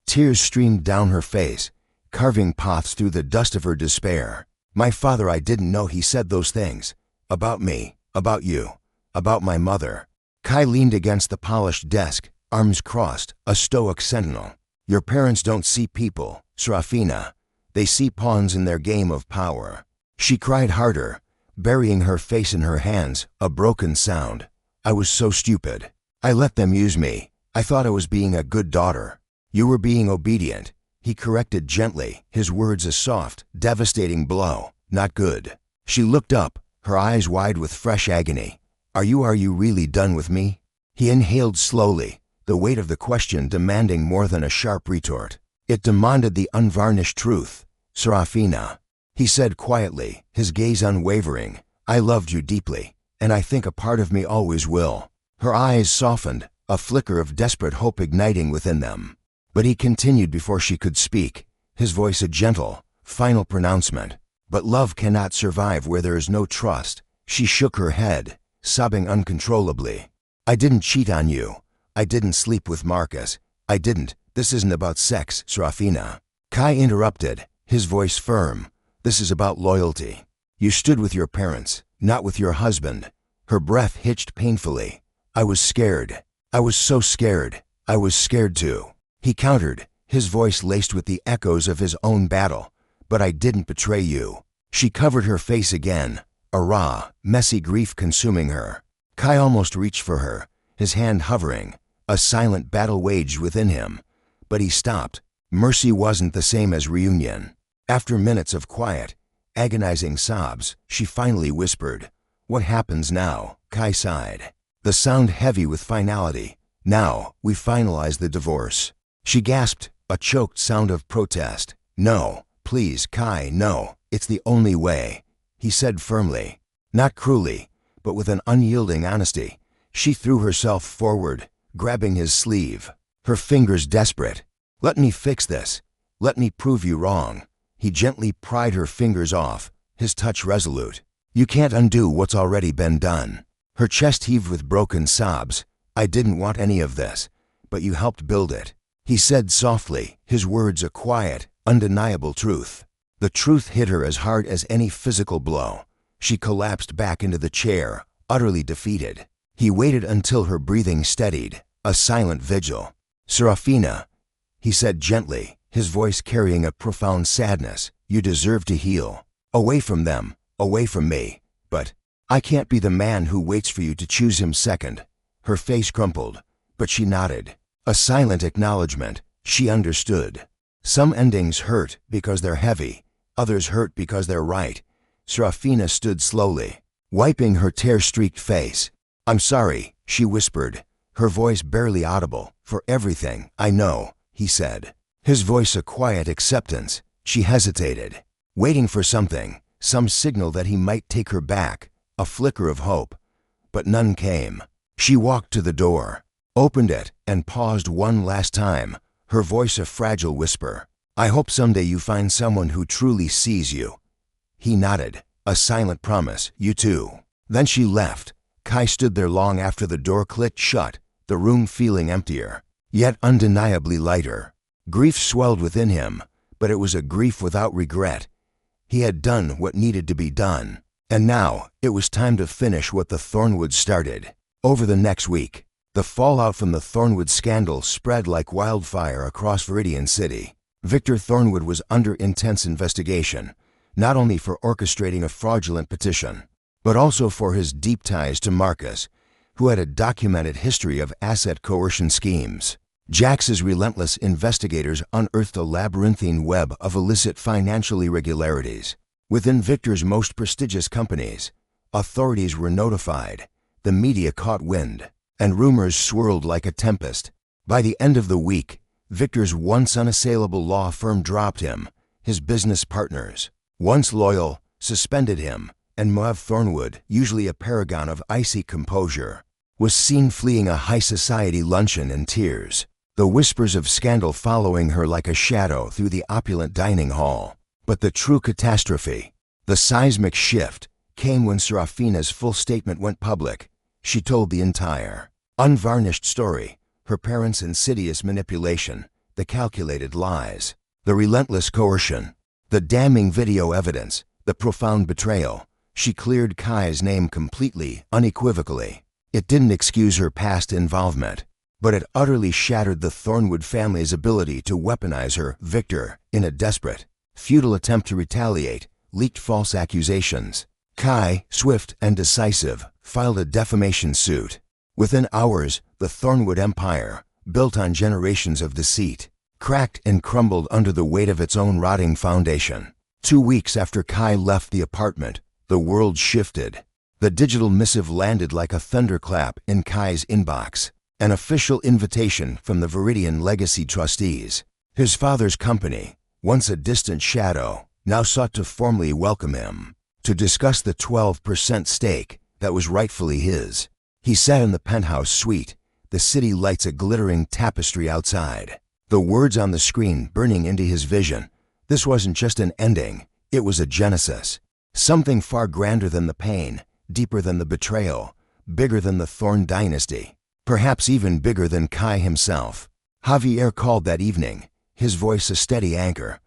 [SPEAKER 1] Tears streamed down her face, carving paths through the dust of her despair. "My father, I didn't know he said those things. About me, about you, about my mother." Kai leaned against the polished desk, arms crossed, a stoic sentinel. "Your parents don't see people, Seraphina. They see pawns in their game of power." She cried harder, burying her face in her hands, a broken sound. "I was so stupid. I let them use me. I thought I was being a good daughter." "You were being obedient," he corrected gently, his words a soft, devastating blow. "Not good." She looked up, her eyes wide with fresh agony. Are you really done with me?" He inhaled slowly, the weight of the question demanding more than a sharp retort. It demanded the unvarnished truth. "Seraphina," he said quietly, his gaze unwavering, "I loved you deeply, and I think a part of me always will." Her eyes softened, a flicker of desperate hope igniting within them. But he continued before she could speak, his voice a gentle, final pronouncement. "But love cannot survive where there is no trust." She shook her head, sobbing uncontrollably. "I didn't cheat on you. I didn't sleep with Marcus. I didn't. This isn't about sex, Seraphina." Kai interrupted, his voice firm. "This is about loyalty. You stood with your parents, not with your husband." Her breath hitched painfully. "I was scared. I was so scared. I was scared too," he countered, his voice laced with the echoes of his own battle. "But I didn't betray you." She covered her face again, a raw, messy grief consuming her. Kai almost reached for her, his hand hovering, a silent battle waged within him. But he stopped. Mercy wasn't the same as reunion. After minutes of quiet, agonizing sobs, she finally whispered, "What happens now?" Kai sighed, the sound heavy with finality. "Now, we finalize the divorce." She gasped, a choked sound of protest. "No, please, Kai, no. It's the only way," he said firmly. Not cruelly, but with an unyielding honesty. She threw herself forward, grabbing his sleeve, her fingers desperate. "Let me fix this. Let me prove you wrong." He gently pried her fingers off, his touch resolute. You can't undo what's already been done. Her chest heaved with broken sobs. I didn't want any of this, but you helped build it. He said softly, his words a quiet, undeniable truth. The truth hit her as hard as any physical blow. She collapsed back into the chair, utterly defeated. He waited until her breathing steadied, a silent vigil. Seraphina, he said gently, his voice carrying a profound sadness, you deserve to heal. Away from them, away from me. But I can't be the man who waits for you to choose him second. Her face crumpled, but she nodded. A silent acknowledgement. She understood. Some endings hurt because they're heavy, others hurt because they're right. Seraphina stood slowly, wiping her tear-streaked face. I'm sorry, she whispered, her voice barely audible. For everything I know, he said. His voice a quiet acceptance. She hesitated, waiting for something, some signal that he might take her back, a flicker of hope. But none came. She walked to the door, opened it, and paused one last time, her voice a fragile whisper. I hope someday you find someone who truly sees you. He nodded, a silent promise, you too. Then she left. Kai stood there long after the door clicked shut, the room feeling emptier, yet undeniably lighter. Grief swelled within him, but it was a grief without regret. He had done what needed to be done, and now it was time to finish what the Thornwoods started. Over the next week, the fallout from the Thornwood scandal spread like wildfire across Veridian City. Victor Thornwood was under intense investigation, not only for orchestrating a fraudulent petition, but also for his deep ties to Marcus, who had a documented history of asset coercion schemes. Jax's relentless investigators unearthed a labyrinthine web of illicit financial irregularities. Within Victor's most prestigious companies, authorities were notified, the media caught wind, and rumors swirled like a tempest. By the end of the week, Victor's once unassailable law firm dropped him, his business partners, once loyal, suspended him, and Maeve Thornwood, usually a paragon of icy composure, was seen fleeing a high society luncheon in tears, the whispers of scandal following her like a shadow through the opulent dining hall. But the true catastrophe, the seismic shift, came when Seraphina's full statement went public. She told the entire, unvarnished story, her parents' insidious manipulation, the calculated lies, the relentless coercion, the damning video evidence, the profound betrayal. She cleared Kai's name completely, unequivocally. It didn't excuse her past involvement, but it utterly shattered the Thornwood family's ability to weaponize her, Victor, in a desperate, futile attempt to retaliate, leaked false accusations. Kai, swift and decisive, filed a defamation suit. Within hours, the Thornwood empire, built on generations of deceit, cracked and crumbled under the weight of its own rotting foundation. 2 weeks after Kai left the apartment, the world shifted. The digital missive landed like a thunderclap in Kai's inbox, an official invitation from the Veridian legacy trustees. His father's company, once a distant shadow, now sought to formally welcome him, to discuss the 12% stake that was rightfully his. He sat in the penthouse suite, the city lights a glittering tapestry outside, the words on the screen burning into his vision. This wasn't just an ending, it was a genesis. Something far grander than the pain, deeper than the betrayal, bigger than the Thorn dynasty, perhaps even bigger than Kai himself. Javier called that evening, his voice a steady anchor.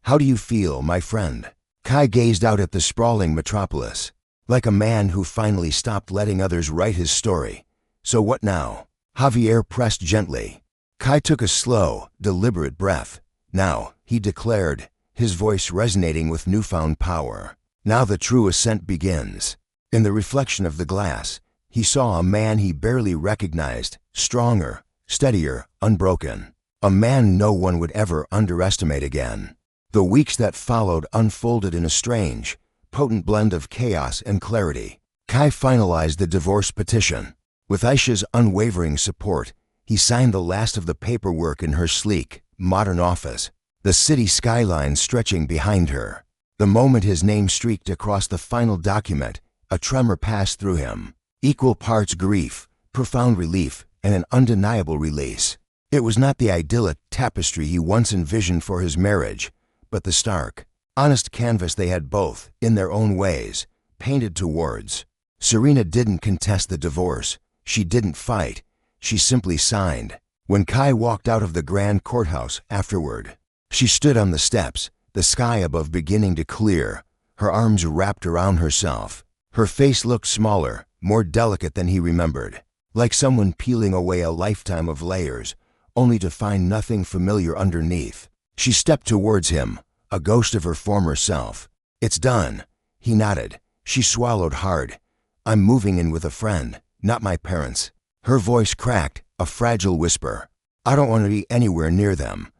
[SPEAKER 1] How do you feel, my friend? Kai gazed out at the sprawling metropolis, like a man who finally stopped letting others write his story. So what now? Javier pressed gently. Kai took a slow, deliberate breath. Now, he declared, his voice resonating with newfound power. Now the true ascent begins. In the reflection of the glass, he saw a man he barely recognized, stronger, steadier, unbroken. A man no one would ever underestimate again. The weeks that followed unfolded in a strange, potent blend of chaos and clarity. Kai finalized the divorce petition. With Aisha's unwavering support, he signed the last of the paperwork in her sleek, modern office, the city skyline stretching behind her. The moment his name streaked across the final document, a tremor passed through him. Equal parts grief, profound relief, and an undeniable release. It was not the idyllic tapestry he once envisioned for his marriage, but the stark, honest canvas they had both, in their own ways, painted towards. Serena didn't contest the divorce. She didn't fight. She simply signed. When Kai walked out of the grand courthouse afterward, she stood on the steps, the sky above beginning to clear, her arms wrapped around herself. Her face looked smaller, more delicate than he remembered, like someone peeling away a lifetime of layers, only to find nothing familiar underneath. She stepped towards him, a ghost of her former self. "It's done." He nodded. She swallowed hard. "I'm moving in with a friend, not my parents." Her voice cracked, a fragile whisper. "I don't want to be anywhere near them."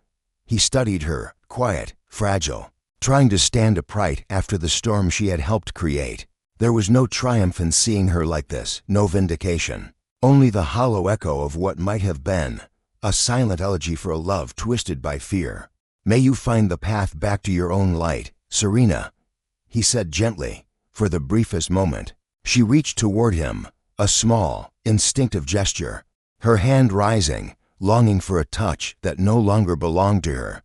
[SPEAKER 1] He studied her, quiet, fragile, trying to stand upright after the storm she had helped create. There was no triumph in seeing her like this, no vindication. Only the hollow echo of what might have been, a silent elegy for a love twisted by fear. "May you find the path back to your own light, Serena," he said gently. For the briefest moment, she reached toward him, a small, instinctive gesture, her hand rising, longing for a touch that no longer belonged to her.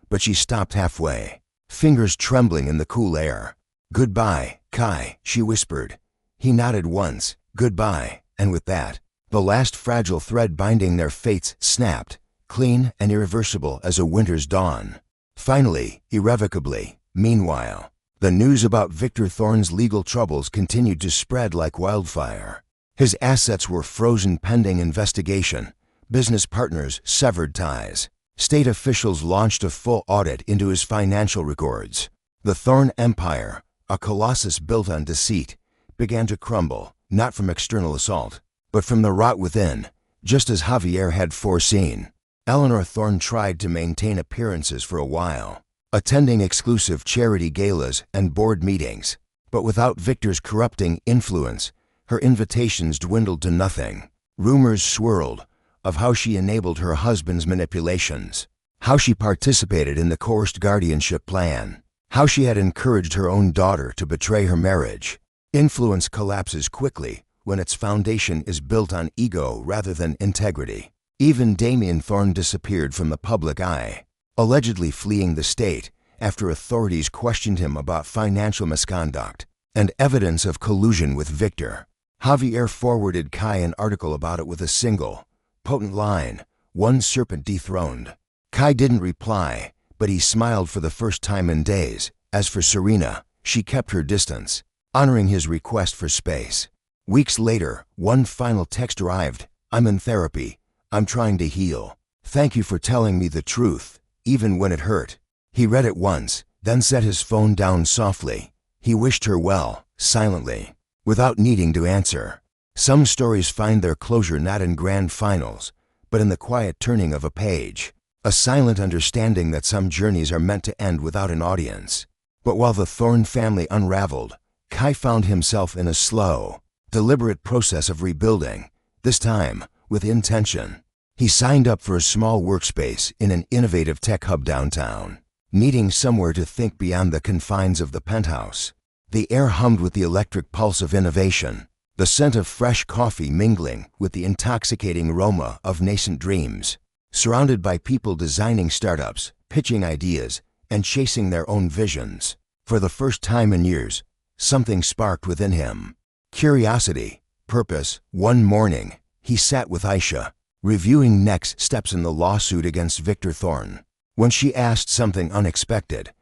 [SPEAKER 1] But she stopped halfway, fingers trembling in the cool air. "Goodbye, Kai," she whispered. He nodded once, "Goodbye," and with that, the last fragile thread binding their fates snapped, clean and irreversible as a winter's dawn. Finally, irrevocably. Meanwhile, the news about Victor Thorne's legal troubles continued to spread like wildfire. His assets were frozen pending investigation. Business partners severed ties. State officials launched a full audit into his financial records. The Thorne empire, a colossus built on deceit, began to crumble, not from external assault, but from the rot within, just as Javier had foreseen. Eleanor Thorne tried to maintain appearances for a while, attending exclusive charity galas and board meetings, but without Victor's corrupting influence, her invitations dwindled to nothing. Rumors swirled of how she enabled her husband's manipulations, how she participated in the coerced guardianship plan, how she had encouraged her own daughter to betray her marriage. Influence collapses quickly when its foundation is built on ego rather than integrity. Even Damien Thorne disappeared from the public eye, allegedly fleeing the state after authorities questioned him about financial misconduct and evidence of collusion with Victor. Javier forwarded Kai an article about it with a single, potent line, "One serpent dethroned." Kai didn't reply, but he smiled for the first time in days. As for Serena, she kept her distance, honoring his request for space. Weeks later, one final text arrived. "I'm in therapy. I'm trying to heal. Thank you for telling me the truth, even when it hurt." He read it once, then set his phone down softly. He wished her well, silently, without needing to answer. Some stories find their closure not in grand finals, but in the quiet turning of a page, a silent understanding that some journeys are meant to end without an audience. But while the Thorne family unraveled, Kai found himself in a slow, deliberate process of rebuilding, this time with intention. He signed up for a small workspace in an innovative tech hub downtown, needing somewhere to think beyond the confines of the penthouse. The air hummed with the electric pulse of innovation, the scent of fresh coffee mingling with the intoxicating aroma of nascent dreams. Surrounded by people designing startups, pitching ideas, and chasing their own visions. For the first time in years, something sparked within him. Curiosity, purpose. One morning, he sat with Aisha, reviewing next steps in the lawsuit against Victor Thorne, when she asked something unexpected.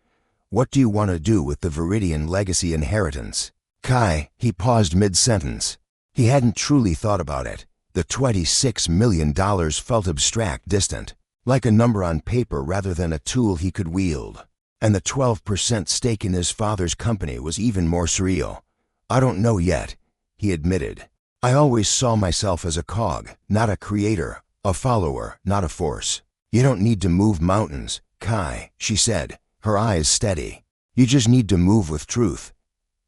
[SPEAKER 1] "What do you want to do with the Veridian legacy inheritance?" Kai, he paused mid-sentence. He hadn't truly thought about it. The $26 million felt abstract, distant, like a number on paper rather than a tool he could wield. And the 12% stake in his father's company was even more surreal. "I don't know yet," he admitted. "I always saw myself as a cog, not a creator, a follower, not a force." "You don't need to move mountains, Kai," she said, her eyes steady. "You just need to move with truth."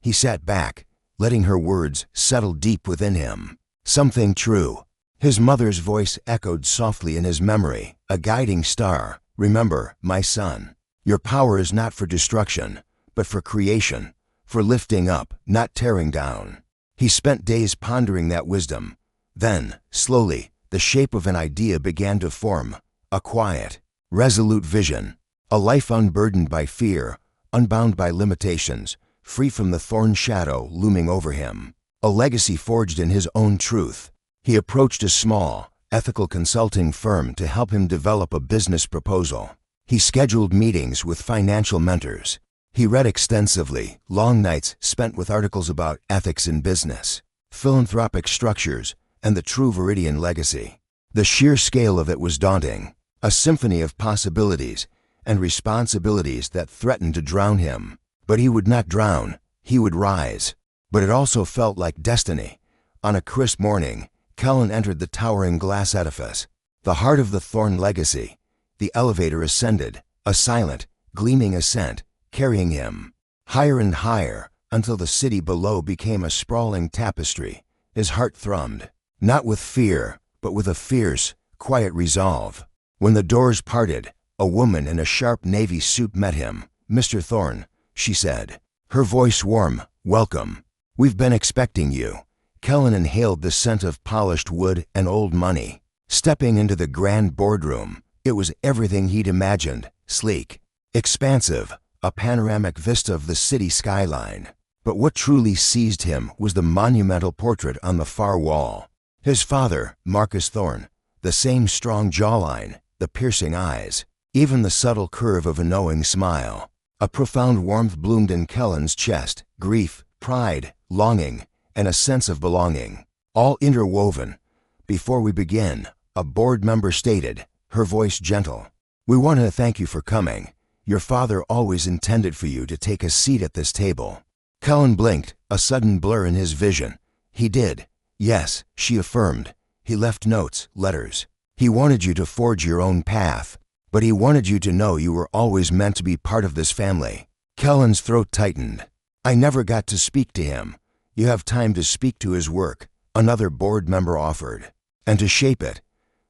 [SPEAKER 1] He sat back, letting her words settle deep within him. Something true. His mother's voice echoed softly in his memory, a guiding star. "Remember, my son, your power is not for destruction, but for creation, for lifting up, not tearing down." He spent days pondering that wisdom. Then, slowly, the shape of an idea began to form, a quiet, resolute vision, a life unburdened by fear, unbound by limitations, free from the thorn shadow looming over him. A legacy forged in his own truth. He approached a small, ethical consulting firm to help him develop a business proposal. He scheduled meetings with financial mentors. He read extensively, long nights spent with articles about ethics in business, philanthropic structures, and the true Veridian legacy. The sheer scale of it was daunting, a symphony of possibilities and responsibilities that threatened to drown him. But he would not drown, he would rise. But it also felt like destiny. On a crisp morning, Kellen entered the towering glass edifice, the heart of the Thorn legacy. The elevator ascended, a silent, gleaming ascent, carrying him higher and higher until the city below became a sprawling tapestry. His heart thrummed, not with fear, but with a fierce, quiet resolve. When the doors parted, a woman in a sharp navy suit met him. "Mr. Thorn," she said, her voice warm, "welcome. We've been expecting you." Kellen inhaled the scent of polished wood and old money. Stepping into the grand boardroom, it was everything he'd imagined, sleek, expansive, a panoramic vista of the city skyline. But what truly seized him was the monumental portrait on the far wall. His father, Marcus Thorn, the same strong jawline, the piercing eyes, even the subtle curve of a knowing smile. A profound warmth bloomed in Kellen's chest, grief, pride, longing, and a sense of belonging, all interwoven. "Before we begin," a board member stated, her voice gentle, "we want to thank you for coming. Your father always intended for you to take a seat at this table." Kellen blinked, a sudden blur in his vision. "He did." "Yes," she affirmed. "He left notes, letters. He wanted you to forge your own path, but he wanted you to know you were always meant to be part of this family." Kellen's throat tightened. "I never got to speak to him." "You have time to speak to his work," another board member offered, "and to shape it."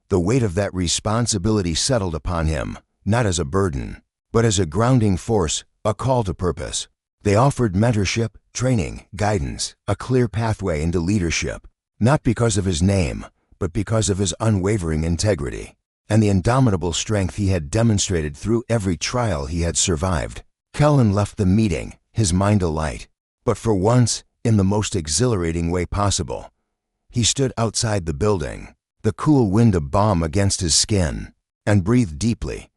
[SPEAKER 1] The weight of that responsibility settled upon him, not as a burden, but as a grounding force, a call to purpose. They offered mentorship, training, guidance, a clear pathway into leadership, not because of his name, but because of his unwavering integrity and the indomitable strength he had demonstrated through every trial he had survived. Kellen left the meeting, his mind alight, but for once, in the most exhilarating way possible. He stood outside the building, the cool wind a balm against his skin, and breathed deeply.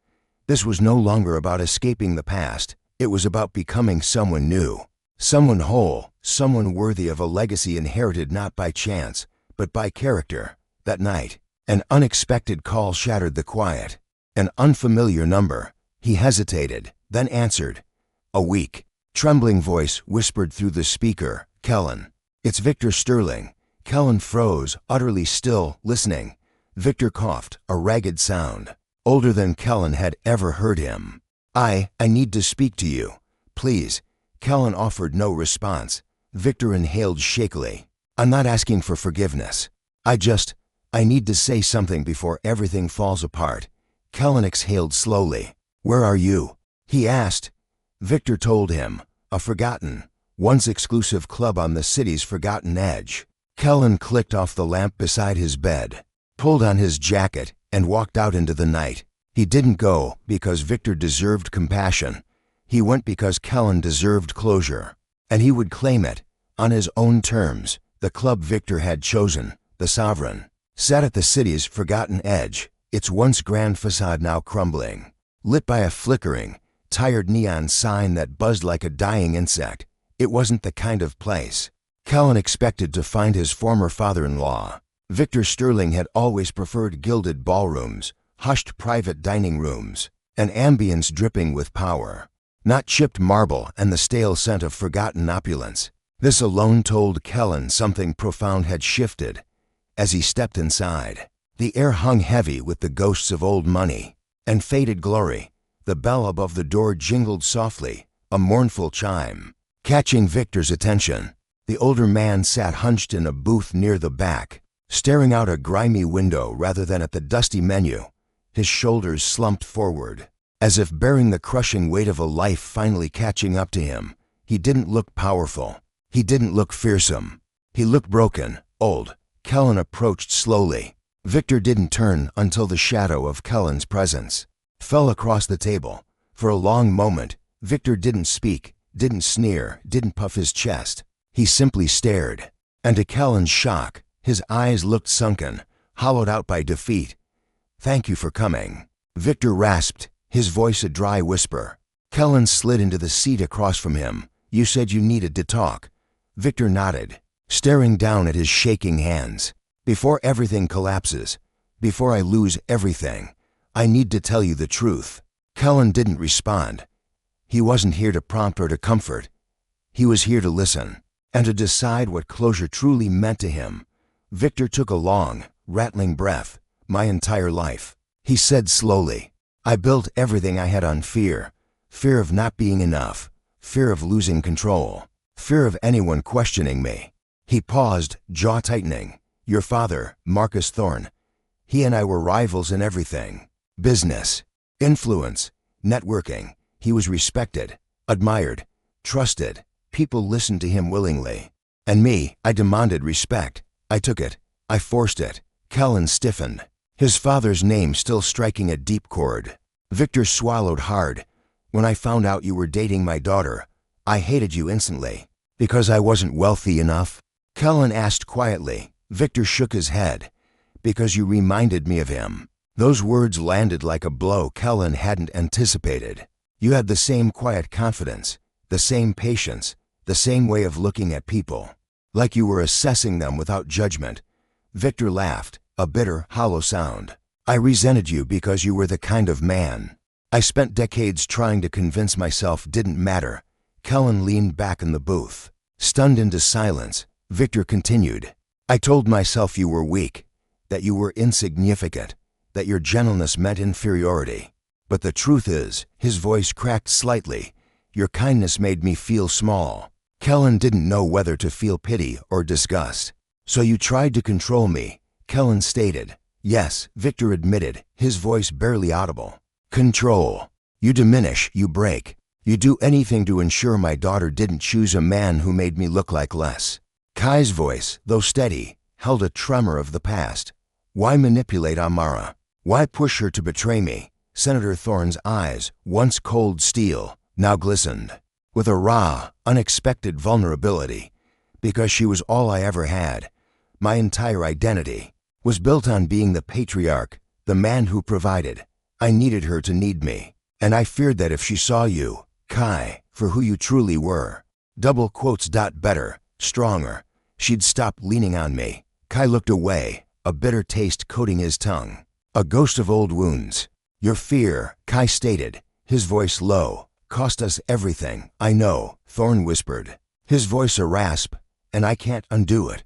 [SPEAKER 1] This was no longer about escaping the past. It was about becoming someone new, someone whole, someone worthy of a legacy inherited not by chance, but by character. That night, an unexpected call shattered the quiet. An unfamiliar number. He hesitated, then answered. A weak, trembling voice whispered through the speaker, "Kellen." "It's Victor Sterling." Kellen froze, utterly still, listening. Victor coughed, a ragged sound, older than Kellen had ever heard him. I need to speak to you. Please." Kellen offered no response. Victor inhaled shakily. "I'm not asking for forgiveness. I need to say something before everything falls apart." Kellen exhaled slowly. "Where are you?" he asked. Victor told him. A forgotten, once exclusive club on the city's forgotten edge. Kellen clicked off the lamp beside his bed, pulled on his jacket, and walked out into the night. He didn't go because Victor deserved compassion. He went because Kellen deserved closure. And he would claim it, on his own terms. The club Victor had chosen, the Sovereign, sat at the city's forgotten edge, its once grand facade now crumbling, lit by a flickering, tired neon sign that buzzed like a dying insect. It wasn't the kind of place Kellen expected to find his former father-in-law. Victor Sterling had always preferred gilded ballrooms, hushed private dining rooms, an ambience dripping with power, not chipped marble and the stale scent of forgotten opulence. This alone told Kellen something profound had shifted. As he stepped inside, the air hung heavy with the ghosts of old money and faded glory. The bell above the door jingled softly, a mournful chime, catching Victor's attention. The older man sat hunched in a booth near the back, staring out a grimy window rather than at the dusty menu. His shoulders slumped forward, as if bearing the crushing weight of a life finally catching up to him. He didn't look powerful. He didn't look fearsome. He looked broken, old. Kellen approached slowly. Victor didn't turn until the shadow of Kellen's presence fell across the table. For a long moment, Victor didn't speak. didn't sneer, didn't puff his chest. He simply stared. And to Kellen's shock, his eyes looked sunken, hollowed out by defeat. "Thank you for coming," Victor rasped, his voice a dry whisper. Kellen slid into the seat across from him. "You said you needed to talk." Victor nodded, staring down at his shaking hands. "Before everything collapses, before I lose everything, I need to tell you the truth." Kellen didn't respond. He wasn't here to prompt or to comfort. He was here to listen, and to decide what closure truly meant to him. Victor took a long, rattling breath. "My entire life," he said slowly, "I built everything I had on fear. Fear of not being enough, fear of losing control, fear of anyone questioning me." He paused, jaw tightening. "Your father, Marcus Thorne, he and I were rivals in everything. Business, influence, networking. He was respected, admired, trusted. People listened to him willingly. And me, I demanded respect. I took it. I forced it." Kellen stiffened, his father's name still striking a deep chord. Victor swallowed hard. "When I found out you were dating my daughter, I hated you instantly." "Because I wasn't wealthy enough?" Kellen asked quietly. Victor shook his head. "Because you reminded me of him." Those words landed like a blow Kellen hadn't anticipated. "You had the same quiet confidence, the same patience, the same way of looking at people, like you were assessing them without judgment." Victor laughed, a bitter, hollow sound. "I resented you because you were the kind of man I spent decades trying to convince myself didn't matter." Kellen leaned back in the booth. Stunned into silence, Victor continued. "I told myself you were weak, that you were insignificant, that your gentleness meant inferiority. But the truth is," his voice cracked slightly, "your kindness made me feel small." Kellen didn't know whether to feel pity or disgust. "So you tried to control me," Kellen stated. "Yes," Victor admitted, his voice barely audible. "Control. You diminish, you break. You do anything to ensure my daughter didn't choose a man who made me look like less." Kai's voice, though steady, held a tremor of the past. "Why manipulate Amara? Why push her to betray me?" Senator Thorne's eyes, once cold steel, now glistened with a raw, unexpected vulnerability. "Because she was all I ever had. My entire identity was built on being the patriarch, the man who provided. I needed her to need me, and I feared that if she saw you, Kai, for who you truly were, double quotes dot better, stronger, she'd stop leaning on me." Kai looked away, a bitter taste coating his tongue. "A ghost of old wounds. Your fear," Kai stated, his voice low, "cost us everything." "I know," Thorne whispered, his voice a rasp, "and I can't undo it."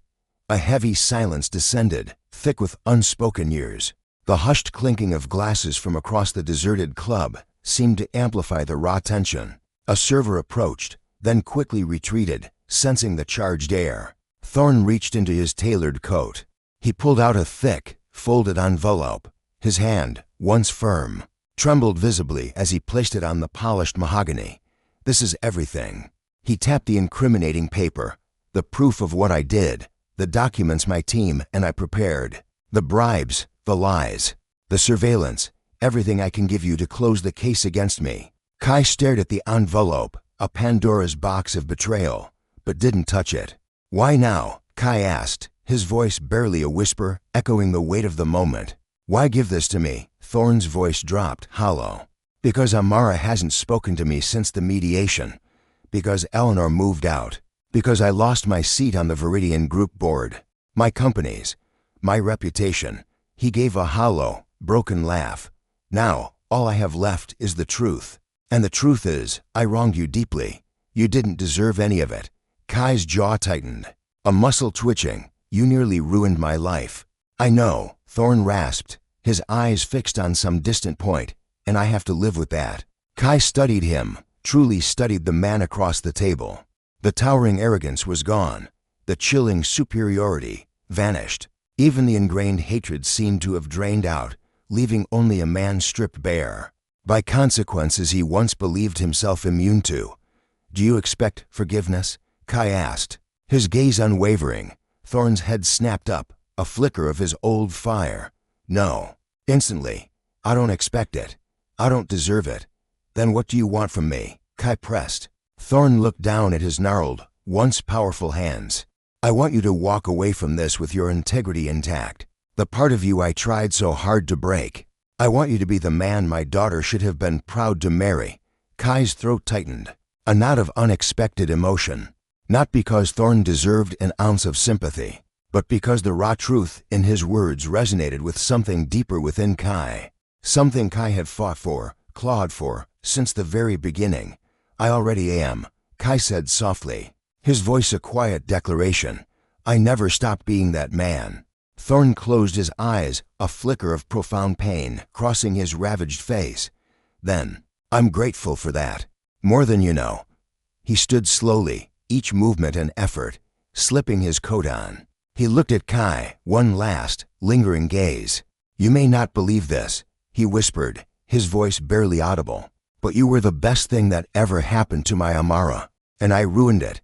[SPEAKER 1] A heavy silence descended, thick with unspoken years. The hushed clinking of glasses from across the deserted club seemed to amplify the raw tension. A server approached, then quickly retreated, sensing the charged air. Thorne reached into his tailored coat. He pulled out a thick, folded envelope. His hand, once firm, trembled visibly as he placed it on the polished mahogany. "This is everything." He tapped the incriminating paper. "The proof of what I did, the documents my team and I prepared, the bribes, the lies, the surveillance, everything I can give you to close the case against me." Kai stared at the envelope, a Pandora's box of betrayal, but didn't touch it. "Why now?" Kai asked, his voice barely a whisper, echoing the weight of the moment. "Why give this to me?" Thorne's voice dropped, hollow. "Because Amara hasn't spoken to me since the mediation. Because Eleanor moved out. Because I lost my seat on the Veridian Group board. My companies. My reputation." He gave a hollow, broken laugh. "Now, all I have left is the truth. And the truth is, I wronged you deeply. You didn't deserve any of it." Kai's jaw tightened, a muscle twitching. "You nearly ruined my life." "I know," Thorne rasped, his eyes fixed on some distant point, "and I have to live with that." Kai studied him, truly studied the man across the table. The towering arrogance was gone. The chilling superiority vanished. Even the ingrained hatred seemed to have drained out, leaving only a man stripped bare by consequences he once believed himself immune to. "Do you expect forgiveness?" Kai asked, his gaze unwavering. Thorne's head snapped up, a flicker of his old fire. "No." Instantly. "I don't expect it. I don't deserve it." "Then what do you want from me?" Kai pressed. Thorn looked down at his gnarled, once powerful hands. I want you to walk away from this with your integrity intact. The part of you I tried so hard to break. I want you to be the man my daughter should have been proud to marry. Kai's throat tightened, a knot of unexpected emotion. Not because Thorn deserved an ounce of sympathy, but because the raw truth in his words resonated with something deeper within Kai. Something Kai had fought for, clawed for, since the very beginning. I already am, Kai said softly, his voice a quiet declaration. I never stopped being that man. Thorn closed his eyes, a flicker of profound pain crossing his ravaged face. Then, I'm grateful for that. More than you know. He stood slowly, each movement an effort, slipping his coat on. He looked at Kai, one last, lingering gaze. You may not believe this, he whispered, his voice barely audible, but you were the best thing that ever happened to my Amara, and I ruined it,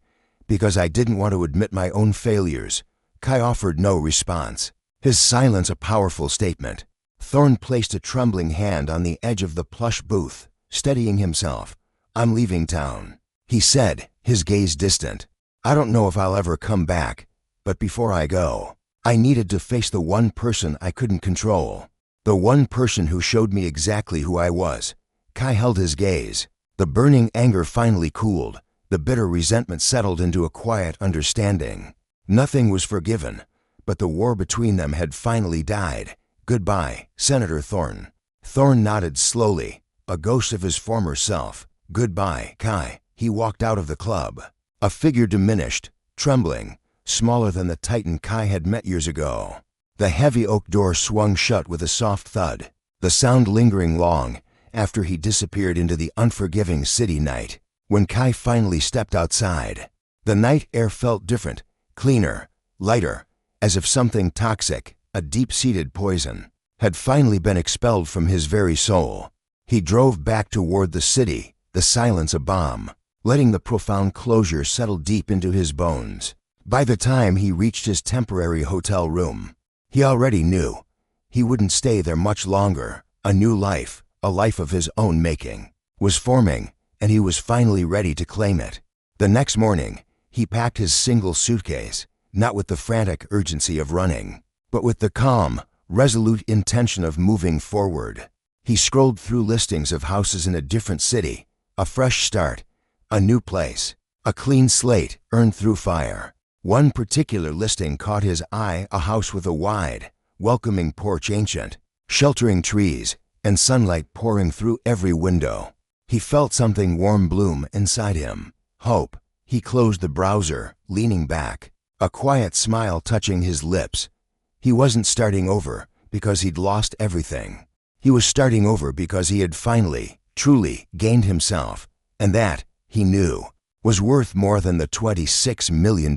[SPEAKER 1] because I didn't want to admit my own failures. Kai offered no response, his silence a powerful statement. Thorn placed a trembling hand on the edge of the plush booth, steadying himself. I'm leaving town, he said, his gaze distant. I don't know if I'll ever come back, but before I go, I needed to face the one person I couldn't control. The one person who showed me exactly who I was. Kai held his gaze. The burning anger finally cooled. The bitter resentment settled into a quiet understanding. Nothing was forgiven, but the war between them had finally died. Goodbye, Senator Thorn. Thorn nodded slowly, a ghost of his former self. Goodbye, Kai. He walked out of the club. A figure diminished, trembling, smaller than the Titan Kai had met years ago. The heavy oak door swung shut with a soft thud, the sound lingering long after he disappeared into the unforgiving city night. When Kai finally stepped outside, the night air felt different, cleaner, lighter, as if something toxic, a deep-seated poison, had finally been expelled from his very soul. He drove back toward the city, the silence a balm, letting the profound closure settle deep into his bones. By the time he reached his temporary hotel room, he already knew he wouldn't stay there much longer. A new life, a life of his own making, was forming, and he was finally ready to claim it. The next morning, he packed his single suitcase, not with the frantic urgency of running, but with the calm, resolute intention of moving forward. He scrolled through listings of houses in a different city, a fresh start, a new place, a clean slate earned through fire. One particular listing caught his eye, a house with a wide, welcoming porch, ancient, sheltering trees, and sunlight pouring through every window. He felt something warm bloom inside him. Hope. He closed the browser, leaning back, a quiet smile touching his lips. He wasn't starting over because he'd lost everything. He was starting over because he had finally, truly gained himself, and that, he knew, was worth more than the $26 million,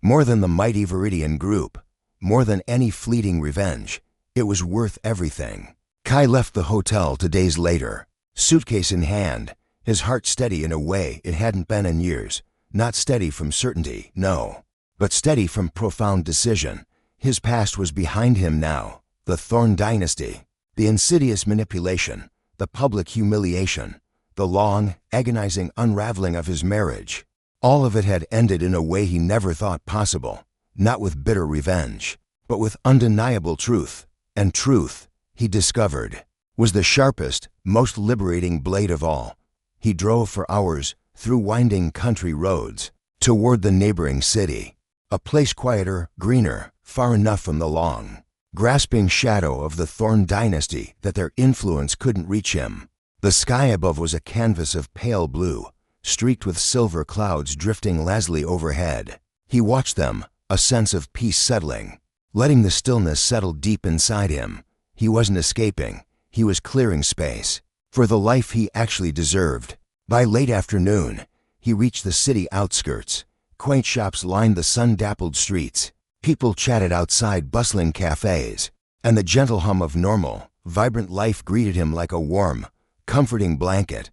[SPEAKER 1] more than the mighty Veridian group, more than any fleeting revenge. It was worth everything. Kai left the hotel 2 days later, suitcase in hand, his heart steady in a way it hadn't been in years. Not steady from certainty, no, but steady from profound decision. His past was behind him now, the Thorn dynasty, the insidious manipulation, the public humiliation, the long, agonizing unraveling of his marriage. All of it had ended in a way he never thought possible, not with bitter revenge, but with undeniable truth. And truth, he discovered, was the sharpest, most liberating blade of all. He drove for hours through winding country roads toward the neighboring city, a place quieter, greener, far enough from the long, grasping shadow of the Thorn dynasty that their influence couldn't reach him. The sky above was a canvas of pale blue, streaked with silver clouds drifting lazily overhead. He watched them, a sense of peace settling, letting the stillness settle deep inside him. He wasn't escaping, he was clearing space for the life he actually deserved. By late afternoon, he reached the city outskirts. Quaint shops lined the sun-dappled streets. People chatted outside bustling cafes, and the gentle hum of normal, vibrant life greeted him like a warm, comforting blanket.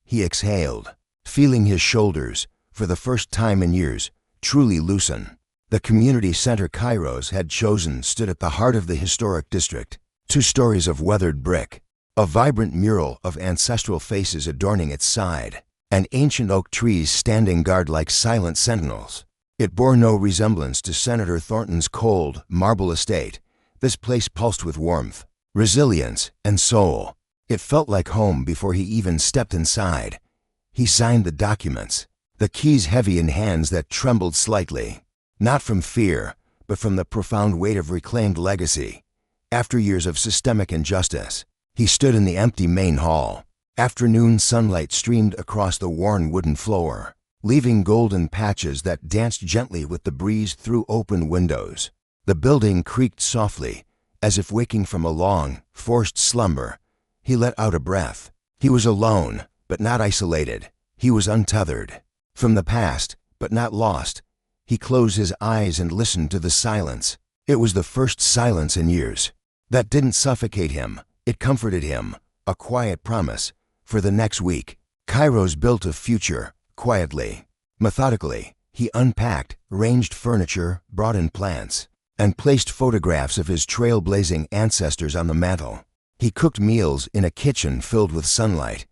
[SPEAKER 1] He exhaled, feeling his shoulders, for the first time in years, truly loosen. The community center Kairos had chosen stood at the heart of the historic district. 2 stories of weathered brick, a vibrant mural of ancestral faces adorning its side, and ancient oak trees standing guard like silent sentinels. It bore no resemblance to Senator Thornton's cold, marble estate. This place pulsed with warmth, resilience, and soul. It felt like home before he even stepped inside. He signed the documents, the keys heavy in hands that trembled slightly, not from fear, but from the profound weight of reclaimed legacy. After years of systemic injustice, he stood in the empty main hall. Afternoon sunlight streamed across the worn wooden floor, leaving golden patches that danced gently with the breeze through open windows. The building creaked softly, as if waking from a long, forced slumber. He let out a breath. He was alone, but not isolated. He was untethered from the past, but not lost. He closed his eyes and listened to the silence. It was the first silence in years. That didn't suffocate him. It comforted him, a quiet promise. For the next week, Kairos built a future, quietly, methodically. He unpacked, arranged furniture, brought in plants, and placed photographs of his trailblazing ancestors on the mantel. He cooked meals in a kitchen filled with sunlight.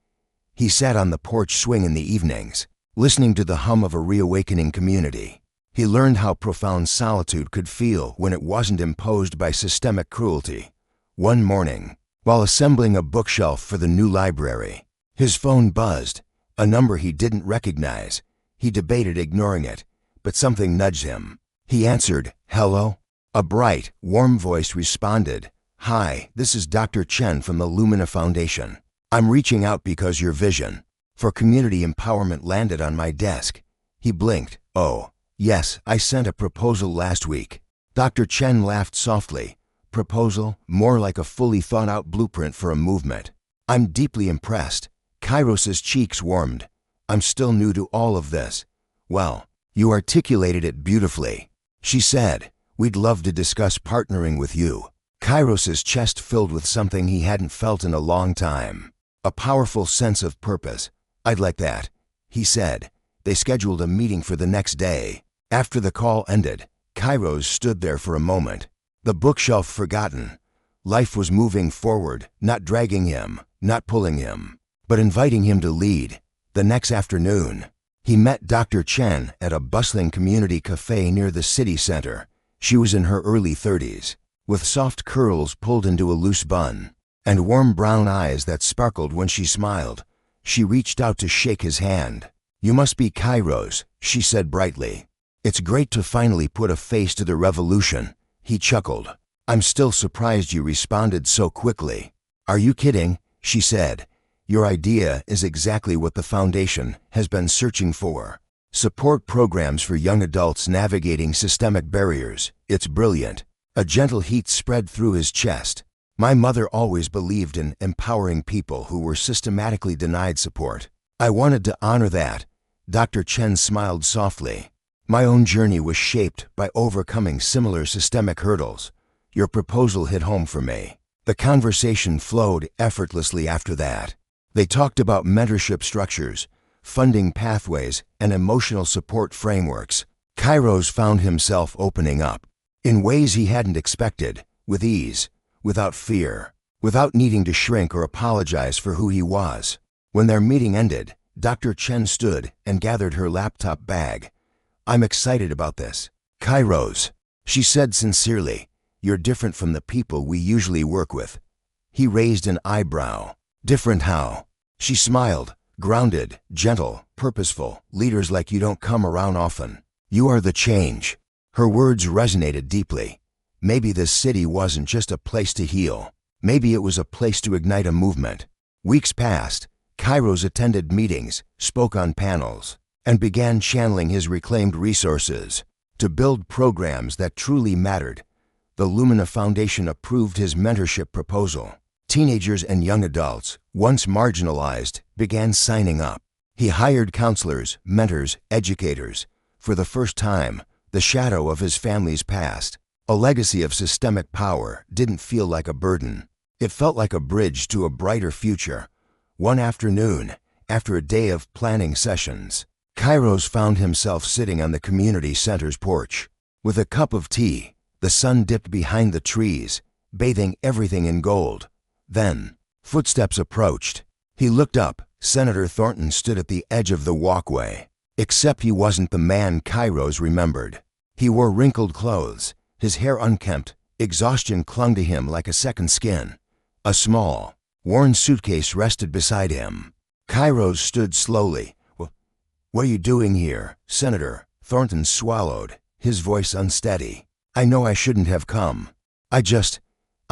[SPEAKER 1] He sat on the porch swing in the evenings, listening to the hum of a reawakening community. He learned how profound solitude could feel when it wasn't imposed by systemic cruelty. One morning, while assembling a bookshelf for the new library, his phone buzzed, a number he didn't recognize. He debated ignoring it, but something nudged him. He answered, "Hello?" A bright, warm voice responded, "Hi, this is Dr. Chen from the Lumina Foundation. I'm reaching out because your vision for community empowerment landed on my desk." He blinked. "Oh, yes, I sent a proposal last week." Dr. Chen laughed softly. "Proposal? More like a fully thought-out blueprint for a movement." "I'm deeply impressed." Kairos's cheeks warmed. "I'm still new to all of this." "Well, you articulated it beautifully," she said. "We'd love to discuss partnering with you." Kairos's chest filled with something he hadn't felt in a long time. A powerful sense of purpose. "I'd like that," he said. They scheduled a meeting for the next day. After the call ended, Kairos stood there for a moment, the bookshelf forgotten. Life was moving forward, not dragging him, not pulling him, but inviting him to lead. The next afternoon, he met Dr. Chen at a bustling community cafe near the city center. She was in her early 30s, with soft curls pulled into a loose bun, and warm brown eyes that sparkled when she smiled. She reached out to shake his hand. "You must be Kairos," she said brightly. "It's great to finally put a face to the revolution." He chuckled. "I'm still surprised you responded so quickly." "Are you kidding?" she said. "Your idea is exactly what the Foundation has been searching for. Support programs for young adults navigating systemic barriers. It's brilliant." A gentle heat spread through his chest. "My mother always believed in empowering people who were systematically denied support. I wanted to honor that." Dr. Chen smiled softly. "My own journey was shaped by overcoming similar systemic hurdles. Your proposal hit home for me." The conversation flowed effortlessly after that. They talked about mentorship structures, funding pathways, and emotional support frameworks. Kairos found himself opening up in ways he hadn't expected, with ease, without fear, without needing to shrink or apologize for who he was. When their meeting ended, Dr. Chen stood and gathered her laptop bag. "I'm excited about this." "Kairos," she said sincerely, "you're different from the people we usually work with." He raised an eyebrow. "Different how?" She smiled, grounded, gentle, purposeful. "Leaders like you don't come around often. You are the change." Her words resonated deeply. Maybe this city wasn't just a place to heal. Maybe it was a place to ignite a movement. Weeks passed. Kairos attended meetings, spoke on panels, and began channeling his reclaimed resources to build programs that truly mattered. The Lumina Foundation approved his mentorship proposal. Teenagers and young adults, once marginalized, began signing up. He hired counselors, mentors, educators. For the first time, the shadow of his family's past, a legacy of systemic power, didn't feel like a burden. It felt like a bridge to a brighter future. One afternoon, after a day of planning sessions, Kairos found himself sitting on the community center's porch. With a cup of tea, the sun dipped behind the trees, bathing everything in gold. Then, footsteps approached. He looked up, Senator Thornton stood at the edge of the walkway. Except he wasn't the man Kairos remembered. He wore wrinkled clothes, his hair unkempt. Exhaustion clung to him like a second skin. A small, worn suitcase rested beside him. Kairos stood slowly. "What are you doing here, Senator?" Thornton swallowed, his voice unsteady. "I know I shouldn't have come. I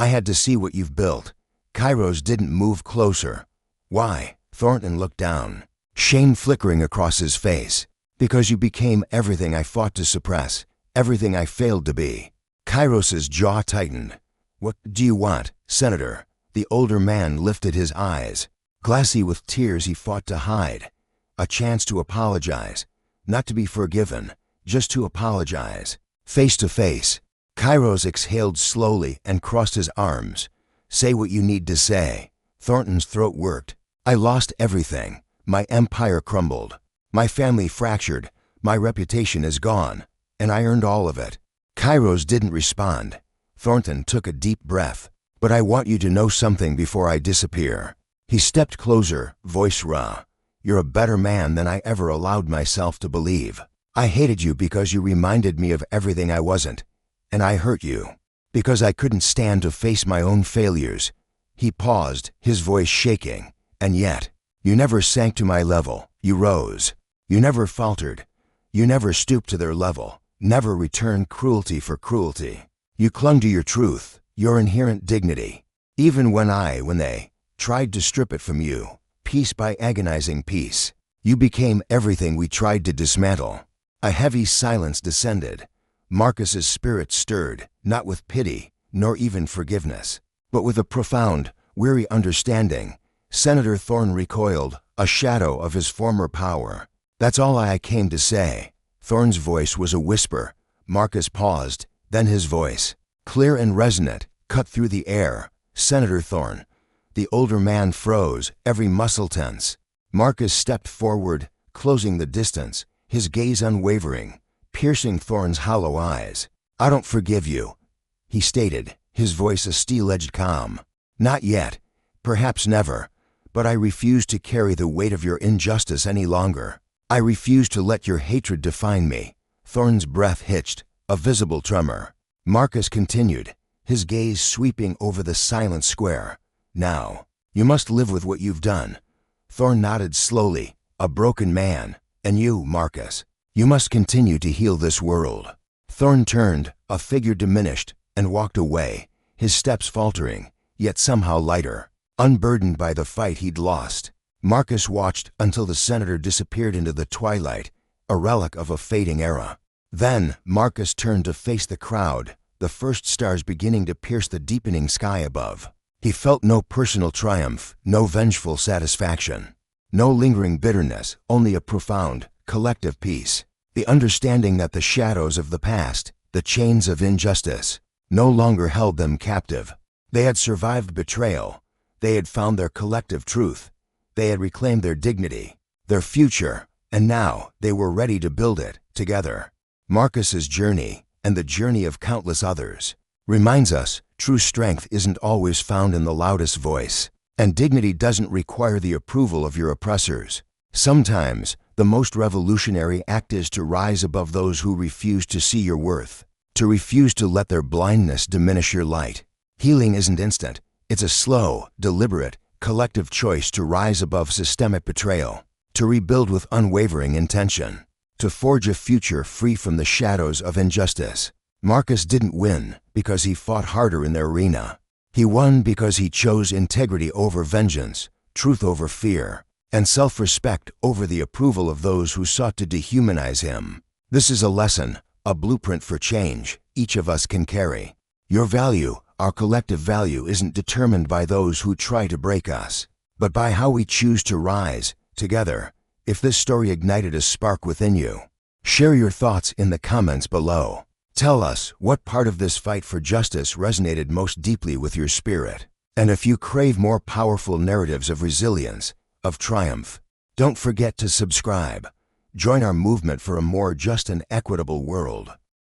[SPEAKER 1] had to see what you've built." Kairos didn't move closer. "Why?" Thornton looked down, shame flickering across his face. "Because you became everything I fought to suppress, everything I failed to be." Kairos's jaw tightened. "What do you want, Senator?" The older man lifted his eyes, glassy with tears he fought to hide. A chance to apologize, not to be forgiven, just to apologize. Face to face, Kairos exhaled slowly and crossed his arms. "Say what you need to say." Thornton's throat worked. "I lost everything. My empire crumbled. My family fractured. My reputation is gone. And I earned all of it." Kairos didn't respond. Thornton took a deep breath. "But I want you to know something before I disappear." He stepped closer, voice raw. "You're a better man than I ever allowed myself to believe. I hated you because you reminded me of everything I wasn't. And I hurt you because I couldn't stand to face my own failures." He paused, his voice shaking. "And yet, you never sank to my level. You rose. You never faltered. You never stooped to their level. Never returned cruelty for cruelty. You clung to your truth, your inherent dignity. Even when they tried to strip it from you, piece by agonizing piece, you became everything we tried to dismantle." A heavy silence descended. Marcus's spirit stirred, not with pity, nor even forgiveness, but with a profound, weary understanding. Senator Thorne recoiled, a shadow of his former power. "That's all I came to say." Thorne's voice was a whisper. Marcus paused, then his voice, clear and resonant, cut through the air. "Senator Thorne." The older man froze, every muscle tense. Marcus stepped forward, closing the distance, his gaze unwavering, piercing Thorne's hollow eyes. "I don't forgive you," he stated, his voice a steel-edged calm. "Not yet, perhaps never, but I refuse to carry the weight of your injustice any longer. I refuse to let your hatred define me." Thorne's breath hitched, a visible tremor. Marcus continued, his gaze sweeping over the silent square. "Now, you must live with what you've done." Thorne nodded slowly, "A broken man. And you, Marcus, you must continue to heal this world." Thorne turned, a figure diminished, and walked away, his steps faltering, yet somehow lighter, unburdened by the fight he'd lost. Marcus watched until the senator disappeared into the twilight, a relic of a fading era. Then Marcus turned to face the crowd, the first stars beginning to pierce the deepening sky above. He felt no personal triumph, no vengeful satisfaction, no lingering bitterness, only a profound, collective peace. The understanding that the shadows of the past, the chains of injustice, no longer held them captive. They had survived betrayal. They had found their collective truth. They had reclaimed their dignity, their future, and now they were ready to build it together. Marcus's journey, and the journey of countless others, reminds us true strength isn't always found in the loudest voice, and dignity doesn't require the approval of your oppressors. Sometimes, the most revolutionary act is to rise above those who refuse to see your worth, to refuse to let their blindness diminish your light. Healing isn't instant. It's a slow, deliberate, collective choice to rise above systemic betrayal, to rebuild with unwavering intention, to forge a future free from the shadows of injustice. Marcus didn't win because he fought harder in the arena. He won because he chose integrity over vengeance, truth over fear, and self-respect over the approval of those who sought to dehumanize him. This is a lesson, a blueprint for change each of us can carry. Your value, our collective value, isn't determined by those who try to break us, but by how we choose to rise together. If this story ignited a spark within you, share your thoughts in the comments below. Tell us what part of this fight for justice resonated most deeply with your spirit. And if you crave more powerful narratives of resilience, of triumph, don't forget to subscribe. Join our movement for a more just and equitable world.